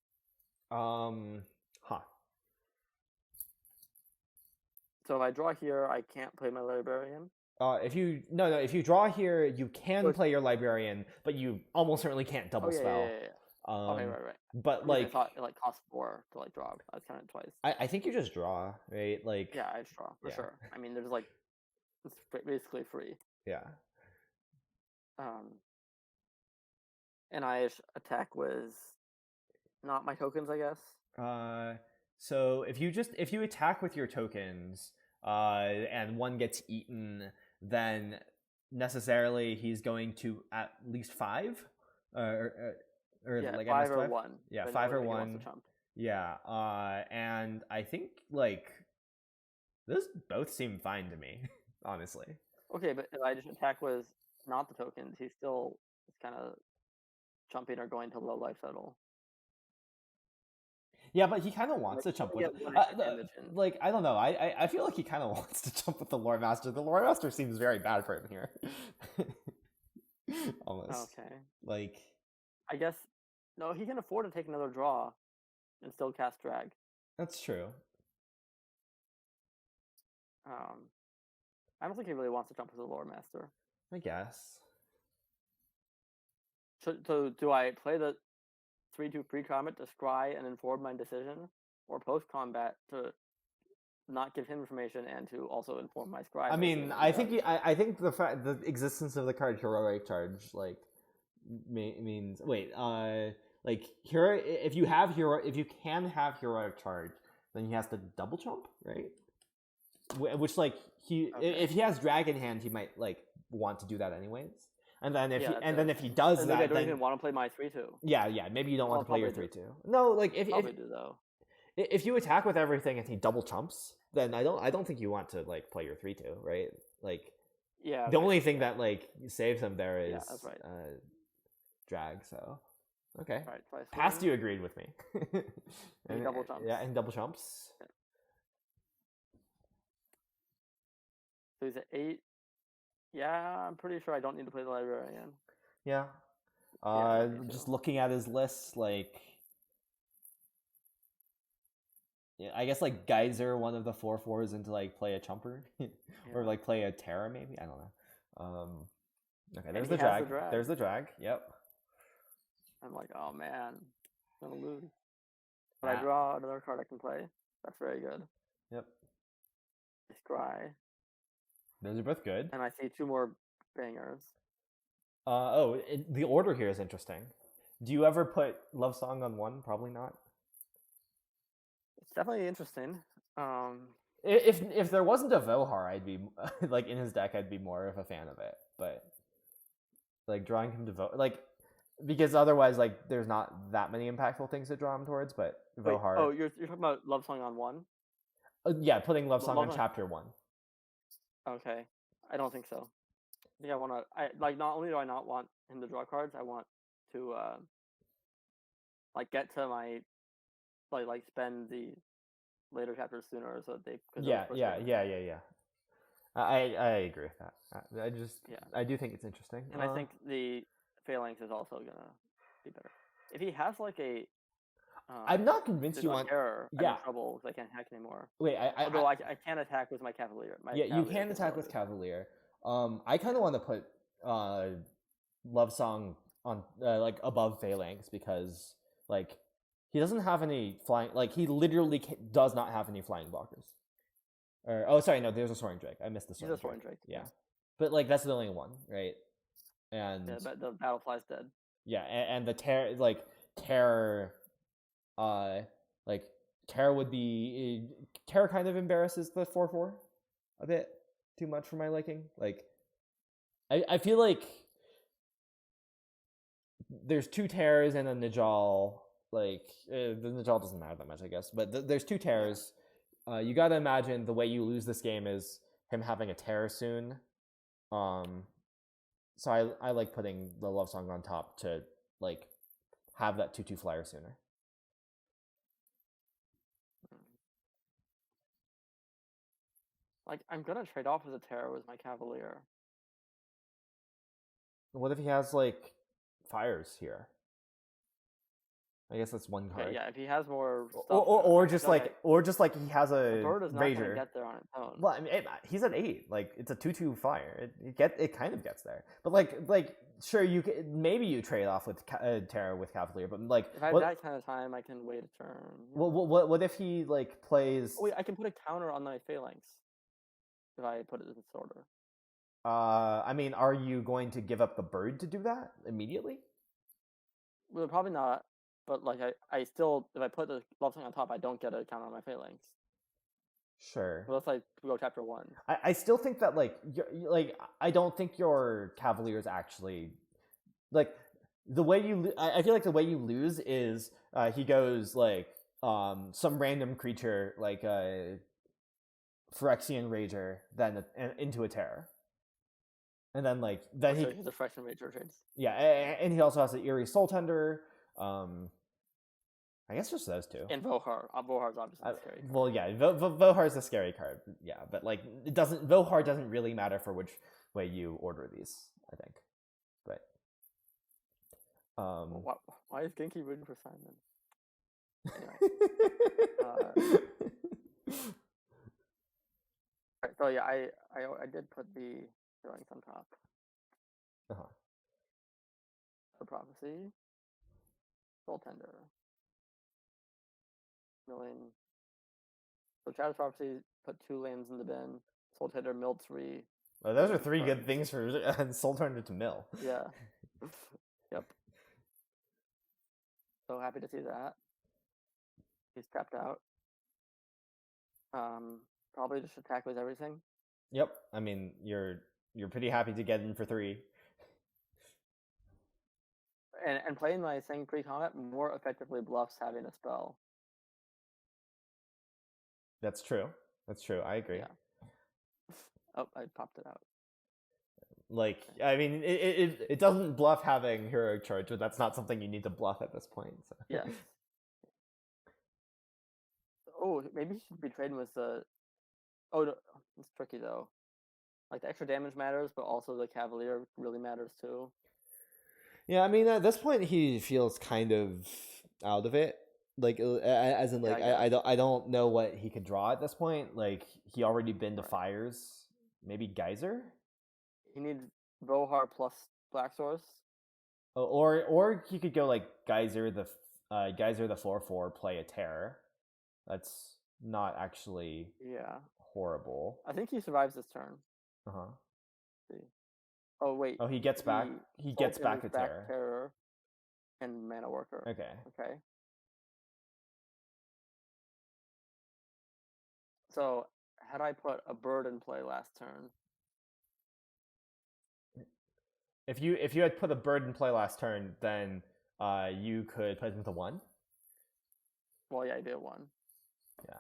So if I draw here, I can't play my Librarian. If you draw here, you can play your Librarian, but you almost certainly can't double spell. Yeah. Okay, right. But I thought it costs 4 to like draw. I counted twice. I think you just draw, right? Like yeah, I just draw for sure. I mean, there's like it's basically free. Yeah. And I attack with not my tokens, I guess. So if you attack with your tokens, and one gets eaten, then necessarily he's going to at least 5, or like 5 or 1. Yeah, 5 or 1. Yeah, and I think like those both seem fine to me, honestly. Okay, but if I just attack with not the tokens, he's still kind of jumping or going to low life settle. Yeah, but he kind of wants to jump with like I don't know. I feel like he kind of wants to jump with the Lore Master. The Lore Master seems very bad for him here. Almost. Okay. Like I guess no, he can afford to take another draw and still cast drag. That's true. I don't think he really wants to jump with the Lore Master. I guess. So do I play the 3/2 pre-combat to scry and inform my decision, or post-combat to not give him information and to also inform my scry. I mean, I think I think the existence of the card heroic charge like means like hero if you can have heroic charge, then he has to double jump, right? Which like if he has dragon hand, he might like want to do that anyways. And then if he does that, maybe I don't then even want to play my 3/2. Yeah, maybe you don't want to play your 3/2. No, like if do though. If you attack with everything and he double jumps, then I don't think you want to like play your 3/2, right? Like the only thing that like saves him there is that's right. drag. So okay, right. Past you agreed with me. And double jumps. Yeah, and double jumps. Yeah. So he's at 8. Yeah, I'm pretty sure I don't need to play the librarian. Yeah. Just looking at his list, like, yeah, I guess like Geyser, one of the 4/4s, into like play a chumper, or like play a Terra, maybe. I don't know. Okay, there's the drag. There's the drag. Yep. I'm like, oh man, I'm gonna lose. But I draw another card I can play. That's very good. Yep. Scry. Those are both good. And I see 2 more bangers. The order here is interesting. Do you ever put Love Song on 1? Probably not. It's definitely interesting. If there wasn't a Vohar, I'd be like in his deck. I'd be more of a fan of it. But like drawing him to because otherwise, like there's not that many impactful things to draw him towards. But Vohar. You're talking about Love Song on 1? Yeah, putting Love Song on chapter 1. Okay, I don't think so. I think I want to. Not only do I not want him to draw cards, I want to get to my spend the later chapters sooner so that they. Yeah. I agree with that. I do think it's interesting, and I think the Phalanx is also gonna be better if he has like a. I'm not convinced you want terror. I'm in trouble because I can't hack anymore. Wait, I can't attack with my Cavalier. You can attack with Cavalier. I kind of want to put Love Song on like above Phalanx because like he doesn't have any flying. Like he literally does not have any flying blockers. There's a Soaring Drake. I missed the Soaring Drake. Yeah, but like that's the only one, right? And but the Battlefly's dead. Yeah, and the Terror. Terra would be Terra kind of embarrasses the 4/4 a bit too much for my liking. Like I feel like there's 2 Terrors and a Najal. Like the Najal doesn't matter that much, I guess. But there's 2 Terrors. You got to imagine the way you lose this game is him having a Terror soon. So I like putting the Love Song on top to like have that 2/2 flyer sooner. Like, I'm gonna trade off with a Terror with my Cavalier. What if he has, like, fires here? I guess that's one card. Yeah, if he has more stuff, or just like he has a bird is not Rager. Gonna get there on its own. Well, I mean, he's at 8. Like it's a 2/2 fire. It kind of gets there. But like sure maybe you trade off with Terra with Cavalier. But like if I have that kind of time, I can wait a turn. What if he like plays? Wait, I can put a counter on my Phalanx if I put it in this order. I mean, are you going to give up the bird to do that immediately? Well, probably not. But like I still, if I put the Love Song on top, I don't get a counter on my Phalanx. Sure. Well, let's go chapter 1. I still think that I don't think your Cavalier is actually like the way you. I feel like the way you lose is he goes like some random creature like a Phyrexian Rager then into a Terror. And then he's a Phyrexian Rager trades. Yeah, and he also has the Eerie Soul Tender. I guess just those 2. And Vohar. Vohar's obviously the scary card. Well, yeah, Vohar's the scary card. Yeah, but like Vohar doesn't really matter for which way you order these, I think. But why is Genki rooting for Simon? Anyway. Right, so yeah, I did put the drawings on top. The prophecy. Goaltender. Milling. So Child's Prophecy put 2 lands in the bin. Soul Tender milled 3. Oh, those are and 3 good burns. things for Soul Turner to mill. Yeah. Yep. So happy to see that. He's tapped out. Probably just attack with everything. Yep. I mean, you're pretty happy to get in for 3. And playing my thing pre-combat more effectively bluffs having a spell. That's true. That's true. I agree. Yeah. Oh, I popped it out. Like, I mean, it doesn't bluff having Heroic Charge, but that's not something you need to bluff at this point. So. Yes. Oh, maybe he should be trading with the... Oh, no, it's tricky, though. Like, the extra damage matters, but also the Cavalier really matters, too. Yeah, I mean, at this point, he feels kind of out of it. Like, as in, like, Yeah, I don't know what he could draw at this point. Like, he already been to Fires. Maybe Geyser? He needs Vohar plus Black Source. Or he could go, like, Geyser the 4/4, play a Terror. That's not actually horrible. I think he survives this turn. Uh-huh. See. Oh, wait. Oh, he gets back a Terror and Mana Worker. Okay. So, had I put a bird in play last turn? If you had put a bird in play last turn, then you could play him with a 1. Well, yeah, I did 1. Yeah.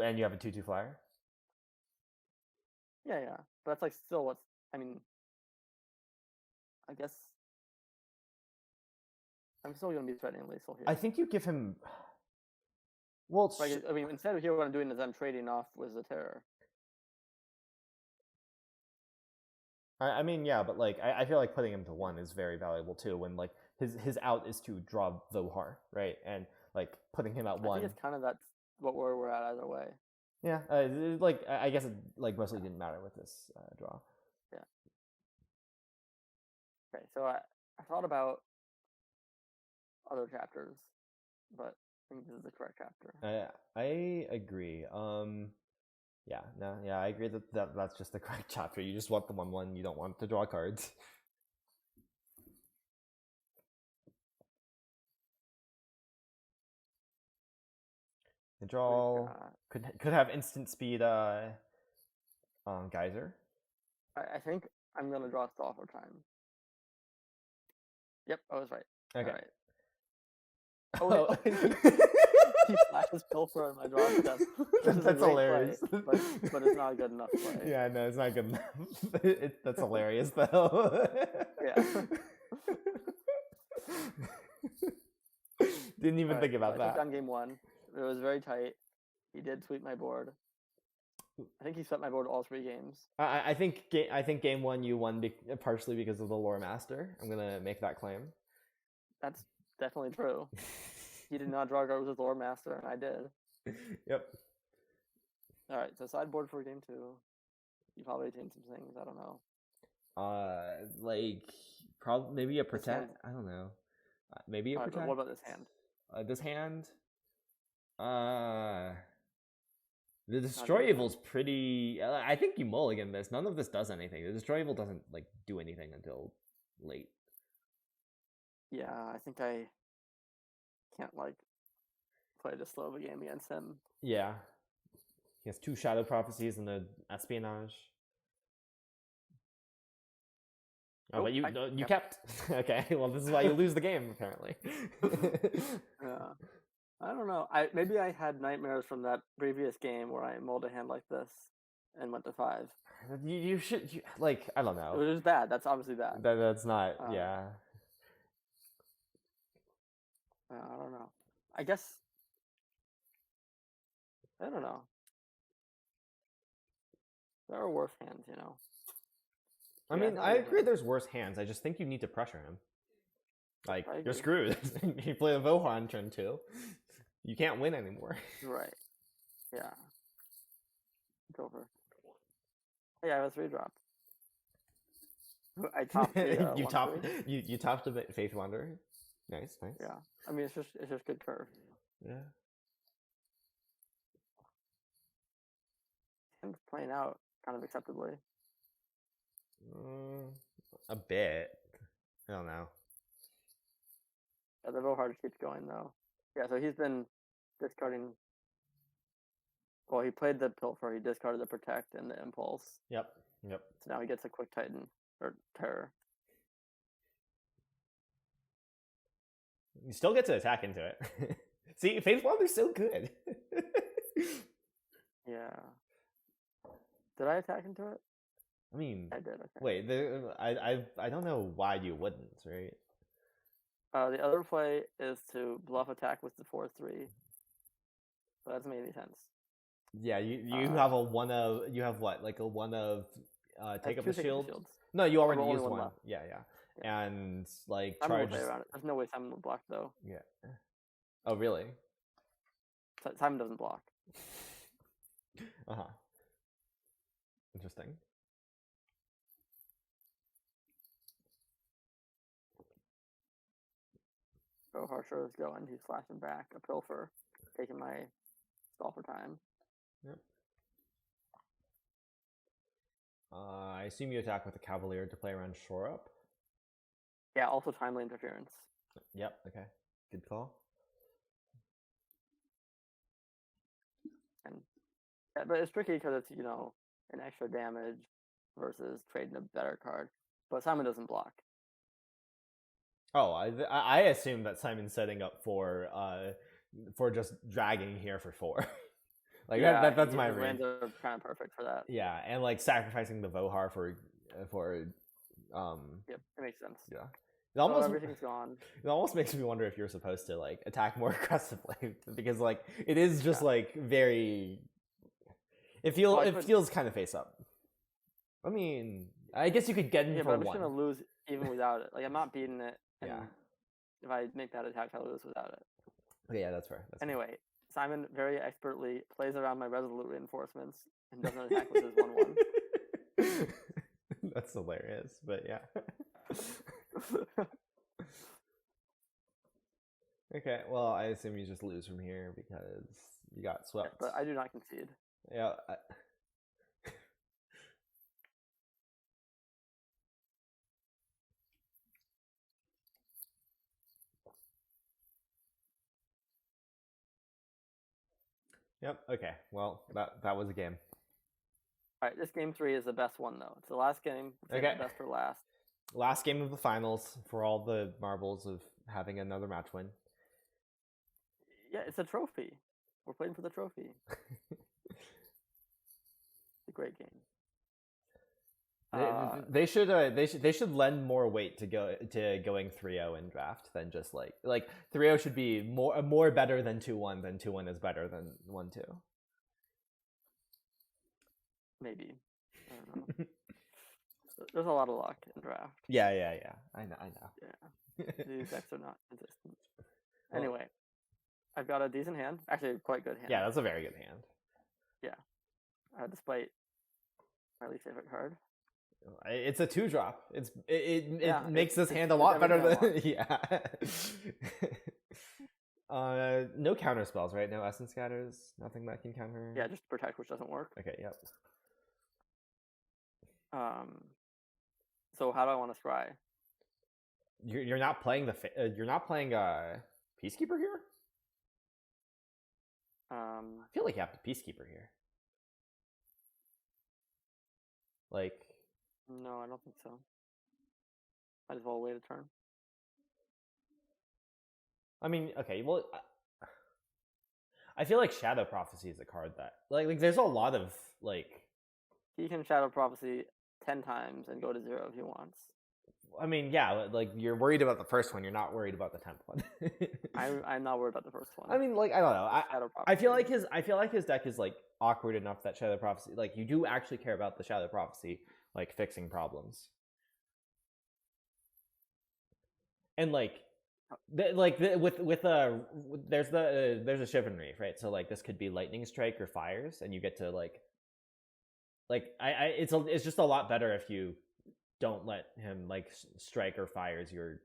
And you have a 2/2 flyer. Yeah. But that's like still what's... I mean, I guess I'm still gonna be threatening lethal here. I think you give him... Well, I mean, instead of here, what I'm doing is I'm trading off with the Terror. I mean, yeah, but like I feel like putting him to 1 is very valuable too. When like his out is to draw Vohar, right? And like putting him at 1. I think it's kind of that's what we're at either way. Yeah, like I guess it like mostly didn't matter with this draw. Yeah. Okay, so I thought about other chapters, but I think this is the correct chapter. I agree. I agree that that's just the correct chapter. You just want the 1/1. You don't want to draw cards. The draw could have instant speed. Geyser. I think I'm gonna draw Stoffer time. Yep, I was right. Okay. All right. He flashes Pilfer in my draw step. That's hilarious. Play, but it's not a good enough play. Yeah, no, it's not good enough. That's hilarious, though. Yeah. Didn't even think about that. I took down game 1. It was very tight. He did sweep my board. I think he swept my board all 3 games. I think game 1 you won partially because of the Lore Master. I'm gonna make that claim. That's definitely true. He did not draw cards with Lore Master, and I did. Yep. All right, so sideboard for game 2. You probably changed some things. I don't know. Like probably maybe a protect. I don't know. Maybe a protect. What about this hand? This hand. The Destroy Evil's pretty... I think you mulligan this. None of this does anything. The Destroy Evil doesn't like do anything until late. Yeah, I think I can't like play this slow of a game against him. Yeah. He has 2 Shadow Prophecies and the Espionage. Oh, but you kept. Okay, well, this is why you lose the game, apparently. Yeah. I don't know. Maybe I had nightmares from that previous game where I mulled a hand like this and went to 5. You should, like, I don't know. It was bad. That's obviously bad. That's not, yeah. I don't know. I guess... I don't know. There are worse hands, you know. I mean, I agree there's worse hands. I just think you need to pressure him. Like, you're screwed. You play a Vohar on turn 2. You can't win anymore. Right. Yeah. It's over. Hey, I have a 3-drop. I topped the you topped a bit Faith Wanderer? Nice. Yeah, I mean it's just good curve. Yeah. And playing out kind of acceptably. A bit. I don't know. Yeah, they're real hard to keep going though. Yeah, so he's been discarding. Well, he played the Pilfer, he discarded the Protect and the Impulse. Yep. So now he gets a Quick Titan or Terror. You still get to attack into it. See, Faith Wander's so good. Yeah. Did I attack into it? I mean, I did. Okay. wait. I don't know why you wouldn't, right? The other play is to bluff attack with the 4/3. But that doesn't make any sense. Yeah, you have a one of what, like a one of take up a shield. Shields. No, you already only used one one. left. Yeah, and like Simon will charge. play around it. There's no way Simon will block though. Yeah. Oh really? Simon doesn't block. Interesting. So Harsher is going. He's flashing back a Pilfer, taking my stall for time. Yep. I assume you attack with the Cavalier to play around shore up. Yeah, also timely interference. Yep. Okay. Good call. And yeah, but it's tricky because it's an extra damage versus trading a better card. But Simon doesn't block. Oh, I assume that Simon's setting up for just dragging here for 4. Like yeah, that's my read. Lands are kind of perfect for that. Yeah, and like sacrificing the Vohar for Yep, it makes sense. Yeah. Everything's gone. It almost makes me wonder if you're supposed to like attack more aggressively because like it is just like very. It feels kind of face up. I mean, I guess you could get in for but I'm one. just gonna lose even without it. Like I'm not beating it. And Yeah. If I make that attack, I lose without it. Okay, yeah, that's fair. Anyway, Simon very expertly plays around my resolute reinforcements and doesn't attack with his 1/1. That's hilarious, but yeah. Okay, well, I assume you just lose from here because you got swept. But I do not concede. Yeah. Yep. Okay. Well, that was a game. All right. This game 3 is the best one though. It's the last game. Okay. The best for last. Last game of the finals for all the marbles of having another match win. Yeah, it's a trophy. We're playing for the trophy. It's a great game. They should lend more weight to going 3-0 in draft than just like 3-0 should be more better than 2-1 than 2-1 is better than 1-2. Maybe. I don't know. There's a lot of luck in draft. Yeah. I know. Yeah. These decks are not consistent. Anyway, I've got a decent hand. Actually, a quite good hand. Yeah, that's a very good hand. Yeah. Despite my least favorite card. It's a 2-drop. It makes this hand a lot better than no counter spells, right? No Essence Scatters, nothing that can counter. Yeah, just Protect, which doesn't work. Okay, yep. So how do I want to scry? You're not playing Peacekeeper here. I feel like you have to Peacekeeper here. Like. No, I don't think so. Might as well wait a turn. I mean, okay, well, I feel like Shadow Prophecy is a card that, like there's a lot of, like... He can Shadow Prophecy 10 times and go to 0 if he wants. I mean, yeah, like, you're worried about the first one, you're not worried about the 10th one. I'm not worried about the first one. I mean, like, I don't know. I feel like his deck is, like, awkward enough that Shadow Prophecy, like, you do actually care about the Shadow Prophecy, like, fixing problems. And, like, there's a Shivan Reef, right? So, like, this could be Lightning Strike or Fires, and you get to, it's just a lot better if you don't let him, like, strike or fires your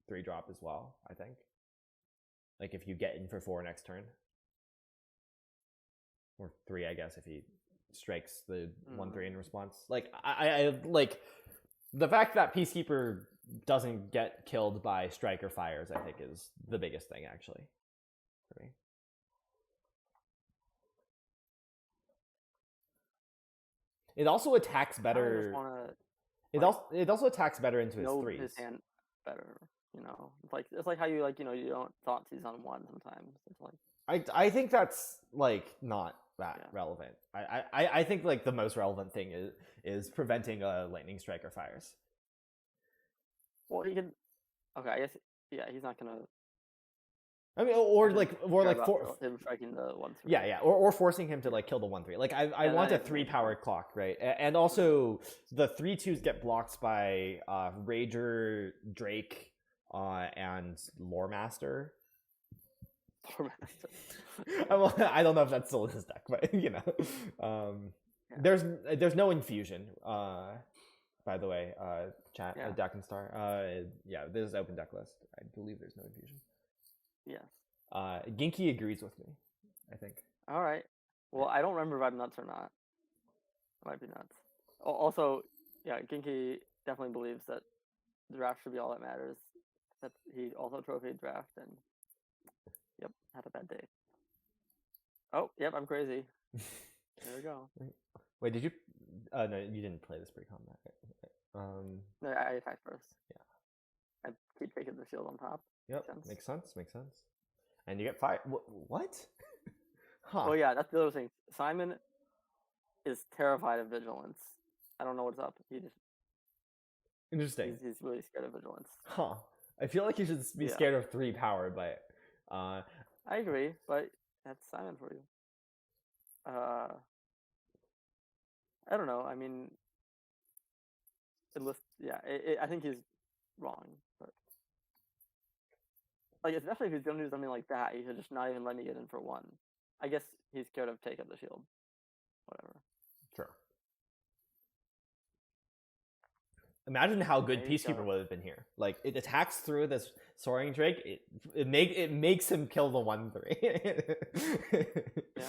3-drop as well, I think. Like if you get in for 4 next turn. Or 3, I guess, if he strikes the 1/3 in response. Like I like the fact that Peacekeeper doesn't get killed by strike or fires, I think, is the biggest thing actually for me. It also attacks better. It also attacks better into his 3s. His hand better, It's like how you you don't Thoughtseize on 1 sometimes. It's like I think that's like not that relevant. I think like the most relevant thing is preventing a lightning strike or fires. Well, he can. Okay, I guess he's not gonna. I mean, or him striking the 1/3. Yeah, or forcing him to like kill the 1/3. Like I want a 3-power clock, right? And also the 3/2s get blocked by Rager, Drake, and Loremaster. I don't know if that's still in his deck, but there's no infusion. By the way, chat Deck and Star. This is open deck list. I believe there's no infusion. Yes. Ginky agrees with me, I think. All right. Well, I don't remember if I'm nuts or not. I might be nuts. Also, Ginky definitely believes that draft should be all that matters. That he also trophied draft and had a bad day. Oh, yep, I'm crazy. There we go. Wait, did you? No, you didn't play this pre-combat. No, I attacked first. Yeah. I keep taking the shield on top. Yep, makes sense. And you get fired. What? Huh. Oh yeah, that's the other thing. Simon is terrified of vigilance. I don't know what's up. Interesting. He's really scared of vigilance. Huh. I feel like you should be scared of 3 power, but I agree, but that's Simon for you. I don't know. I mean, I think he's wrong, but like especially if he's gonna do something like that, he should just not even let me get in for 1. I guess he's scared of take up the shield. Whatever. Sure. Imagine how good Peacekeeper would have been here. Like it attacks through this Soaring Drake. It makes him kill the 1/3. Yeah.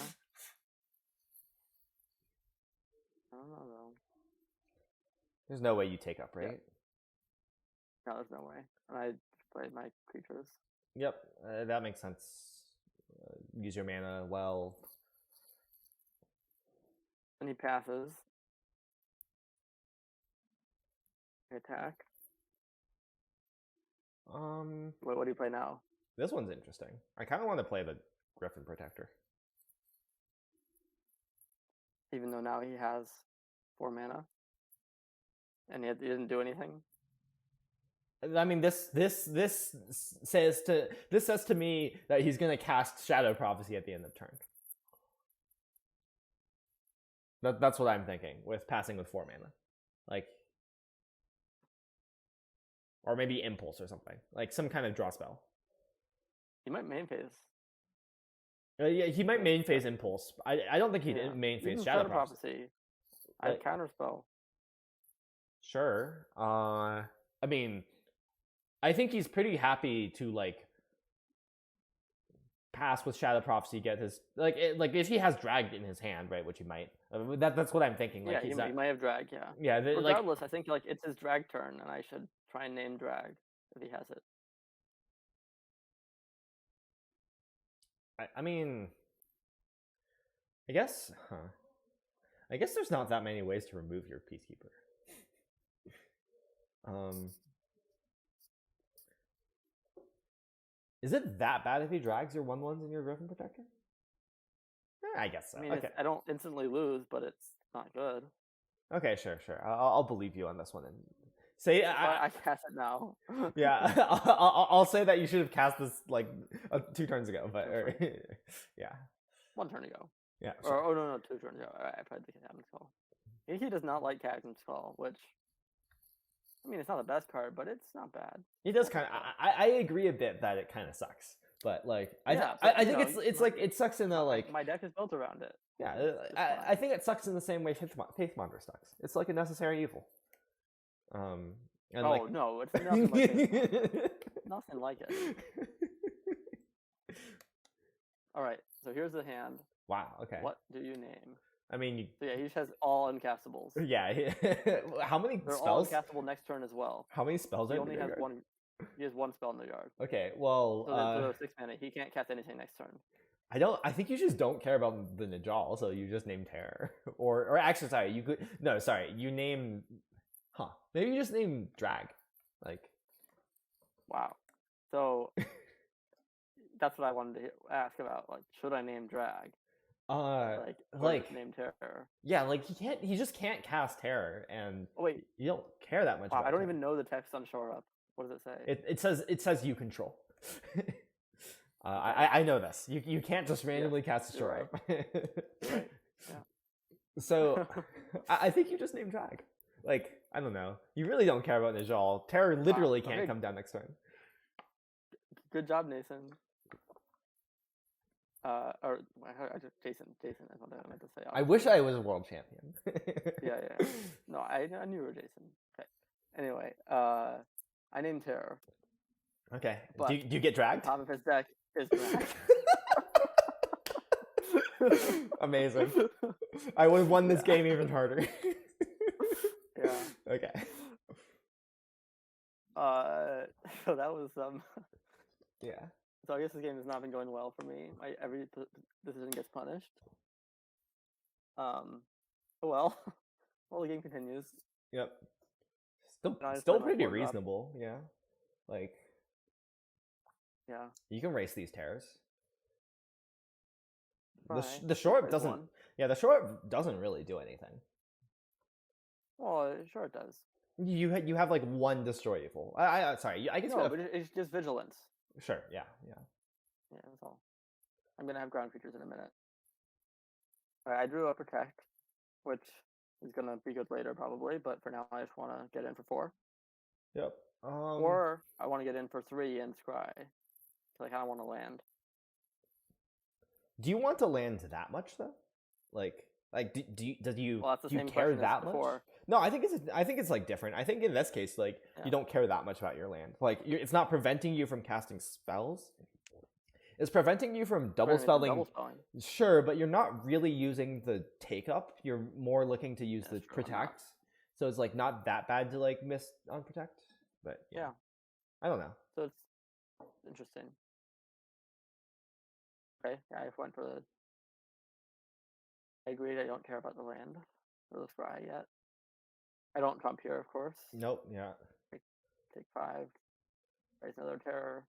I don't know though. There's no way you take up, right? No, there's no way. And I played my creatures. Yep, that makes sense. Use your mana well. And he passes. Attack. What do you play now? This one's interesting. I kind of want to play the Griffin Protector. Even though now he has 4 mana, and he didn't do anything. I mean, this says to me that he's gonna cast Shadow Prophecy at the end of turn. That's what I'm thinking with passing with 4 mana, like. Or maybe Impulse or something. Like some kind of draw spell. He might main phase. Yeah, he might main phase Impulse. I don't think he'd main phase Shadow Prophecy. I have Counterspell. Sure. I mean, I think he's pretty happy to like pass with Shadow Prophecy, get his like if he has Drag in his hand, right? Which he might. That's what I'm thinking. Like, he might have Drag. Yeah. Yeah. Regardless, I think like it's his Drag turn, and I should try and name Drag if he has it. I mean, I guess there's not that many ways to remove your Peacekeeper. Is it that bad if he drags your 1/1s in your Griffin Protector? I guess so. I mean, okay. I don't instantly lose, but it's not good. Okay, sure. I'll believe you on this one and say I cast it now. Yeah, I'll say that you should have cast this like 2 turns ago, but yeah, 1 turn ago. Yeah. Sure. Or no, 2 turns ago. I played the Cataclysm Skull. He does not like Cataclysm Skull, which I mean, it's not the best card, but it's not bad. He does kind of. I agree a bit that it kind of sucks, but like I think it's like it sucks in the like. My deck is built around it. Yeah, I think it sucks in the same way Faithmonger sucks. It's like a necessary evil. And no, it's nothing like Faithmonger. nothing like it. All right, so here's the hand. Wow. Okay. What do you name? I mean, So yeah, he just has all uncastables. yeah. How many They're all spells? uncastable next turn as well. How many spells He are in only the has graveyard? one. He has one spell in the yard. Okay. Well, So there's 6 mana. He can't cast anything next turn. I don't. I think you just don't care about the Najal, so you just name Terror, or actually, sorry, you could. No, sorry, you name. Huh? Maybe you just name Drag, like. Wow. So that's what I wanted to ask about. Like, should I name Drag? Like name Terror. Yeah, like he can't. He just can't cast Terror, and Oh wait, you don't care that much. wow, about I don't Terror. even know the text on Shore Up. What does it say? It says you control. I know this. You can't just randomly cast a Shore right. Up. Right. Yeah. So I think you just name Drag. Like, I don't know. You really don't care about Najal. Terror literally can't come down next turn. Good job, Nathan. Or Jason is what I meant to say. I wish I was a world champion. yeah. No, I knew you were Jason. Okay. Anyway, I named Terror. Okay. Do you get dragged? On top of his deck is Drag. Amazing. I would have won this game even harder. Yeah. Okay. So that was Yeah. So I guess this game has not been going well for me. Every decision gets punished. Well, the game continues. Yep. Still pretty reasonable. Yeah. Like. Yeah. You can race these terrors. The short doesn't. One. Yeah, the short doesn't really do anything. Well, sure it does. You have like one destroy evil. Sorry. I guess. No, but it's just vigilance. Sure. Yeah. Yeah, that's all. I'm gonna have ground creatures in a minute. All right, I drew a protect, which is gonna be good later probably, but for now I just want to get in for 4. Yep. Or I want to get in for 3 and scry. So I kind of want to land. Do you want to land that much though? Like do you care that much? No, I think it's like different. I think in this case, like you don't care that much about your land. Like it's not preventing you from casting spells. It's preventing you from double spelling. Sure, but you're not really using the take up. You're more looking to use the protect. So it's like not that bad to like miss on protect. But yeah. I don't know. So it's interesting. Okay, yeah, I went for the. I agreed. I don't care about the land or the scry yet. I don't trump here, of course. Nope. Yeah. Take 5. Raise another terror.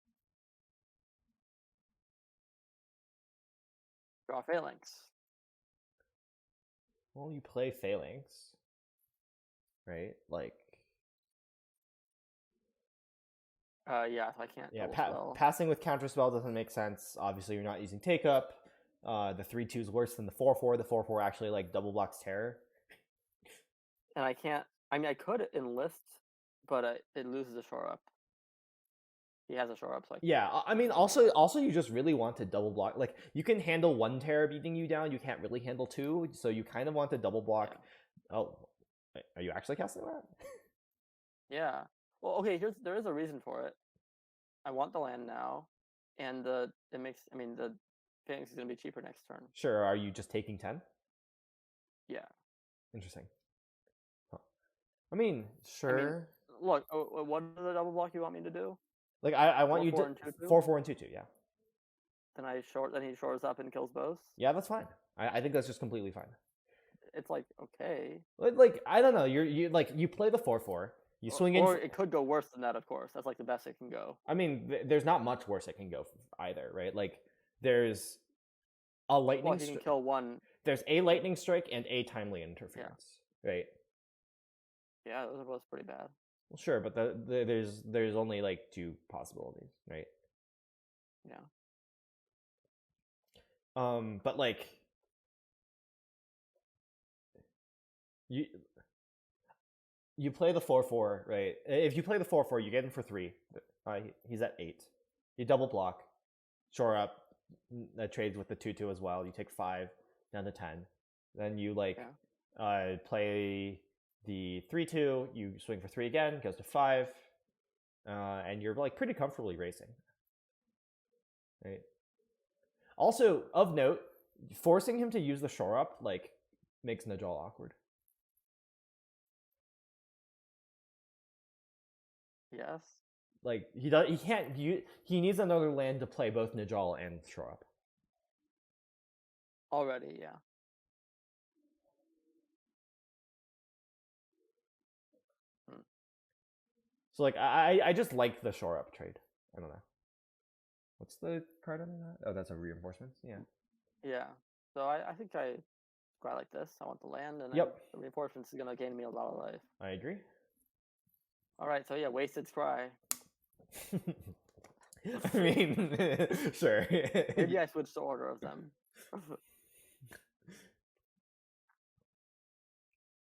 Draw Phalanx. Well, you play Phalanx, right? Like. Yeah, so I can't. Yeah, passing with counterspell doesn't make sense. Obviously, you're not using take up. The 3/2 is worse than the 4/4. The 4/4 actually like double blocks terror. And I can't. I mean, I could enlist, but it loses a shore up. He has a shore up, so I mean, also you just really want to double block. Like you can handle 1 terror beating you down. You can't really handle 2, so you kind of want to double block. Yeah. Oh, are you actually casting that? Yeah. Well, okay. There is a reason for it. I want the land now, and the Phalanx is gonna be cheaper next turn. Sure. Are you just taking 10? Yeah. Interesting. Huh. I mean, sure. Look, what is the double block you want me to do? Like I want 4, you to 4/4 and 2/2. Yeah. Then he shores up and kills both. Yeah, that's fine. I think that's just completely fine. It's like okay. Like I don't know. You play the 4/4. You swing in. Or it could go worse than that, of course. That's like the best it can go. I mean, there's not much worse it can go either, right? Like there's a lightning. Well, he can kill 1. There's a lightning strike and a timely interference, right? Yeah, those are both pretty bad. Well, sure, but there's only like 2 possibilities, right? Yeah. But like you play the 4/4, right? If you play the 4/4, you get him for 3. He's at 8. You double block, shore up. That trades with the 2/2 as well. You take 5 down to 10. Then you play the 3/2. You swing for 3 again. Goes to 5. and you're like pretty comfortably racing, right? Also, of note, forcing him to use the shore up like makes Najal awkward. Yes. Like he can't. He needs another land to play both Najal and shore up. Already, yeah. So like I just like the shore up trade. I don't know. What's the card under that? Oh, that's a reinforcements. Yeah. Yeah. So I think I quite like this. I want the land, and Yep. the reinforcements is gonna gain me a lot of life. I agree. All right. So yeah, wasted scry. I mean, sure. Maybe I switched the order of them.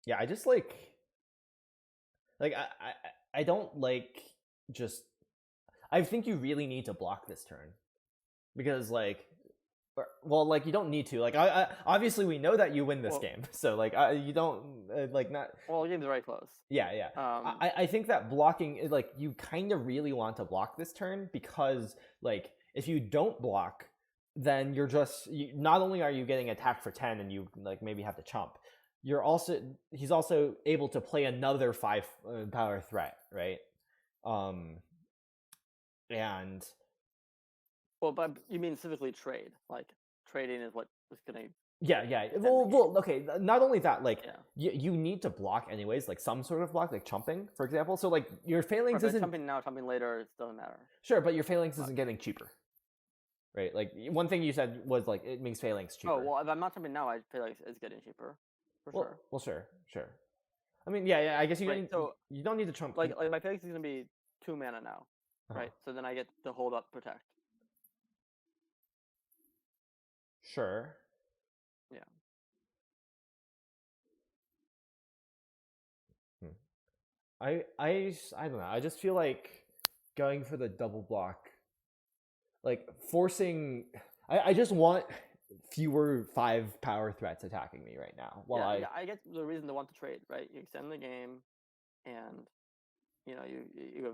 Yeah, I just like I don't like just. I think you really need to block this turn because like, well, like you don't need to. Like, I obviously we know that you win this game, so like you don't like not. Well, the game's very close. Yeah, yeah. I think that blocking, like, you kind of really want to block this turn because like if you don't block, then you're just not only are you getting attacked for 10 and you like maybe have to chump, he's also able to play another 5 power threat, right? And well, but you mean specifically trade? Like trading is what is gonna. Yeah. Well, okay. Not only that, like you need to block anyways, like some sort of block, like chumping, for example. So like your phalanx isn't chumping now, chumping later. It doesn't matter. Sure, but your phalanx isn't getting cheaper, right? Like one thing you said was like it makes phalanx cheaper. Oh well, if I'm not chumping now, I phalanx is getting cheaper, for sure. Well, sure. I mean, yeah. I guess you don't need to chump. Like my phalanx is gonna be 2 mana now, right? So then I get to hold up protect. Sure. Yeah. I don't know. I just feel like going for the double block, like forcing. I just want fewer 5 power threats attacking me right now. Well, I get the reason to want to trade, right? You extend the game, and you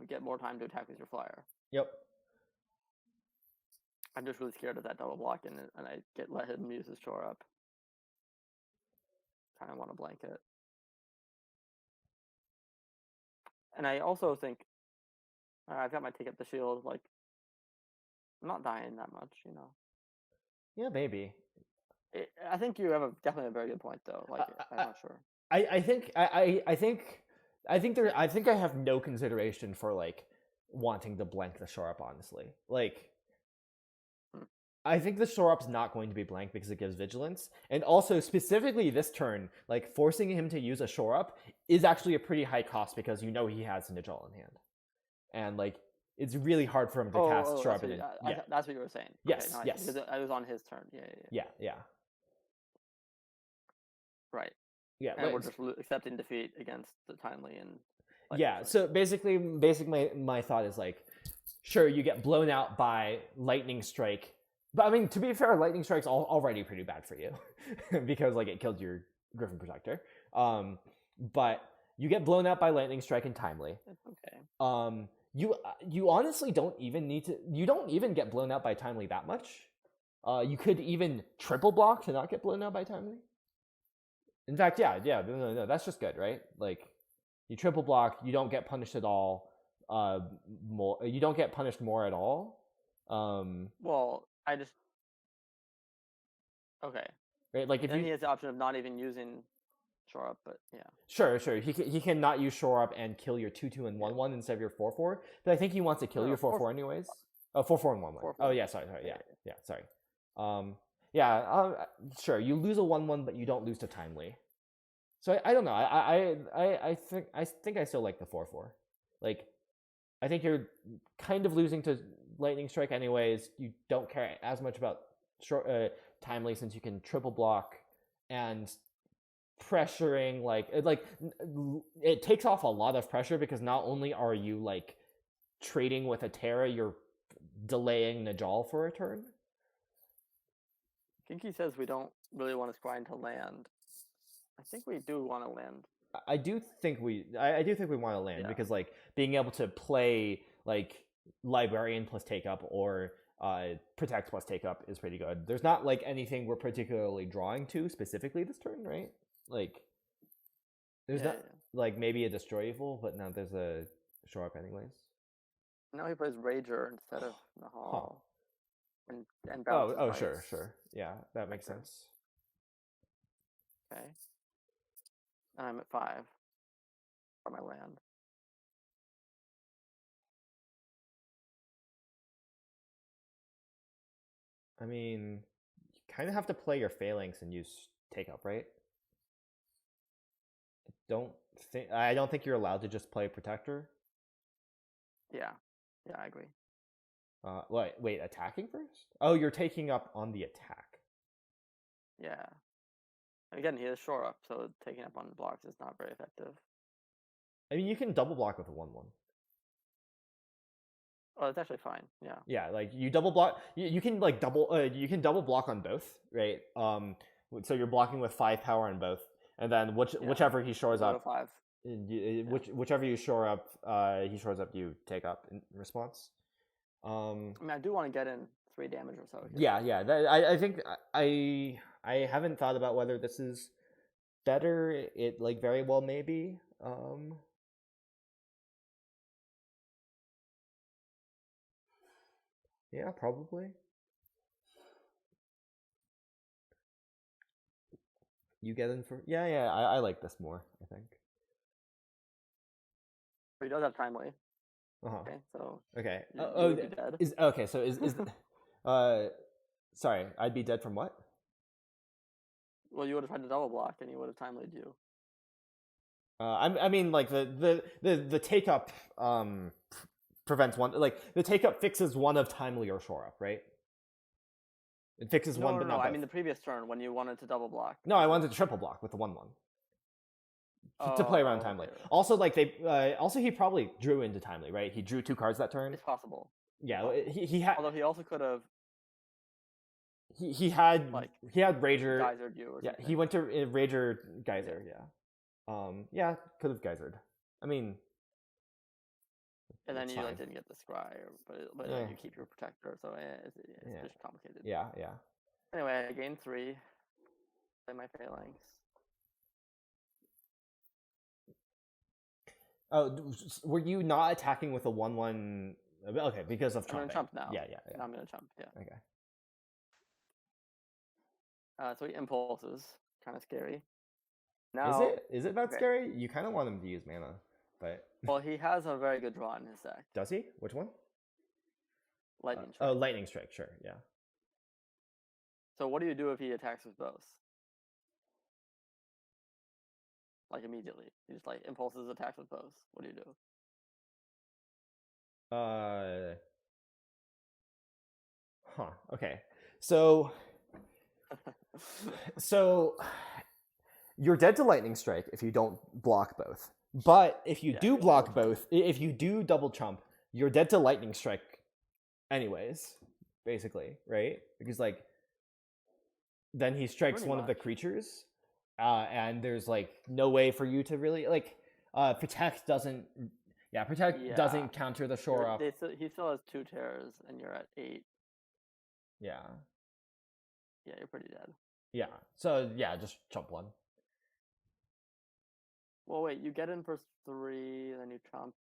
get more time to attack with your flyer. Yep. I'm just really scared of that double block, and I let him use his shore up. Kind of want to blanket. And I also think I've got my take up the shield. Like, I'm not dying that much, Yeah, maybe. I think you have definitely a very good point, though. Like, I'm not sure. I think I have no consideration for like wanting to blank the shore up. Honestly, like. I think the shore up's not going to be blank because it gives vigilance, and also specifically this turn, like forcing him to use a shore up is actually a pretty high cost because he has Najal in hand, and like it's really hard for him to cast shore up. That's what you were saying. Yes, okay, yes. Because I was on his turn. Yeah. Right. Yeah, and we're just accepting defeat against the timely and. So basically, my thought is like, sure, you get blown out by lightning strike. But I mean, to be fair, lightning strike's already pretty bad for you because like it killed your Griffin Protector. But you get blown out by lightning strike and timely. Okay. You honestly don't even need to. You don't even get blown out by timely that much. You could even triple block to not get blown out by timely. In fact, no, that's just good, right? Like you triple block, you don't get punished at all. You don't get punished more at all. Well, I just okay. Right, like if he has the option of not even using shore up, but yeah. Sure. He can not use shore up and kill your 2/2 and 1/1 instead of your 4/4. But I think he wants to kill your 4/4 anyways. 4/4 and 1/1. Oh yeah, sorry. Yeah, sorry. Sure. You lose a 1/1, but you don't lose to timely. So I don't know. I think I still like the 4/4. Like, I think you're kind of losing to lightning strike anyways. You don't care as much about timely since you can triple block and pressuring like it takes off a lot of pressure because not only are you like trading with a Terra, you're delaying Najal for a turn. Kinky says we don't really want to scry into land. I think we do want to land. I do think we want to land because like being able to play like Librarian plus take up or Protect plus take up is pretty good. There's not like anything we're particularly drawing to specifically this turn, right? Like there's not like maybe a Destroy Evil, but now there's a Shore Up anyways. Now he plays Rager instead of Nahal. And oh, sure. Yeah, that makes sense. Okay. And I'm at 5 for my land. I mean, you kind of have to play your Phalanx and use take up, right? I don't think you're allowed to just play Protector. Yeah, I agree. Wait, attacking first? Oh, you're taking up on the attack. Yeah. And again, he has Shore Up, so taking up on blocks is not very effective. I mean, you can double block with a 1/1. Oh, that's actually fine. Yeah. Yeah, like you double block. You can like you can double block on both, right? So you're blocking with 5 power on both, and then whichever he shores up, 5. Whichever you shore up, he shores up. You take up in response. I mean, I do want to get in 3 damage or so. Here. Yeah. I think I haven't thought about whether this is better. It like very well maybe. Yeah, probably. You get in for I like this more, I think. But he does have timely. Okay, so okay. You would be dead. So is sorry, I'd be dead from what? Well, you would have tried to double block, and he would have timely'd you. I mean, like the take up prevents one. Like the take up fixes one of timely or shore up, right? It fixes one, but not both. I mean the previous turn when you wanted to double block. No, I wanted to triple block with the 1/1 to play around timely. Okay. Also, like also he probably drew into timely, right? He drew 2 cards that turn. It's possible. Yeah, he had. Although he also could have. He had Rager. Geysered you or something. He went to Rager Geyser. Yeah, could have Geysered. I mean. And then you didn't get the scry, but you keep your protector, so it's just complicated. Yeah. Anyway, I gained 3. Play my Phalanx. Oh, were you not attacking with a 1/1? Okay, because of Trump. I'm gonna Trump now. Yeah. No, I'm gonna Trump. Yeah. Okay. So he impulses, kind of scary. Now, is it that scary? You kind of want him to use mana, but well, he has a very good draw in his deck. Does he? Which one? Lightning Strike. Lightning Strike. Sure. Yeah. So what do you do if he attacks with both? Like immediately, he just like impulses attacks with both. What do you do? Okay. So you're dead to Lightning Strike if you don't block both. But if you do block both, if you do double trump, you're dead to Lightning Strike anyways, basically, right? Because like then he strikes one of the creatures, and there's like no way for you to really like Protect doesn't doesn't counter the shore up. He still has 2 terrors and you're at 8. Yeah, you're pretty dead. Yeah, so just jump 1. Well, wait, you get in for 3, then you trump.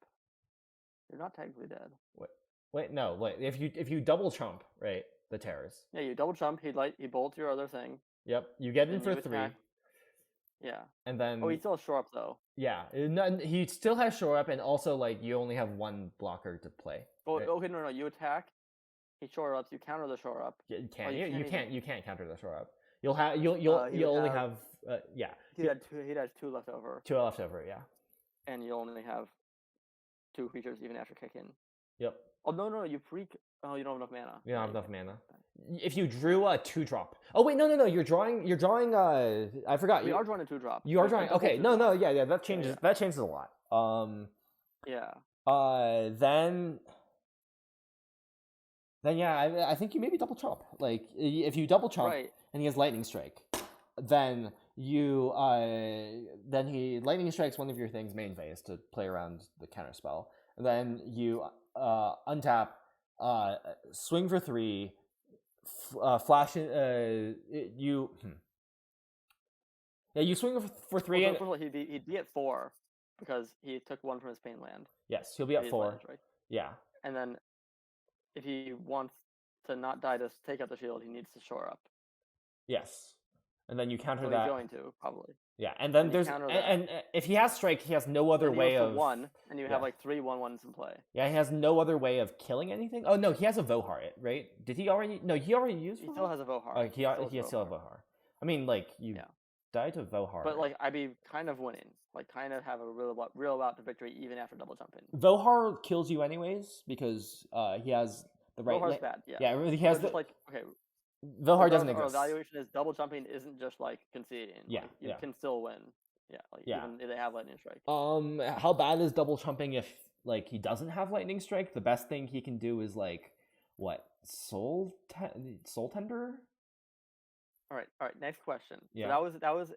You're not technically dead. Wait. If you double trump, right, the terrors. Yeah, you double trump. He bolts your other thing. Yep, you get in for 3. Yeah. And then he still has shore up though. Yeah, he still has shore up, and also like you only have 1 blocker to play. Oh, right? Okay, no, you attack. He shore ups. You counter the shore up. You can't counter the shore up. You'll only have He has 2 left over. 2 left over, yeah. And you only have 2 creatures even after kick in. Yep. Oh no, you freak. Oh, you don't have enough mana. You don't have enough mana. If you drew a 2-drop. Oh wait, no. You're drawing. I forgot. We are drawing a 2-drop. You are drawing. Okay, no. Yeah. That changes. Yeah. That changes a lot. Yeah. Then I think you maybe double trump. Like if you double trump and he has Lightning Strike, then he Lightning Strikes one of your things main phase to play around the counter spell, and then you untap, swing for 3, flash in, you. Yeah, you swing for 3 Well, and first of all, he'd be at 4 because he took 1 from his pain land. yes, he'll be at 4. Yeah. And then if he wants to not die to take out the shield, he needs to shore up. Yes. And then you counter So that. he's going to, probably. Yeah, and then And you there's counter and if he has strike, he has no other Then he way goes to of 1, and you yeah. have like 3 1/1s in play. Yeah, he has no other way of killing anything. Oh no, he has a Vohar, right? Did he already? No, he already used. He still has a Vohar. Oh, he still have Vohar. I mean, like you died to Vohar. But like I'd be kind of winning, like kind of have a real route to victory even after double jumping. Vohar kills you anyways because he has the right. Vohar's bad. Yeah. Yeah, he has just like okay. Vohar doesn't exist. Our evaluation is double jumping isn't just like conceding. Yeah, like, you can still win. Yeah, even if they have lightning strike. How bad is double jumping if like he doesn't have lightning strike? The best thing he can do is like what soul tender. All right. Next question. Yeah, so that was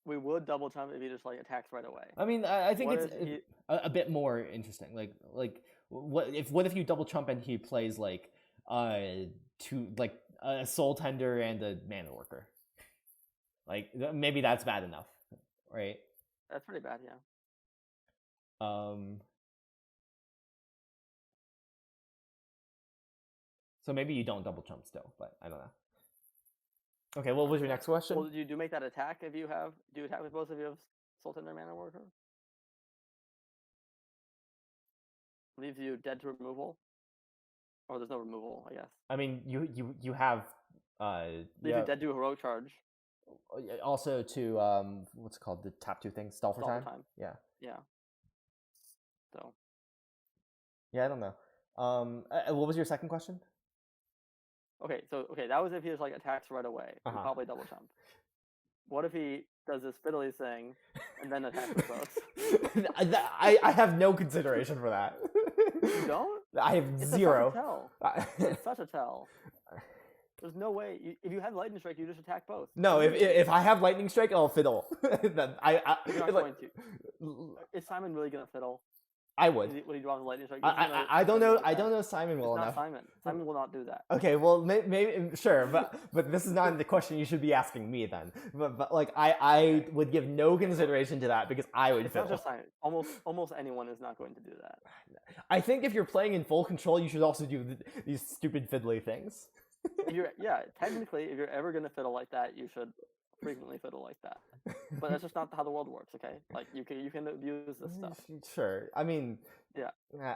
we would double jump if he just like attacks right away. I mean, I think it's a bit more interesting. Like what if you double jump and he plays like two like a soul tender and a mana worker? Like maybe that's bad enough, right? That's pretty bad, yeah. So maybe you don't double jump still, but I don't know. Okay, what was your next question? Well, do you make that attack if you have? Do you attack with both of you have soul tender mana worker? Leaves you dead to removal. Or there's no removal, I guess. I mean, you have leaves you dead to heroic charge. Also to what's it called, the tap 2 thing, stall for time. Yeah. So. Yeah, I don't know. What was your second question? Okay, that was if he just like attacks right away. He'd probably double jump. What if he does this fiddly thing and then attacks with both? I have no consideration for that. You don't? I have zero. It's such a tell. There's no way. If you have lightning strike, you just attack both. No, if I have lightning strike, I'll fiddle. You're not going to. Is Simon really gonna fiddle? I would. When he drops a lightning strike. I don't know. I don't know Simon well enough. Not Simon will not do that. Okay, well maybe sure, but this is not the question you should be asking me then. But like I would give no consideration to that because I would fiddle. Not just Simon. Almost anyone is not going to do that. I think if you're playing in full control, you should also do these stupid fiddly things. Technically, if you're ever gonna fiddle like that, you should frequently fiddle like that. But that's just not how the world works, okay? Like you can abuse this stuff. Sure. I mean, yeah.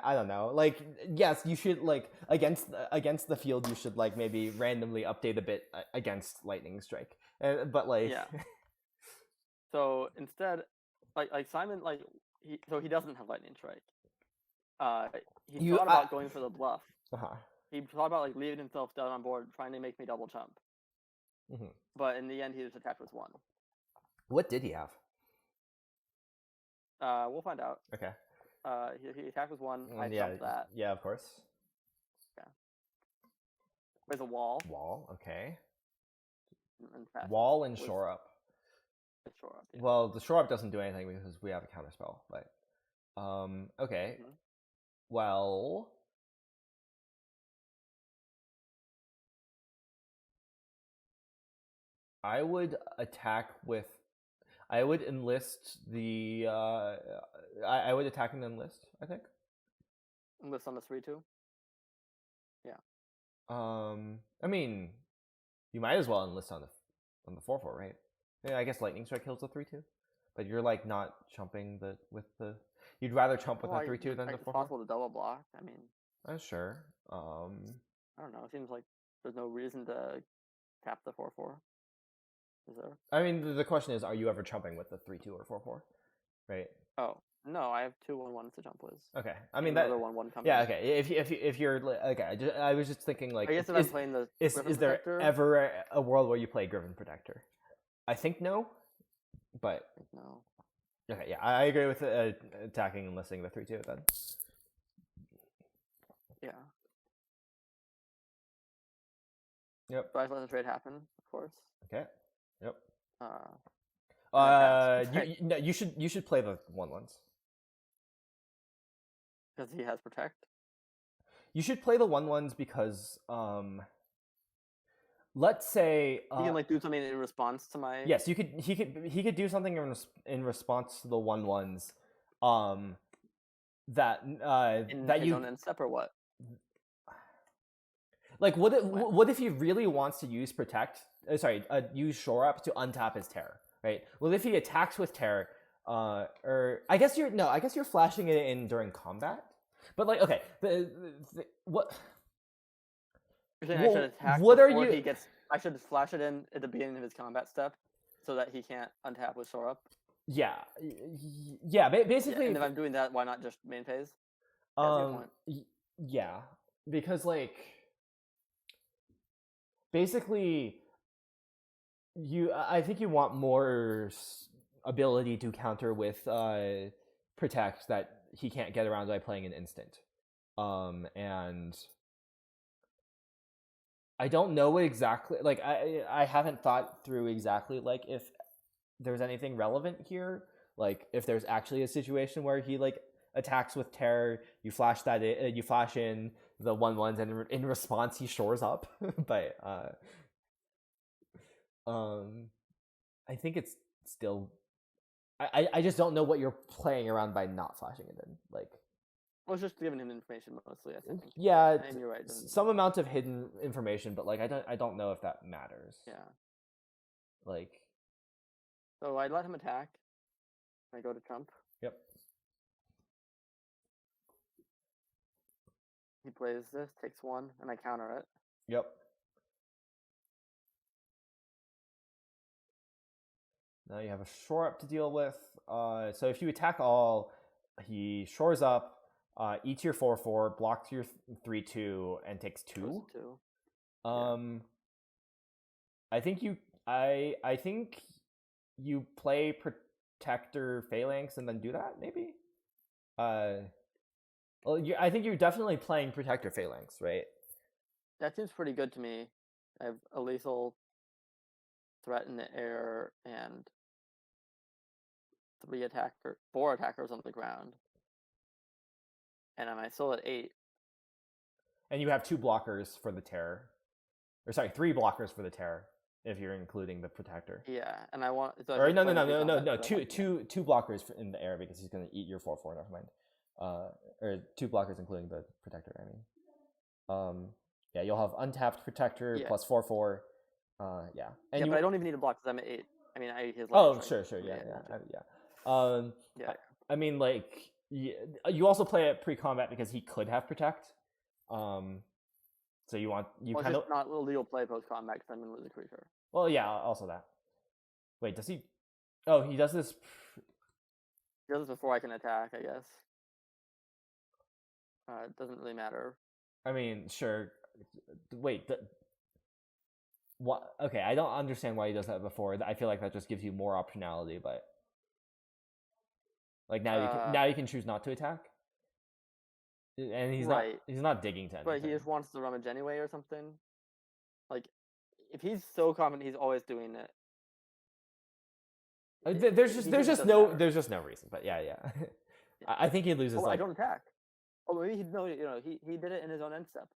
I don't know. Like, yes, you should like against the field, you should like maybe randomly update a bit against lightning strike. But like, yeah. So instead, like Simon, he doesn't have lightning strike. He thought about going for the bluff. He thought about like leaving himself down on board, trying to make me double jump. Mm-hmm. But in the end, he just attacked with 1. What did he have? We'll find out. Okay. He attacked with 1. I jumped that. Yeah, of course. Yeah. With a wall. Wall. Okay. And wall and shore up. Shore up. Yeah. Well, the shore up doesn't do anything because we have a counter spell. But okay. Mm-hmm. Well. I would enlist the I would attack and enlist, I think. Enlist on the 3/2? Yeah. I mean, you might as well enlist on the 4/4, right? Yeah, I guess lightning strike kills the 3/2. But you're like not chumping you'd rather chump with the 3/2 than the 4/4? It's possible to double block. I mean, sure. I don't know. It seems like there's no reason to tap the 4/4. Is there? I mean, the question is, are you ever jumping with the 3/2 or 4/4, right? Oh no, I have 2 1/1s to jump with. Okay, I mean that. Another 1/1 coming. Yeah, okay. If you're okay, I was just thinking like. I guess if I'm playing the is there ever a world where you play Griffin Protector? I think no, but no. Okay, yeah, I agree with attacking and listing the 3/2 then. Yeah. Yep. So I let the trade happen, of course. Okay. Yep. You should play the 1/1s. Because he has protect. You should play the 1/1s because let's say He can like do something in response to my. yes, he could do something in response to the 1/1s that In that his you own end step or what? like what if he really wants to use protect use shore up to untap his terror, right? Well, if he attacks with terror or I guess you're flashing it in during combat, but like okay what You're saying I should attack what are before you he gets. I should flash it in at the beginning of his combat step, so that he can't untap with shore up. yeah basically And if I'm doing that, why not just main phase? yeah, because like basically I think you want more ability to counter with protect that he can't get around by playing an instant, and I don't know exactly, like I haven't thought through exactly like if there's anything relevant here, like if there's actually a situation where he like attacks with terror, you flash in the 1/1s, and in response he shores up. But I think it's still I just don't know what you're playing around by not flashing it in. Like, I was just giving him information mostly, I think. yeah, And you're right. Some amount of hidden information, but like I don't know if that matters. Yeah. Like, so I let him attack. I go to Trump. Yep. He plays this, takes 1, and I counter it. Yep. Now you have a shore up to deal with. So if you attack all, he shores up, eats your 4/4, blocks your 3/2, and takes 2. Yeah. I think you play Protector Phalanx and then do that, maybe? Well, I think you're definitely playing Protector Phalanx, right? That seems pretty good to me. I have a lethal threat in the air and 4 attackers on the ground. And I'm still at 8. And you have 2 blockers for the terror. Or sorry, 3 blockers for the terror, if you're including the Protector. Yeah, and I want. So or no, two blockers in the air because he's going to eat your 4/4. Never mind. Or 2 blockers including the Protector. I mean, yeah, you'll have untapped Protector plus 4/4. Yeah. And but I don't even need a block because I'm at 8. I mean, I ate his. Oh, sure, yeah. I mean, like, you also play it pre-combat because he could have Protect. So you kind of not illegal play post-combat because I'm going to lose a creature. Well, yeah, also that. Wait, does he? Oh, he does this. He does this before I can attack, I guess. It doesn't really matter. I mean, sure. Wait, what? Okay, I don't understand why he does that before. I feel like that just gives you more optionality, but like now you can choose not to attack. And he's not digging to anything. But he just wants to rummage anyway or something. Like, if he's so confident he's always doing it. There's just no reason. But yeah. I think he loses. I don't attack. Oh, maybe he did it in his own end step.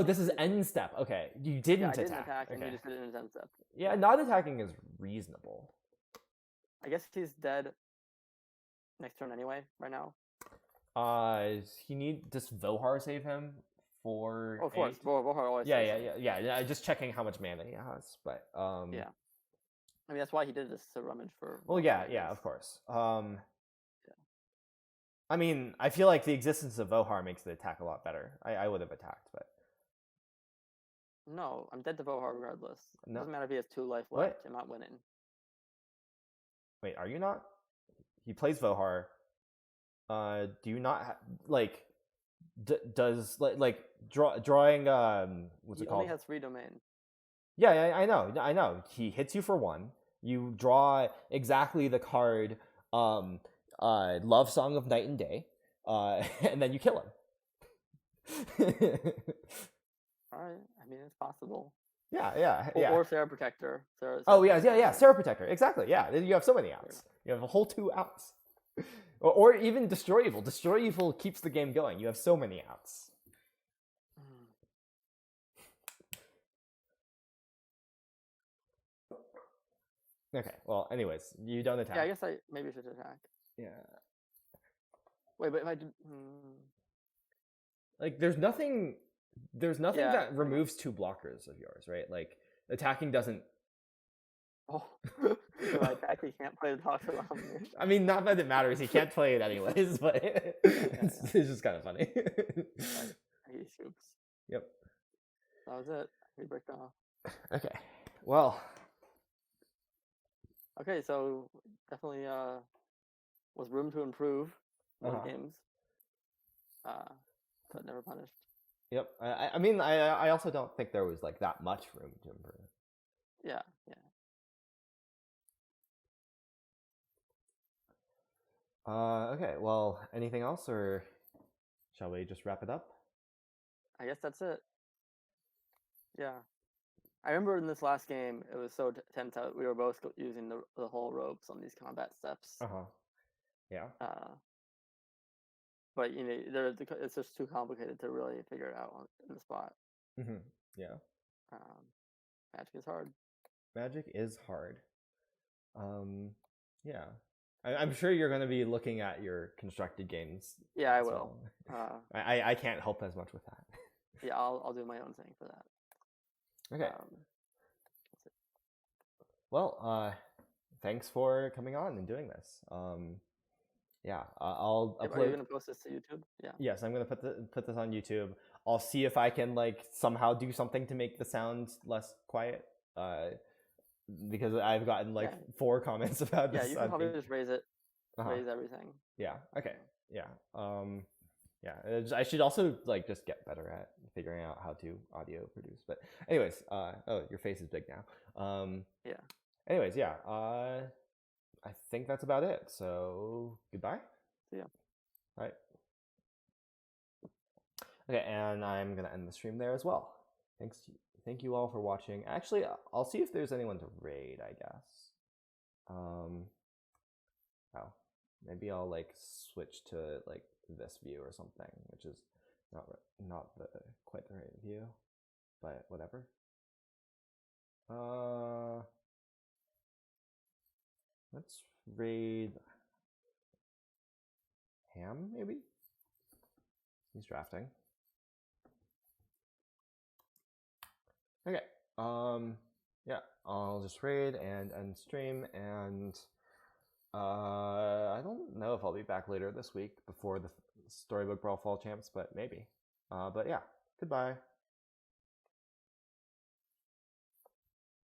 This is end step. Okay, you didn't attack. And he just did it in his end step. Yeah, not attacking is reasonable. I guess he's dead next turn anyway. Right now. Does Vohar save him for? Oh, of course, Vohar always. Yeah. Just checking how much mana he has, but yeah. I mean, that's why he did this to rummage for. Well, yeah, of course. I mean, I feel like the existence of Vohar makes the attack a lot better. I would have attacked, but no, I'm dead to Vohar regardless. It doesn't matter if he has 2 life What? left. I'm not winning. Wait, are you not? He plays Vohar. Do you not like? Does like drawing? What's it called? He only has 3 domain. Yeah, I know. He hits you for 1. You draw exactly the card. Love Song of Night and Day, and then you kill him. All right. I mean, it's possible. Yeah. Or Sarah Protector. Sarah Protector. Exactly. Yeah, you have so many outs. You have a whole 2 outs. Or even Destroy Evil. Destroy Evil keeps the game going. You have so many outs. Okay. Well, anyways, you don't attack. Yeah, I guess I maybe should attack. Yeah. Wait, but if I do, Like there's nothing yeah, that removes two blockers of yours, right? Like attacking doesn't. oh, if I attack, he can't play the toxic on me. I mean, not that it matters. He can't play it anyways, but it's just kind of funny. He scoops. Yep. That was it. He bricked off. Okay. Well. Okay, so definitely was room to improve those games. But never punished. Yep. I mean, I also don't think there was like that much room to improve. Yeah. Okay. Well, anything else, or shall we just wrap it up? I guess that's it. Yeah. I remember in this last game, it was so tense out. We were both using the whole ropes on these combat steps. Yeah. But it's just too complicated to really figure it out in the spot. Yeah. Magic is hard. Magic is hard. Yeah. I'm sure you're going to be looking at your constructed games. Yeah, I will. Well. I can't help as much with that. Yeah, I'll do my own thing for that. Okay. Well, thanks for coming on and doing this. Yeah, I'll upload. Are you gonna post this to YouTube? Yeah. Yes, I'm gonna put this on YouTube. I'll see if I can like somehow do something to make the sound less quiet. Because I've gotten like 4 comments about this. Yeah, you can probably just raise it, raise everything. Yeah. Okay. Yeah. Yeah. I should also like just get better at figuring out how to audio produce. But anyways, oh, your face is big now. Yeah. Anyways, yeah. I think that's about it. So goodbye. See ya. All right. Okay, and I'm gonna end the stream there as well. Thank you all for watching. Actually, I'll see if there's anyone to raid, I guess. Oh, maybe I'll like switch to like this view or something, which is not quite the right view, but whatever. Let's raid Ham, maybe? He's drafting. Okay. Yeah, I'll just raid and end stream, and I don't know if I'll be back later this week before the Storybook Brawl Fall Champs, but maybe. But yeah, goodbye.